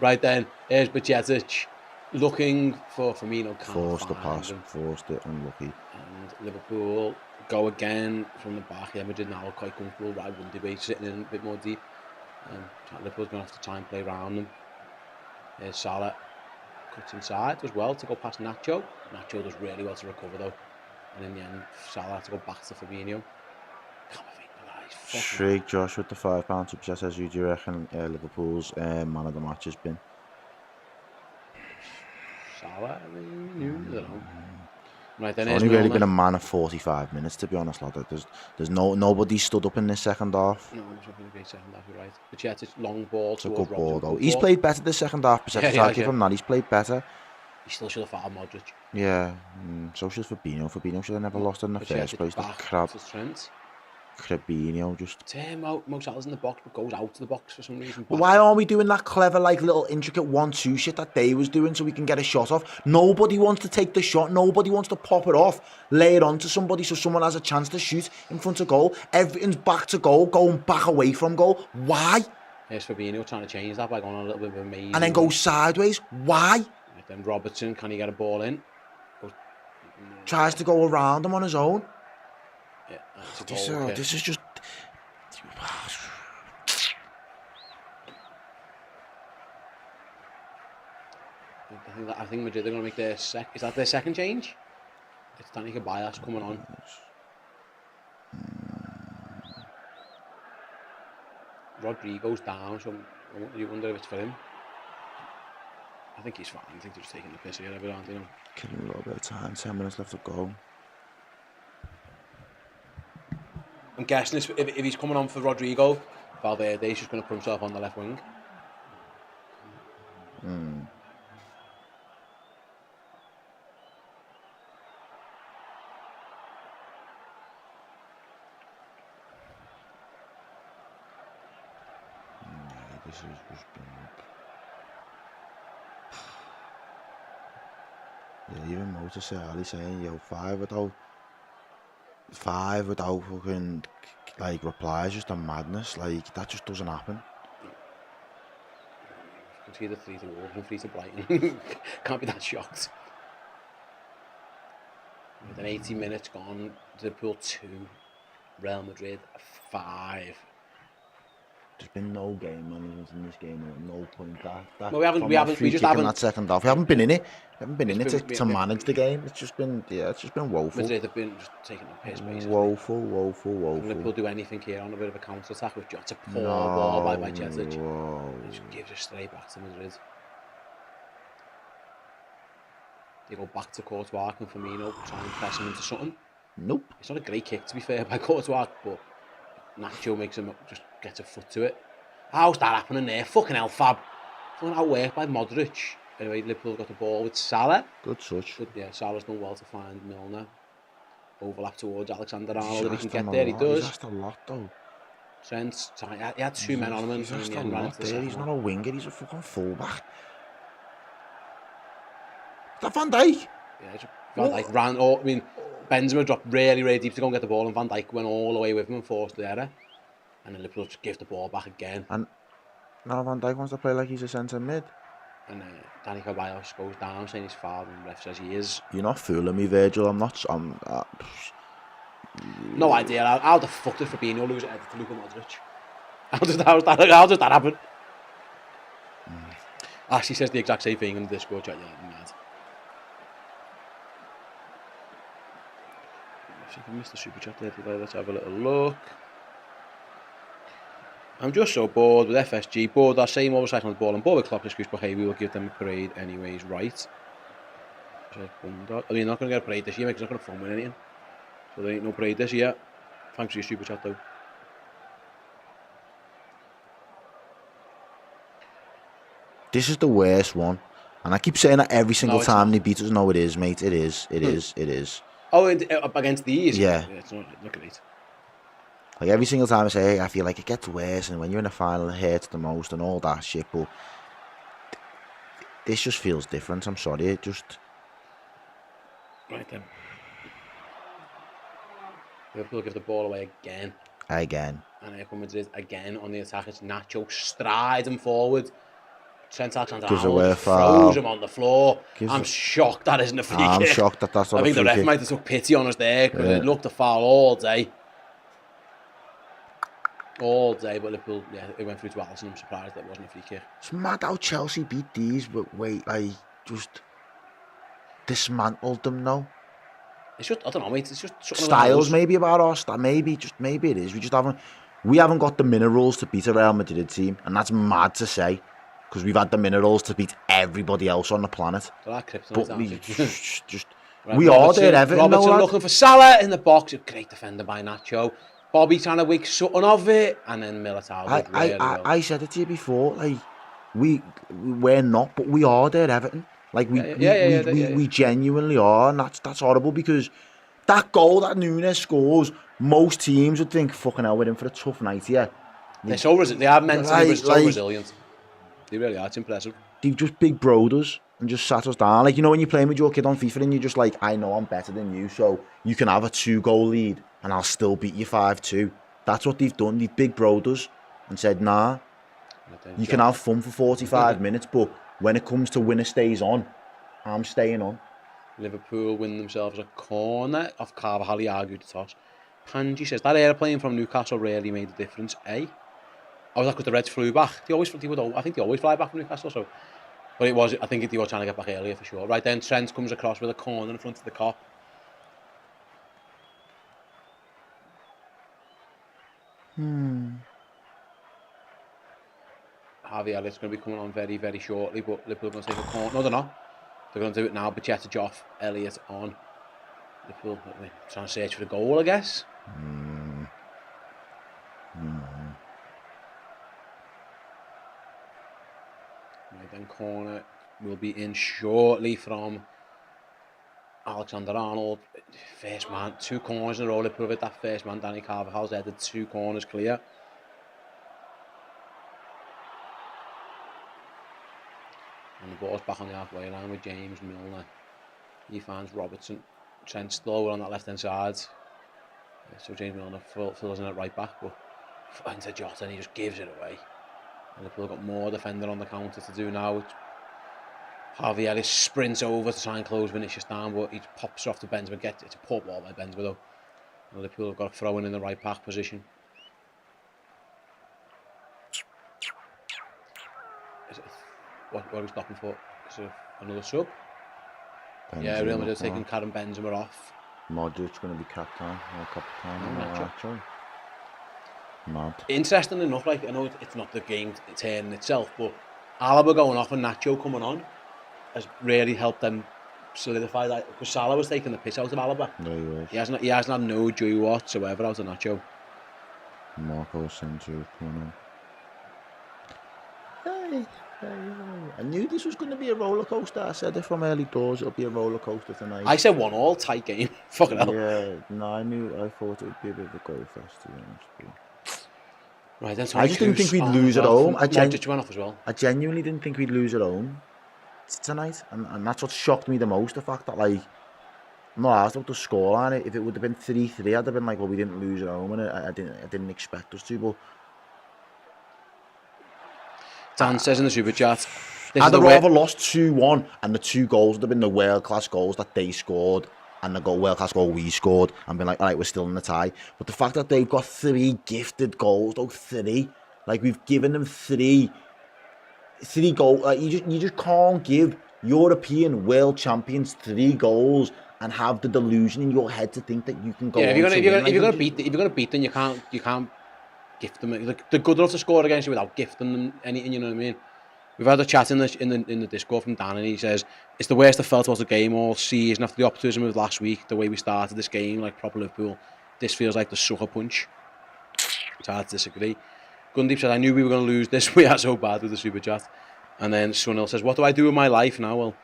Right then, here's Bajcetic looking for Firmino. Forced the pass, forced it, unlucky. And Liverpool go again from the back. Yeah, Madrid now are quite comfortable. Right, wouldn't they be sitting in a bit more deep? Liverpool's going to have to try and play around them. Here's Salah. Cuts inside as well to go past Nacho. Nacho does really well to recover though. And in the end, Salah had to go back to Firmino. Shrig Josh with the £5 super chat says, who do you reckon Liverpool's man of the match has been? Salah, I don't know. Right, then it's only really been a man of 45 minutes, to be honest, lad. There's nobody stood up in this second half. No, it's not been a great second half, you're right. But yeah, it's long ball. It's a good ball, though. He's played better this second half. I'll give him that. He's played better. He still should have fouled Modric. Yeah, so should Fabinho. Fabinho should have never lost in the first place. The crab. Fabinho just... Mo Salah's in the box, but goes out of the box for some reason. But why aren't we doing that clever, like, little intricate 1-2 shit that they was doing so we can get a shot off? Nobody wants to take the shot. Nobody wants to pop it off, lay it onto somebody so someone has a chance to shoot in front of goal. Everything's back to goal, going back away from goal. Why? Here's Fabinho trying to change that by going on a little bit of a maze. And then go sideways. Why? Right, then Robertson, can he get a ball in? Tries to go around him on his own. Yeah, that's a goal, this is just... I think Madrid are going to make their is that their second change? It's Danny Caballas coming on. Rodrigo's down, so you wonder if it's for him. I think he's fine. I think they're just taking the piss here, aren't they? Killing a little bit of time. 10 minutes left to go. I'm guessing if he's coming on for Rodrigo, Valverde's just going to put himself on the left wing. This has just been... Yeah, even Mo to say, Ali saying, yo, five without fucking, like, replies, just a madness. Like, that just doesn't happen. You can see the 3 to Wolves and 3 to Brighton. Can't be that shocked. Within 80 minutes gone, Liverpool 2, Real Madrid 5. There's been no game management in this game at no point. Well, we just haven't. That second half, we haven't been in it. We haven't been in it to manage the game. It's just been woeful. Madrid have been just taking the piss, basically. Woeful. Liverpool do anything here on a bit of a counter attack with just a poor ball by Bajcetic. It just gives it straight back to Madrid. They go back to Courtois and Firmino, try and press him into something. Nope. It's not a great kick, to be fair, by Courtois, but Nacho makes him just gets a foot to it. How's that happening there? Fucking hell, Fab. Fucking outworked by Modric. Anyway, Liverpool got the ball with Salah. Good touch. Yeah, Salah's done well to find Milner. Overlap towards Alexander Arnold. If he can get there, he does. He's asked a lot, though. Trent, he had 2 men on him. He's asked a lot there. He's not a winger, he's a fucking fullback. Is that Van Dijk? Yeah, Van Dijk ran. Benzema dropped really deep to go and get the ball, and Van Dijk went all the way with him and forced the error. And then Liverpool just give the ball back again. And now Van Dijk wants to play like he's a centre mid. And Danny Caballas goes down saying he's fouled, and the ref says he is. You're not fooling me, Virgil. No idea. How the fuck did Fabinho lose it to Luka Modric? How does that happen? Ashley says the exact same thing in the Discord chat. Yeah, mad. If you can miss the super chat there today, let's have a little look. I'm just so bored with FSG. Bored that same old cycle on the ball and bored with Klopp's excuse, but hey, we will give them a parade anyways, right? I mean, they're not going to get a parade this year because they're not going to win anything. So there ain't no parade this year. Thanks for your super chat though. This is the worst one. And I keep saying that every single time they beat us. No, it is, mate. It is. Oh, up against these? Yeah. It's not, look at it. Like every single time I say, I feel like it gets worse, and when you're in the final, it hurts the most and all that shit. But this just feels different. I'm sorry. Right then. Liverpool give the ball away again. Again. And here comes Madrid again on the attack. It's Nacho striding forward. Trent Gives Alexander-Arnold away a just foul. throws him on the floor. I'm shocked that isn't a free kick. I'm shocked that that's not I a think free the ref kick. might have took pity on us there because it looked a foul all day. All day, but Liverpool, yeah, it went through to Alisson. I'm surprised that it wasn't a free kick. It's mad how Chelsea beat these, but wait, like, just dismantled them now. It's just, I don't know, mate. It's just something Styles maybe about us. Maybe it is. We haven't got the minerals to beat a Real Madrid team, and that's mad to say, because we've had the minerals to beat everybody else on the planet. But we just right, we are there, Everton. Robertson looking for Salah in the box. A great defender by Nacho. Bobby trying to wake something of it, and then Militao. I said it to you before. Like we're not, but we are there, Everton. Like we genuinely are, and that's horrible because that goal that Núñez scores, most teams would think, fucking hell, we're in for a tough night here. They're so resilient. They are mentally so resilient. They really are. It's impressive. They've just big broed us and just sat us down. Like, you know, when you're playing with your kid on FIFA and you're just like, I know I'm better than you, so you can have a 2-goal lead and I'll still beat you 5-2. That's what they've done. They've big broed us and said, nah, you can have fun for 45 minutes, but when it comes to winner stays on, I'm staying on. Liverpool win themselves a corner off Carvajal. He argued the toss. Panji says that airplane from Newcastle really made a difference. Oh, was that because the Reds flew back? I think they always fly back from Newcastle. So, but it was. I think they were trying to get back earlier for sure. Right then, Trent comes across with a corner in front of the cop. Harvey Elliott's going to be coming on very, very shortly, but Liverpool are going to take a corner. No, they're not. They're going to do it now. Bacheta off, Elliott on. Liverpool trying to search for the goal, I guess. Right then, corner will be in shortly from Alexander-Arnold. First man, 2 corners in a row. Liverpool with that first man, Danny Carvajal's headed 2 corners clear. And the ball's back on the halfway line with James Milner. He finds Robertson. Trent still over on that left hand side. So James Milner fills in at right back, but finds a Jota and he just gives it away. And Liverpool got more defender on the counter to do now. Harvey Ellis sprints over to try and close Vinicius down, but he pops off to Benzema. It's a poor ball by Benzema though. And Liverpool have got a throw in the right back position. What are we stopping for? Is it another sub? Benzema, yeah, Real Madrid taking Karim Benzema off. Modric's going to be captain. Actually. Mad. Interesting enough, like, I know it's not the game turning itself, but Alaba going off and Nacho coming on has really helped them solidify that, because Salah was taking the piss out of Alaba. No, he was. He hasn't had no joy whatsoever out of Nacho. Marco Asensio coming on. I knew this was going to be a roller coaster. I said it from early doors. It'll be a roller coaster tonight. I said 1-1 tight game. Fucking hell. Yeah, no, I thought it would be a bit of a goal fest, to be honest. Right, then I just didn't think we'd lose at home. I genuinely didn't think we'd lose at home tonight, and that's what shocked me the most. The fact that, like, I'm not asked about the scoreline. If it would have been 3-3, I'd have been like, well, we didn't lose at home, and I didn't expect us to. But Dan says in the super chat, I'd have rather lost 2-1, and the 2 goals would have been the world-class goals that they scored, and the world-class goal we scored, and been like, all right, we're still in the tie. But the fact that they've got 3 gifted goals, though, 3, like, we've given them 3 goals. Like, you just can't give European world champions 3 goals and have the delusion in your head to think that you can go. Yeah, if you're gonna beat them, you can't gift them. They're good enough to score against you without gifting them anything. You know what I mean? We've had a chat in the Discord from Dan, and he says it's the worst I felt about the game all season after the optimism of last week. The way we started this game, like proper Liverpool, this feels like the sucker punch. It's hard to disagree. Gundeep said, I knew we were going to lose this. We are so bad with the super chat. And then Sunil says, what do I do with my life now? Well,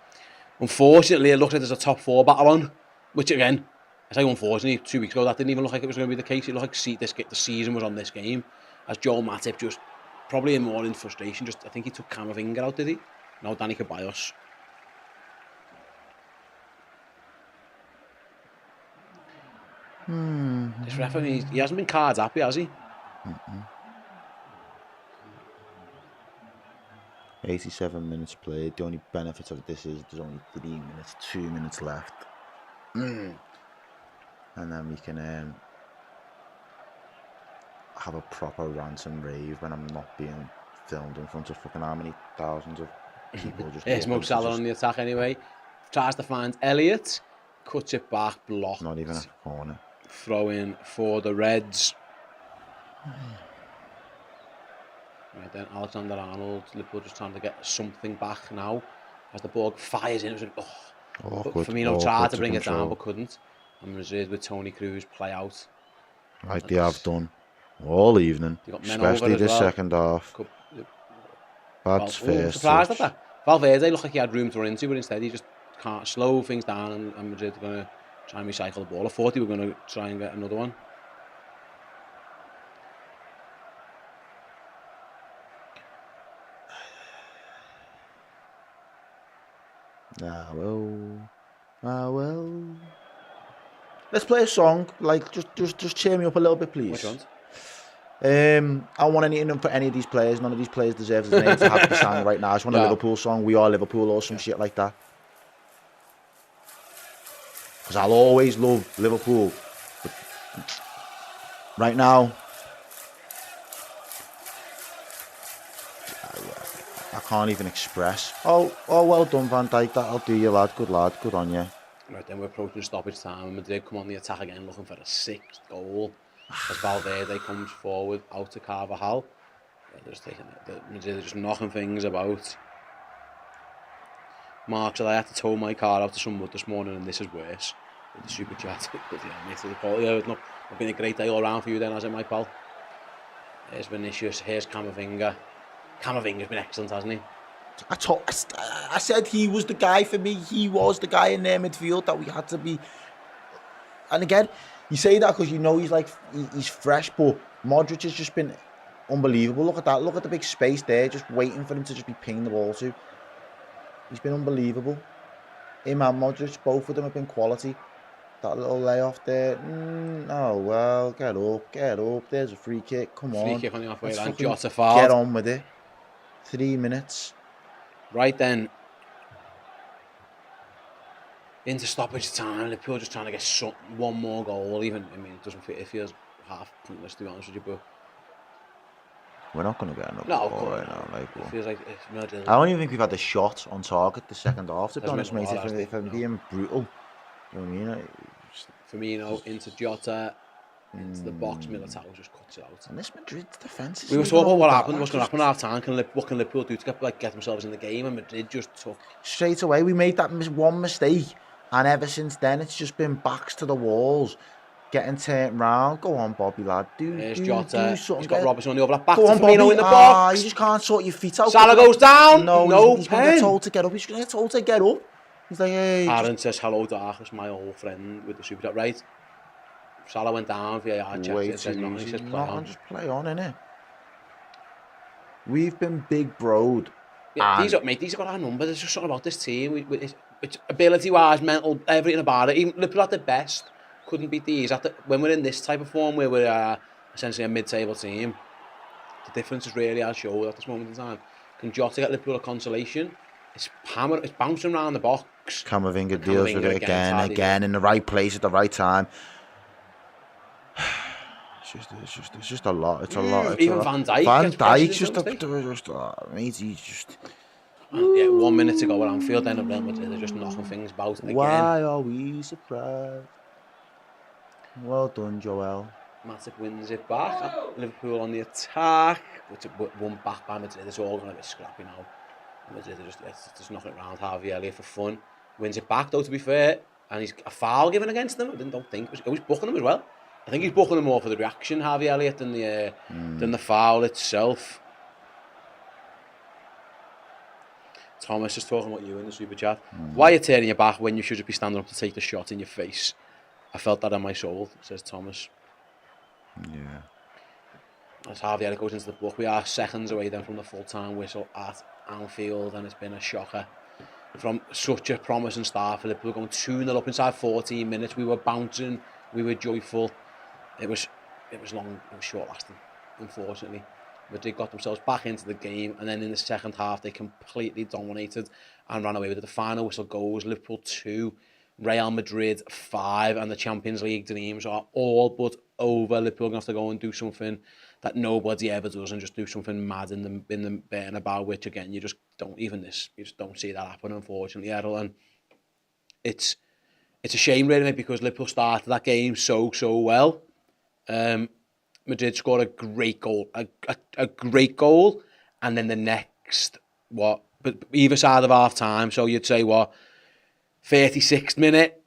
unfortunately, it looks like there's a top 4 battle on, which again, I say unfortunately, 2 weeks ago, that didn't even look like it was going to be the case. It looked like the season was on this game, as Joel Matip just, probably more in frustration, I think he took Camavinga out, did he? No, Danny Ceballos. This referee, he hasn't been cards happy, has he? 87 minutes played. The only benefit of this is there's only 3 minutes, 2 minutes left. And then we can have a proper rant and rave when I'm not being filmed in front of fucking how many thousands of people. Here's Mo Salah on the attack anyway. Tries to find Elliott. Cuts it back, blocked. Not even a corner. Throw in for the Reds. Right then, Alexander-Arnold. Liverpool just trying to get something back now. As the ball fires in, it was like, Awkward, Firmino tried to to bring it control. down but couldn't. And Madrid with Toni Kroos play out. Like they have done all evening, You got men especially over as the well. second half. Bad first. Surprised at that. Valverde looked like he had room to run into, but instead he just can't slow things down, and Madrid are going to try and recycle the ball. I thought they were going to try and get another one. Well. Let's play a song. Like, just cheer me up a little bit, please. Which ones? I don't want anything for any of these players. None of these players deserve his name to have the song right now. I just want a Liverpool song. We are Liverpool or some shit like that. Because I'll always love Liverpool. But right now, I can't even express. Oh, well done, Van Dijk. That'll do you, lad. Good on you. Right then, we're approaching stoppage time, and Madrid come on the attack again, looking for a 6th goal. As Valverde comes forward, out to Carvajal. They're just taking it. Madrid are just knocking things about. Mark said I had to tow my car out to some mud this morning, and this is worse. With the super chat. But yeah, mate, the quality. It's not been a great day all around for you then, has it, my pal? Here's Vinicius, here's Camavinga. Camavinga's been excellent, hasn't he? I said he was the guy for me. He was the guy in their midfield that we had to be. And again, you say that because you know he's fresh, but Modric has just been unbelievable. Look at that. Look at the big space there, just waiting for him to just be pinging the ball to. He's been unbelievable. Him and Modric, both of them have been quality. That little layoff there. Oh, well, get up. There's a free kick. Come on. Free kick on the halfway line. fucking Jota fouled. get on with it. 3 minutes. Right then, into stoppage time. Liverpool just trying to get one more goal. Even, I mean, it feels half pointless to be honest with you, but We're not going to get another goal right now. Like, it feels like it's Madrid. I don't even think we've had a shot on target the second half, to be honest, mate. Well, If I'm being brutal, you know what I mean? Firmino into Jota, into the box. Militao just cuts it out. And this Madrid's defence is... We were talking about what happened, what's going to happen at half time. What can Liverpool do to get themselves in the game? And Madrid just took... Straight away, we made that one mistake. And ever since then, it's just been backs to the walls. Getting turned round. Go on, Bobby, lad. There's Jota. Do something. He's got Robertson on the overlap. Back Go to on, Firmino Bobby. in the box. You just can't sort your feet out. Salah goes down. No he's going to get told to get up. He's going to get told to get up. He's like, hey. Aaron says, hello, Darkness, my old friend with the super chat. Right. Salah went down. VAR checked it. Says nothing. He says, play on. Just play on, innit? We've been big broed. Yeah, these have got our number. There's just something about this team. It's ability-wise, mental, everything about it. Even Liverpool at the best couldn't beat these. When we're in this type of form, where we're essentially a mid-table team, the difference is really our show at this moment in time. Can Jota get Liverpool a consolation? It's bouncing around the box. Camavinga deals with it again in the right place at the right time. It's just a lot. It's a lot. Even Van Dijk. Van Dijk's he's just. Yeah, 1 minute to go at Anfield, then at Real Madrid, they're just knocking things about again. Why are we surprised? Well done, Joel. Matip wins it back. Liverpool on the attack. Which won back by Madrid. It's all going to be scrappy now. Madrid are just knocking it around. Harvey Elliott for fun. Wins it back though, to be fair. And he's a foul given against them. I don't think. He was booking them as well. I think he's booking them more for the reaction, Harvey Elliott, than the foul itself. Thomas is talking about you in the super chat. Why are you turning your back when you should just be standing up to take the shot in your face? I felt that in my soul, says Thomas. Yeah. As Harvey Elliott goes into the book, we are seconds away then from the full-time whistle at Anfield, and it's been a shocker. From such a promising start for Liverpool, going 2-0 up inside 14 minutes, we were bouncing We were joyful. It was long, it was short lasting, unfortunately. Madrid got themselves back into the game, and then in the second half they completely dominated and ran away with it. The final whistle goes, Liverpool 2, Real Madrid 5, and the Champions League dreams are all but over. Liverpool are going to have to go and do something that nobody ever does, and just do something mad in the Bernabeu, which again you just don't see that happen, unfortunately, Errol. And it's a shame really, because Liverpool started that game so well. Madrid scored a great goal, a great goal, and then the next but either side of half time. So you'd say 36th minute,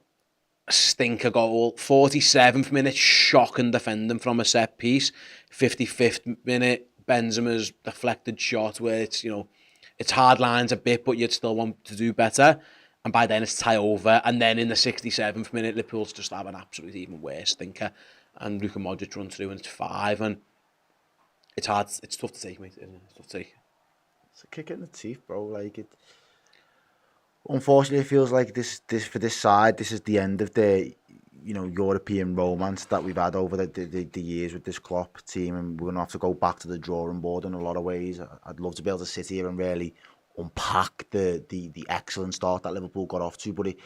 stinker goal. 47th minute, shocking defending from a set piece. 55th minute, Benzema's deflected shot where it's hard lines a bit, but you'd still want to do better. And by then it's tie over. And then in the 67th minute, Liverpool's just have an absolute even worse stinker. And Luka Modric runs through and it's 5. And it's hard. It's tough to take, mate, isn't it? It's tough to take. It's a kick in the teeth, bro. Like it. Unfortunately, it feels like this for this side, this is the end of the European romance that we've had over the years with this Klopp team, and we're gonna have to go back to the drawing board in a lot of ways. I'd love to be able to sit here and really unpack the excellent start that Liverpool got off to, but it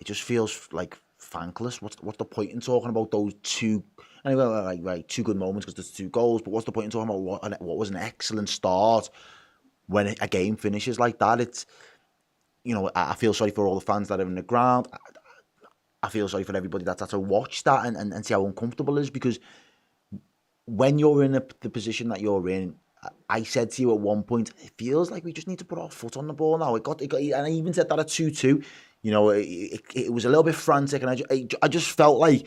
just feels like thankless. What's the point in talking about those two? Anyway, right, 2 good moments because there's 2 goals, but what's the point in talking about what was an excellent start when a game finishes like that? It's I feel sorry for all the fans that are in the ground. I feel sorry for everybody that's had to watch that and see how uncomfortable it is, because when you're in the position that you're in, I said to you at one point, it feels like we just need to put our foot on the ball now. It got, and I even said that at 2-2. It was a little bit frantic, and I just felt like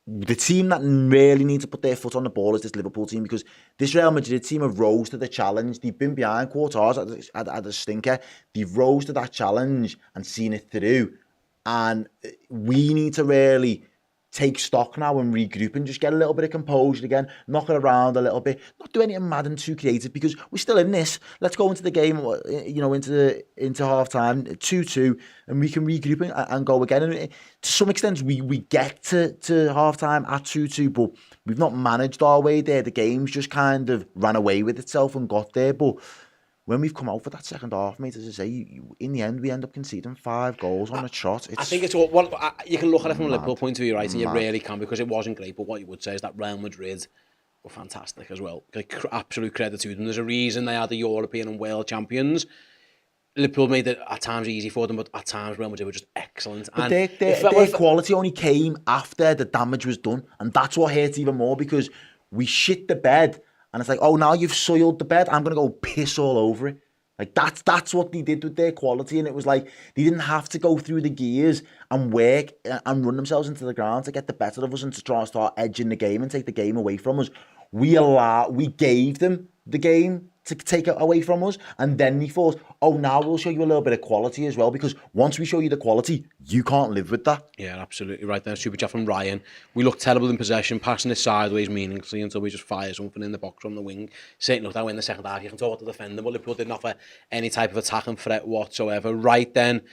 the team that really need to put their foot on the ball is this Liverpool team, because this Real Madrid team have rose to the challenge. They've been behind quarters at a stinker. They've rose to that challenge and seen it through. And we need to really take stock now and regroup and just get a little bit of composure again, knock it around a little bit, not do anything mad and too creative, because we're still in this. Let's go into the game, into half time, 2-2, and we can regroup and go again. And to some extent, we get to half time at 2-2, but we've not managed our way there. The game's just kind of ran away with itself and got there. But when we've come out for that second half, mate, as I say, in the end, we end up conceding 5 goals on the trot. I think it's all. You can look at it from a Liverpool point of view, right? And you really can, because it wasn't great. But what you would say is that Real Madrid were fantastic as well. Like, absolute credit to them. There's a reason they are the European and world champions. Liverpool made it at times easy for them, but at times Real Madrid were just excellent. But their quality only came after the damage was done, and that's what hurts even more, because we shit the bed. And it's like, oh, now you've soiled the bed, I'm going to go piss all over it. Like, that's what they did with their quality. And it was like, they didn't have to go through the gears and work and run themselves into the ground to get the better of us and to try and start edging the game and take the game away from us. We gave them the game to take it away from us. And then they thought, oh, now we'll show you a little bit of quality as well, because once we show you the quality, you can't live with that. Yeah, absolutely right there. Super chat from Ryan. We look terrible in possession, passing it sideways meaninglessly until we just fire something in the box from the wing. Saying, look, that way in the second half, you can talk to the defender, but Liverpool didn't offer any type of attacking threat whatsoever. Right then,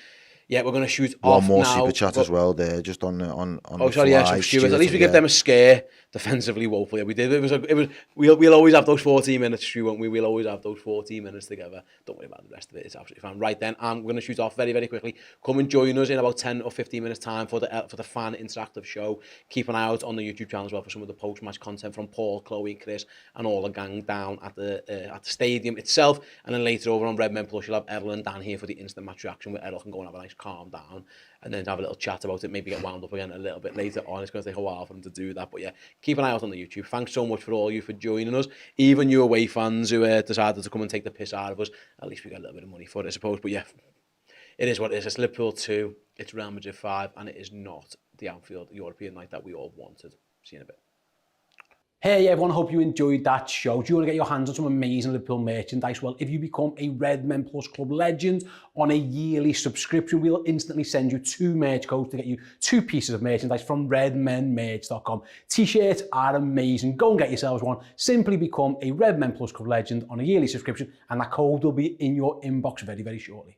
yeah, we're going to shoot off now. One more super chat as well there, just on oh, sorry, yeah, so Stuart. At least we give them a scare defensively, woefully. Yeah, we did. We'll always have those 14 minutes, Stu, won't we? We'll always have those 14 minutes together. Don't worry about the rest of it. It's absolutely fine. Right then, I'm going to shoot off very, very quickly. Come and join us in about 10 or 15 minutes time for the fan interactive show. Keep an eye out on the YouTube channel as well for some of the post-match content from Paul, Chloe, Chris, and all the gang down at the stadium itself. And then later over on Redmen Plus, you'll have Errol and Dan here for the instant match reaction, where Errol can go and have a nice calm down and then have a little chat about it, maybe get wound up again a little bit later on. It's going to take a while for them to do that. But yeah, keep an eye out on the YouTube. Thanks so much for all you for joining us. Even you away fans who decided to come and take the piss out of us. At least we got a little bit of money for it, I suppose. But yeah, it is what it is. It's Liverpool 2, it's Real Madrid 5, and it is not the Anfield European night that we all wanted. See you in a bit. Hey everyone, hope you enjoyed that show. Do you want to get your hands on some amazing Liverpool merchandise? Well, if you become a Redmen Plus Club legend on a yearly subscription, we'll instantly send you 2 merch codes to get you 2 pieces of merchandise from redmenmerch.com. T-shirts are amazing. Go and get yourselves one. Simply become a Redmen Plus Club legend on a yearly subscription, and that code will be in your inbox very, very shortly.